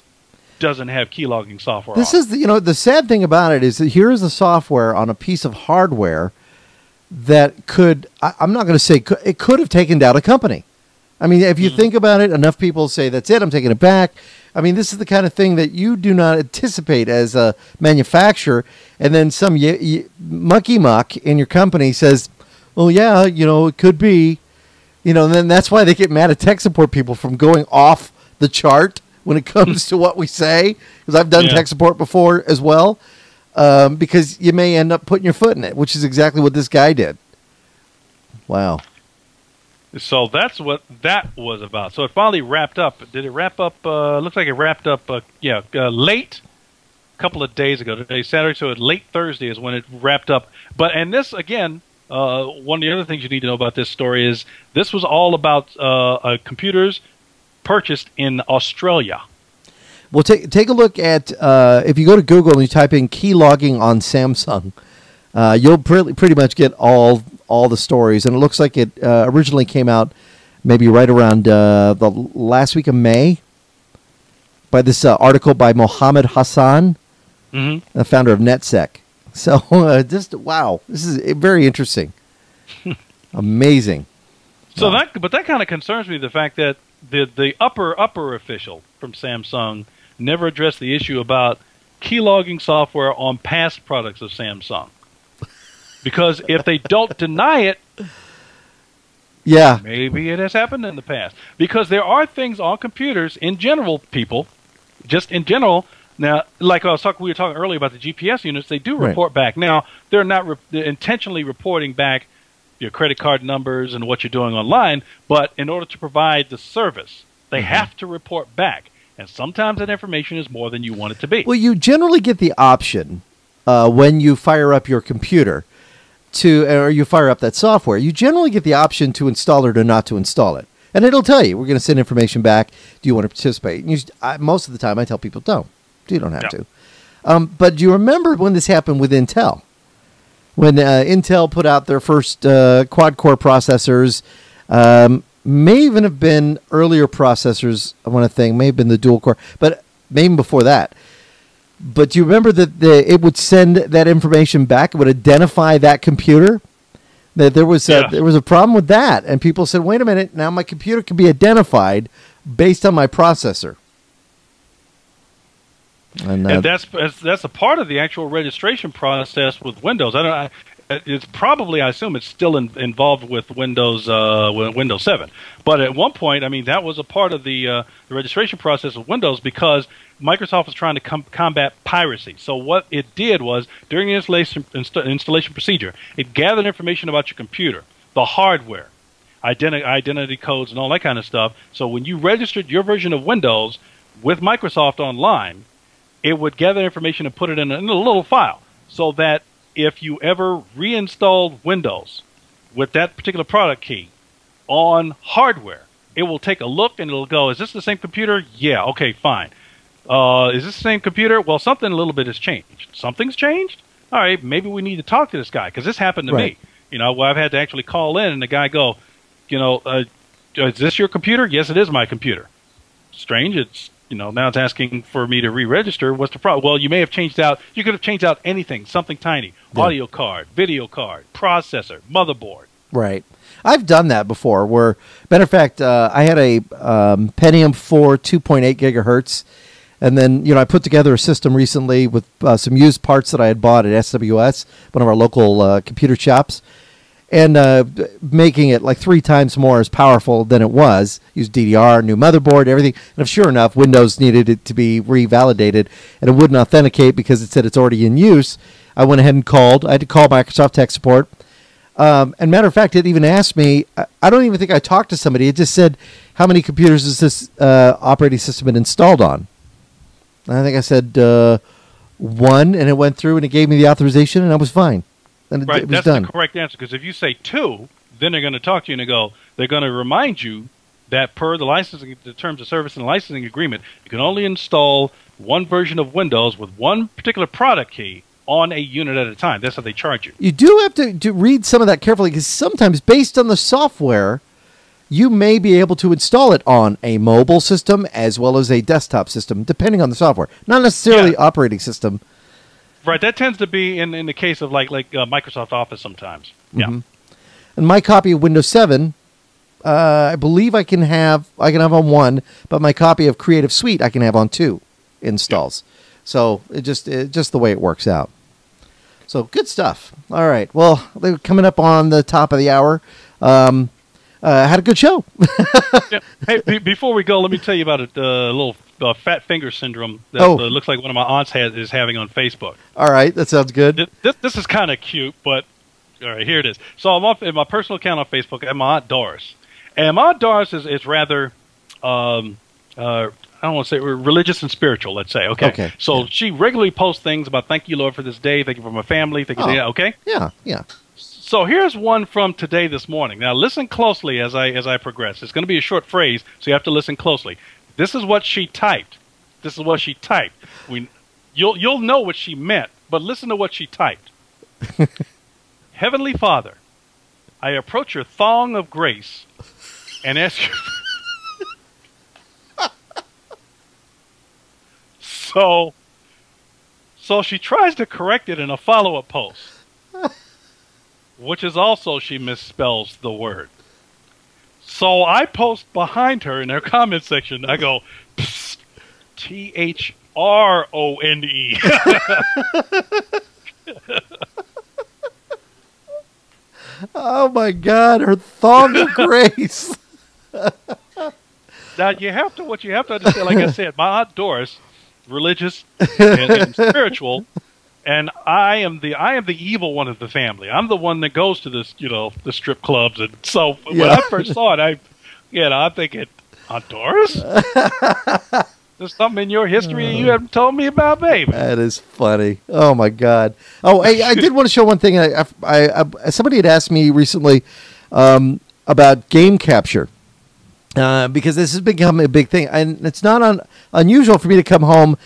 doesn't have keylogging software. This is the sad thing about it is that here is the software on a piece of hardware that could, I'm not going to say it could have taken down a company. I mean, if you think about it, enough people say, that's it, I'm taking it back. I mean, this is the kind of thing that you do not anticipate as a manufacturer, and then some mucky muck in your company says, well, yeah, it could be, and then that's why they get mad at tech support people from going off the chart when it comes to what we say, because I've done tech support before as well, because you may end up putting your foot in it, which is exactly what this guy did. Wow. So that's what that was about. So it finally wrapped up. Did it wrap up? Looks like it wrapped up, late, a couple of days ago. Today, Saturday, so late Thursday is when it wrapped up. And this, again, one of the other things you need to know about this story is this was all about computers purchased in Australia. Well, take a look at, if you go to Google and you type in keylogging on Samsung, you'll pretty much get all the stories. And it looks like it originally came out maybe right around the last week of May, by this article by Mohammed Hassan, the founder of NetSec. So just wow, this is very interesting, amazing. So but that kind of concerns me, the fact that the upper official from Samsung never addressed the issue about keylogging software on past products of Samsung. Because if they don't deny it, maybe it has happened in the past. Because there are things on computers in general, people, just in general. Now, like we were talking earlier about the GPS units, they do report back. Now, they're not they're intentionally reporting back your credit card numbers and what you're doing online, but in order to provide the service, they have to report back. And sometimes that information is more than you want it to be. Well, you generally get the option when you fire up your computer or you fire up that software, you generally get the option to install it or not to install it. And it'll tell you, we're going to send information back. Do you want to participate? And most of the time, I tell people, don't. You don't have to. But do you remember when this happened with Intel? When Intel put out their first quad-core processors, may even have been earlier processors, I want to think, may have been the dual-core, but maybe before that. But do you remember that it would send that information back? It would identify that computer? That there was a problem with that, and people said, wait a minute, now my computer can be identified based on my processor. And that's a part of the actual registration process with Windows. It's probably, I assume, it's still involved with Windows 7. But at one point, I mean, that was a part of the registration process of Windows because Microsoft was trying to combat piracy. So what it did was, during the installation procedure, it gathered information about your computer, the hardware, identity codes, and all that kind of stuff. So when you registered your version of Windows with Microsoft Online, it would gather information and put it in a little file so that if you ever reinstalled Windows with that particular product key on hardware, it will take a look and it'll go, is this the same computer? Yeah, okay, fine. Is this the same computer? Well, something a little bit has changed. Something's changed? All right, maybe we need to talk to this guy because this happened to me. You know, where I've had to actually call in and the guy go, is this your computer? Yes, it is my computer. Strange. It's, now it's asking for me to re-register. What's the problem? Well, you may have changed out. You could have changed out anything, something tiny. Audio card, video card, processor, motherboard. Right. I've done that before. Matter of fact, I had a Pentium 4 2.8 gigahertz, and then I put together a system recently with some used parts that I had bought at SWS, one of our local computer shops, and making it like 3 times more as powerful than it was. Used DDR, new motherboard, everything. And sure enough, Windows needed it to be revalidated, and it wouldn't authenticate because it said it's already in use. I went ahead and called. I had to call Microsoft Tech Support. And matter of fact, it even asked me, I don't even think I talked to somebody. It just said, how many computers is this operating system been installed on? And I think I said 1, and it went through, and it gave me the authorization, and I was fine. And it was that's done. The correct answer, because if you say 2, then they're going to talk to you and they're going to remind you that per the terms of service and licensing agreement, you can only install one version of Windows with one particular product key on a unit at a time. That's how they charge you. You do have to read some of that carefully, because sometimes based on the software, you may be able to install it on a mobile system as well as a desktop system, depending on the software. Not necessarily operating system. Right, that tends to be in the case of like Microsoft Office sometimes. Yeah. And my copy of Windows 7, I believe I can have on 1, but my copy of Creative Suite I can have on 2 installs. So it's just the way it works out. So good stuff. All right. Well, they're coming up on the top of the hour. Had a good show. Hey, before we go, let me tell you about a little fat finger syndrome that looks like one of my aunts is having on Facebook. All right, that sounds good. This is kind of cute, but all right, here it is. So I'm in my personal account on Facebook. I have my Aunt Doris, and my Aunt Doris is rather I don't want to say religious and spiritual. Let's say okay. So she regularly posts things about thank you Lord for this day, thank you for my family, thank you. Okay. Yeah. So here's one from today this morning. Now listen closely as I progress. It's going to be a short phrase, so you have to listen closely. This is what she typed. You'll know what she meant, but listen to what she typed. Heavenly Father, I approach your thong of grace and ask you. So she tries to correct it in a follow-up post, which is also she misspells the word. So I post behind her in her comment section. I go, Psst, THRONE. Oh my God, her thong of grace. Now what you have to understand, like I said, my Aunt Doris, religious and spiritual, and I am the evil one of the family. I'm the one that goes to this, the strip clubs, and so when I first saw it, I'm thinking, Aunt Doris, there's something in your history you haven't told me about, baby. That is funny. Oh my God. Oh, I did want to show one thing. Somebody had asked me recently about game capture. Because this has become a big thing. And it's not unusual for me to come home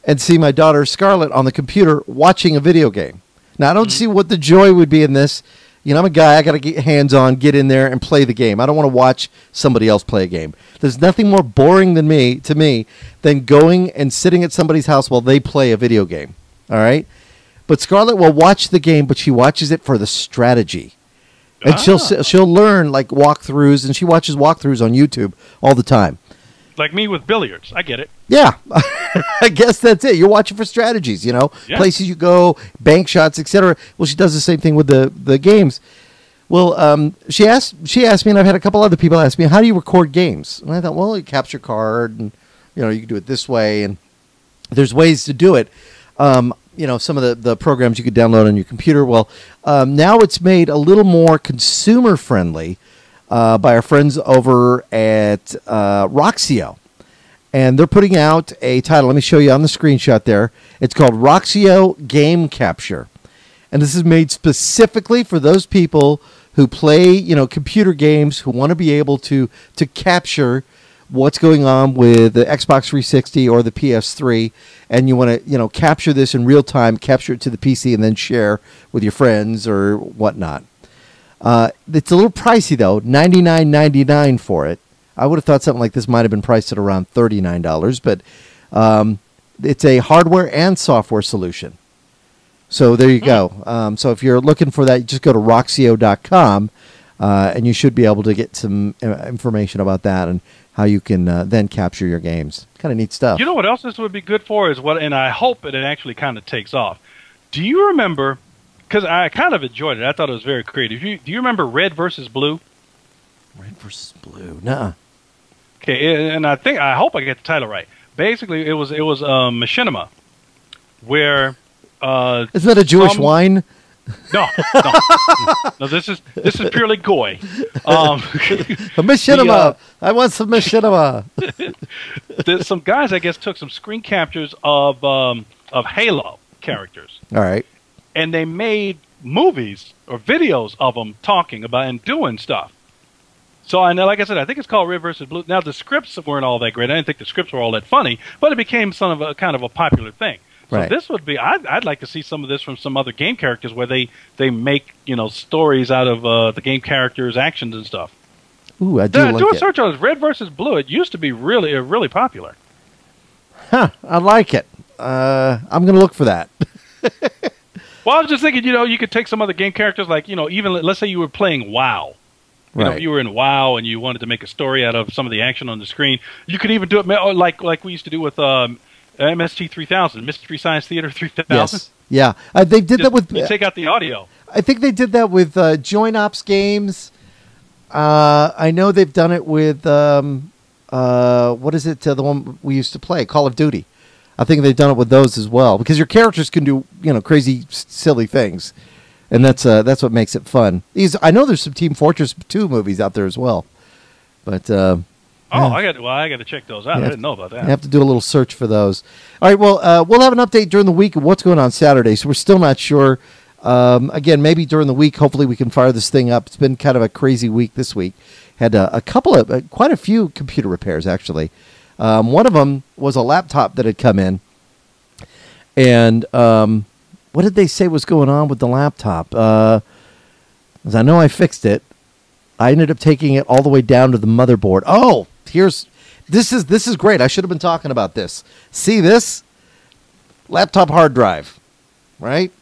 and see my daughter Scarlett on the computer watching a video game. Now, I don't see what the joy would be in this. I'm a guy. I got to get hands-on, get in there, and play the game. I don't want to watch somebody else play a game. There's nothing more boring to me than going and sitting at somebody's house while they play a video game. All right? But Scarlett will watch the game, but she watches it for the strategy. And she'll learn like walkthroughs, and she watches walkthroughs on YouTube all the time. Like me with billiards. I get it. Yeah. I guess that's it. You're watching for strategies, places you go, bank shots, etc. Well, she does the same thing with the games. Well, she asked me, and I've had a couple other people ask me, how do you record games? And I thought, well, you capture card, and you can do it this way, and there's ways to do it. Some of the programs you could download on your computer. Well, now it's made a little more consumer friendly by our friends over at Roxio. And they're putting out a title. Let me show you on the screenshot there. It's called Roxio Game Capture. And this is made specifically for those people who play, computer games, who want to be able to capture what's going on with the Xbox 360 or the PS3, and you want to, capture this in real time, capture it to the PC, and then share with your friends or whatnot. It's a little pricey though, $99.99 for it. I would have thought something like this might have been priced at around $39, but it's a hardware and software solution. So there you go. So if you're looking for that, you just go to Roxio.com, and you should be able to get some information about that and how you can then capture your games. Kind of neat stuff. You know what else this would be good for is and I hope it actually kind of takes off. Do you remember, because I kind of enjoyed it, I thought it was very creative. Do you remember Red versus Blue? Red versus Blue? Nuh-uh. Okay, and I hope I get the title right. Basically, it was machinima, where isn't that a Jewish wine? No. This is purely goy. Machinima. I want some machinima. Some guys, I guess, took some screen captures of Halo characters. All right. And they made movies or videos of them talking about and doing stuff. So, and like I said, I think it's called Red versus Blue. Now, the scripts weren't all that great. I didn't think the scripts were all that funny, but it became kind of a popular thing. So right. This would be, I'd like to see some of this from some other game characters where they make, stories out of the game characters' actions and stuff. Ooh, I do a search on this, Red versus Blue. It used to be really popular. Huh, I like it. I'm going to look for that. Well, I was just thinking, you could take some other game characters, like, even let's say you were playing WoW. If you were in WoW and you wanted to make a story out of some of the action on the screen, you could even do it like we used to do with MST 3000, Mystery Science Theater 3000. Yes. Yeah. They did that with... take out the audio. I think they did that with Joint Ops games. I know they've done it with... what is it? The one we used to play, Call of Duty. I think they've done it with those as well. Because your characters can do, crazy, silly things. And that's what makes it fun. I know there's some Team Fortress 2 movies out there as well. But... I got to check those out. I didn't know about that. You have to do a little search for those. All right, well, we'll have an update during the week of what's going on Saturday, so we're still not sure. Again, maybe during the week, hopefully we can fire this thing up. It's been kind of a crazy week this week. Had quite a few computer repairs, actually. One of them was a laptop that had come in. And what did they say was going on with the laptop? 'Cause I know I fixed it. I ended up taking it all the way down to the motherboard. Oh, this is great. I should have been talking about this. See this? Laptop hard drive, right?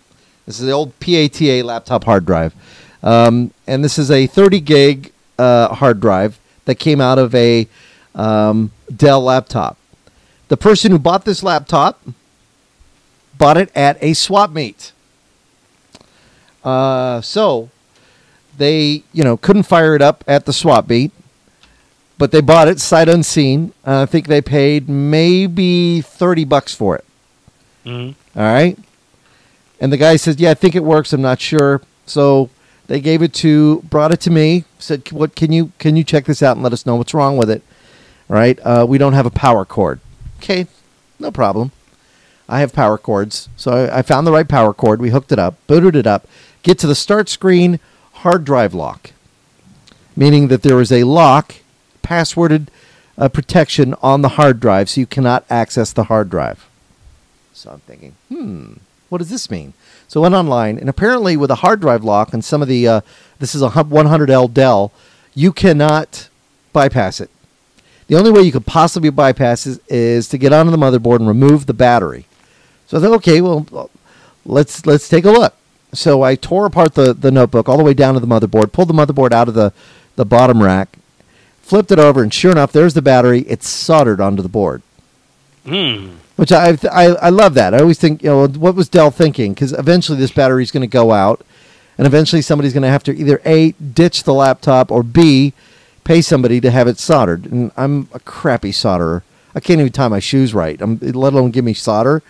This is the old PATA laptop hard drive. And this is a 30 gig hard drive that came out of a Dell laptop. The person who bought this laptop bought it at a swap meet. So they, couldn't fire it up at the swap meet, but they bought it sight unseen. I think they paid maybe $30 for it. Mm-hmm. All right. And the guy says, yeah, I think it works. I'm not sure. So they brought it to me, said, "What can you check this out and let us know what's wrong with it?" All right. We don't have a power cord. Okay. No problem. I have power cords. So I found the right power cord. We hooked it up, booted it up, get to the start screen, hard drive lock, meaning that there is a lock, passworded protection on the hard drive, so you cannot access the hard drive. So I'm thinking, what does this mean? So I went online, and apparently with a hard drive lock and some of the, this is a 100L Dell, you cannot bypass it. The only way you could possibly bypass it is to get onto the motherboard and remove the battery. So I thought, okay, well, let's take a look. So I tore apart the notebook all the way down to the motherboard, pulled the motherboard out of the bottom rack, flipped it over, and sure enough, there's the battery. It's soldered onto the board. Which I love that. I always think, what was Dell thinking? Because eventually this battery is going to go out, and eventually somebody's going to have to either A, ditch the laptop, or B, pay somebody to have it soldered. And I'm a crappy solderer. I can't even tie my shoes right, let alone give me solder.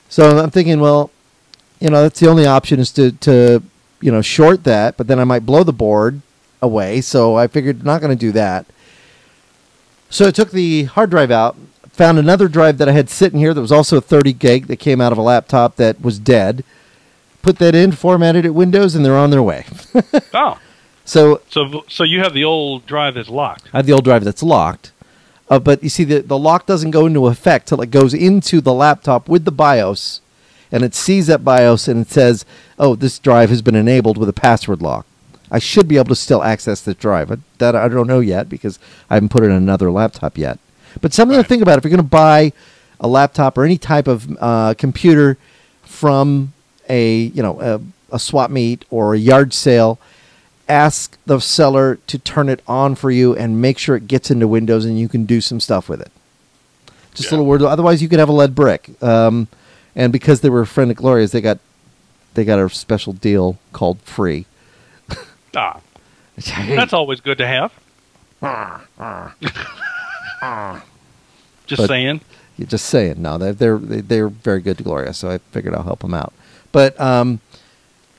So I'm thinking, well, that's the only option is to short that, but then I might blow the board away. So I figured not going to do that. So I took the hard drive out, found another drive that I had sitting here that was also a 30 gig that came out of a laptop that was dead. Put that in, formatted it Windows, and they're on their way. Oh. So you have the old drive that's locked. I have the old drive that's locked. But you see, the lock doesn't go into effect till it goes into the laptop with the BIOS, and it sees that BIOS and it says, oh, this drive has been enabled with a password lock. I should be able to still access this drive. That I don't know yet because I haven't put it in another laptop yet. But something to think about, if you're going to buy a laptop or any type of computer from a swap meet or a yard sale, ask the seller to turn it on for you and make sure it gets into Windows and you can do some stuff with it. Just a little word. Otherwise, you could have a lead brick. And because they were a friend of Gloria's, they got a special deal called free. That's always good to have. Just saying. You're just saying. No, they're very good to Gloria, so I figured I'll help them out. But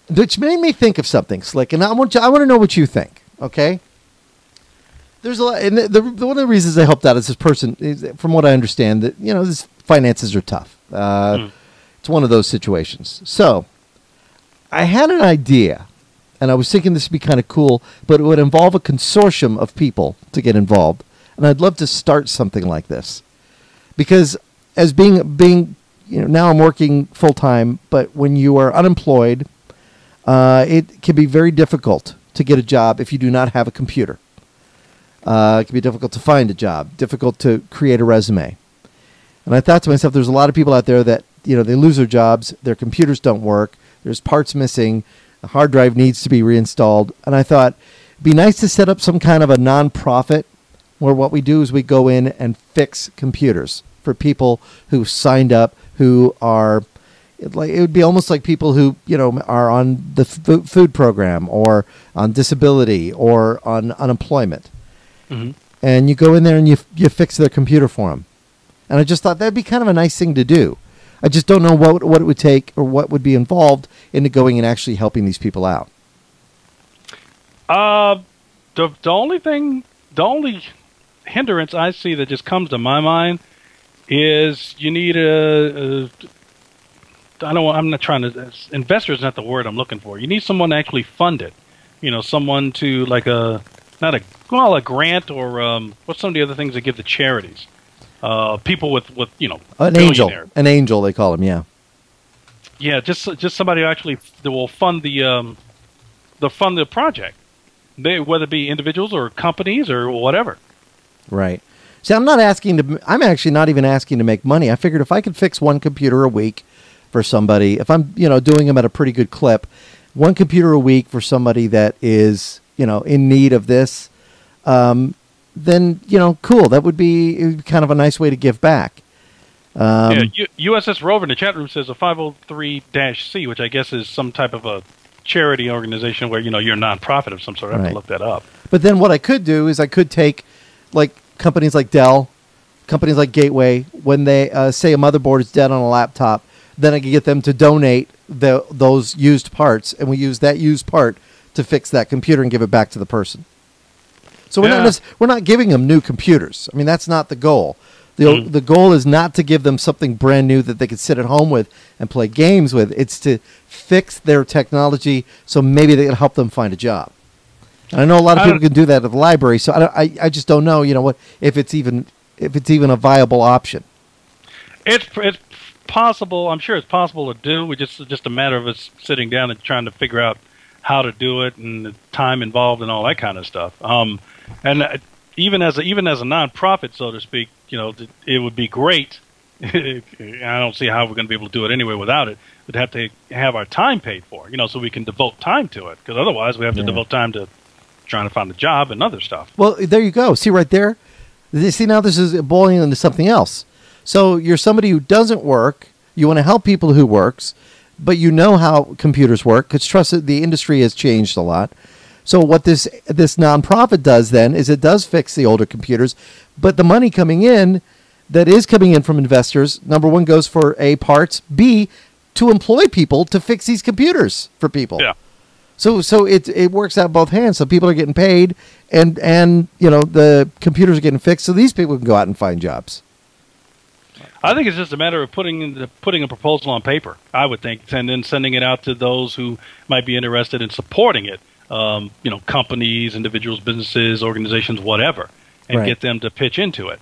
which made me think of something, Slick, and I want to know what you think. Okay. There's a lot, and one of the reasons I helped out is this person, from what I understand, that his finances are tough. It's one of those situations. So I had an idea, and I was thinking this would be kind of cool, but it would involve a consortium of people to get involved, and I'd love to start something like this, because as being now I'm working full time, but when you are unemployed, it can be very difficult to get a job if you do not have a computer. It can be difficult to find a job, difficult to create a resume. And I thought to myself, there's a lot of people out there that, they lose their jobs, their computers don't work, there's parts missing, the hard drive needs to be reinstalled. And I thought it'd be nice to set up some kind of a nonprofit where what we do is we go in and fix computers for people who signed up, who are, it would be almost like people who, are on the food program or on disability or on unemployment. Mm-hmm. And you go in there and you fix their computer for them. And I just thought that'd be kind of a nice thing to do. I just don't know what it would take or what would be involved into going and actually helping these people out. The only hindrance I see that just comes to my mind is you need I'm not trying to, investor is not the word I'm looking for. You need someone to actually fund it. Someone to a grant or what's some of the other things they give to charities? People with an angel they call them, yeah. Yeah, just somebody who actually will fund the project. whether it be individuals or companies or whatever. Right. See, I'm actually not even asking to make money. I figured if I could fix one computer a week for somebody, if I'm, doing them at a pretty good clip, one computer a week for somebody that is, in need of this, then, cool. That would be kind of a nice way to give back. USS Rover in the chat room says a 503-C, which I guess is some type of a charity organization where, you're a nonprofit of some sort. I have to look that up. But then what I could do is I could take, like, companies like Dell, companies like Gateway, when they say a motherboard is dead on a laptop, then I could get them to donate those used parts, and we use that used part to fix that computer and give it back to the person. So we're not giving them new computers. I mean, that's not the goal. The goal is not to give them something brand new that they could sit at home with and play games with. It's to fix their technology so maybe they can help them find a job. And I know a lot of people can do that at the library, so I just don't know, if it's even a viable option. It's possible. I'm sure it's possible to do. It's just a matter of us sitting down and trying to figure out how to do it and the time involved and all that kind of stuff. And even as a nonprofit, so to speak, it would be great. I don't see how we're going to be able to do it anyway without it. We'd have to have our time paid for, so we can devote time to it. Because otherwise, we have to devote time to trying to find a job and other stuff. Well, there you go. See right there? See, now this is boiling into something else. So you're somebody who doesn't work. You want to help people who works, but you know how computers work because trust it, the industry has changed a lot. So what this nonprofit does then is it does fix the older computers, but the money coming in that is coming in from investors, number one, goes for A, parts, B, to employ people to fix these computers for people. Yeah. So it works out both hands. So people are getting paid, and the computers are getting fixed, so these people can go out and find jobs. I think it's just a matter of putting a proposal on paper, I would think, and then sending it out to those who might be interested in supporting it. Companies, individuals, businesses, organizations, whatever, and get them to pitch into it.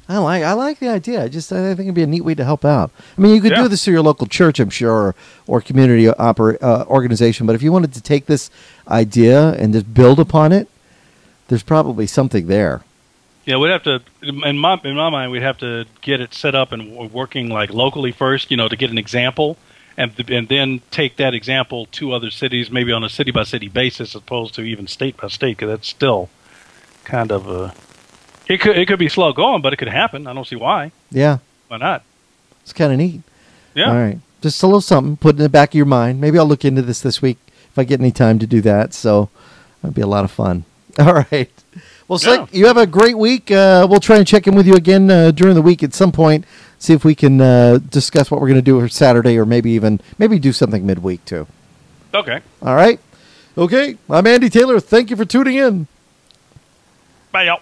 I like the idea. I think it'd be a neat way to help out. I mean, you could do this through your local church, I'm sure, or community organization. But if you wanted to take this idea and just build upon it, there's probably something there. Yeah, we'd have to. In my mind, we'd have to get it set up and working like locally first, to get an example, and then take that example to other cities, maybe on a city by city basis, as opposed to even state by state, because that's still kind of a. It could be slow going, but it could happen. I don't see why. Yeah. Why not? It's kind of neat. Yeah. All right. Just a little something, put in the back of your mind. Maybe I'll look into this week if I get any time to do that. So that'd be a lot of fun. All right. Well, Slick, you have a great week. We'll try and check in with you again during the week at some point. See if we can discuss what we're going to do for Saturday, or maybe do something midweek too. Okay. All right. Okay. I'm Andy Taylor. Thank you for tuning in. Bye, y'all.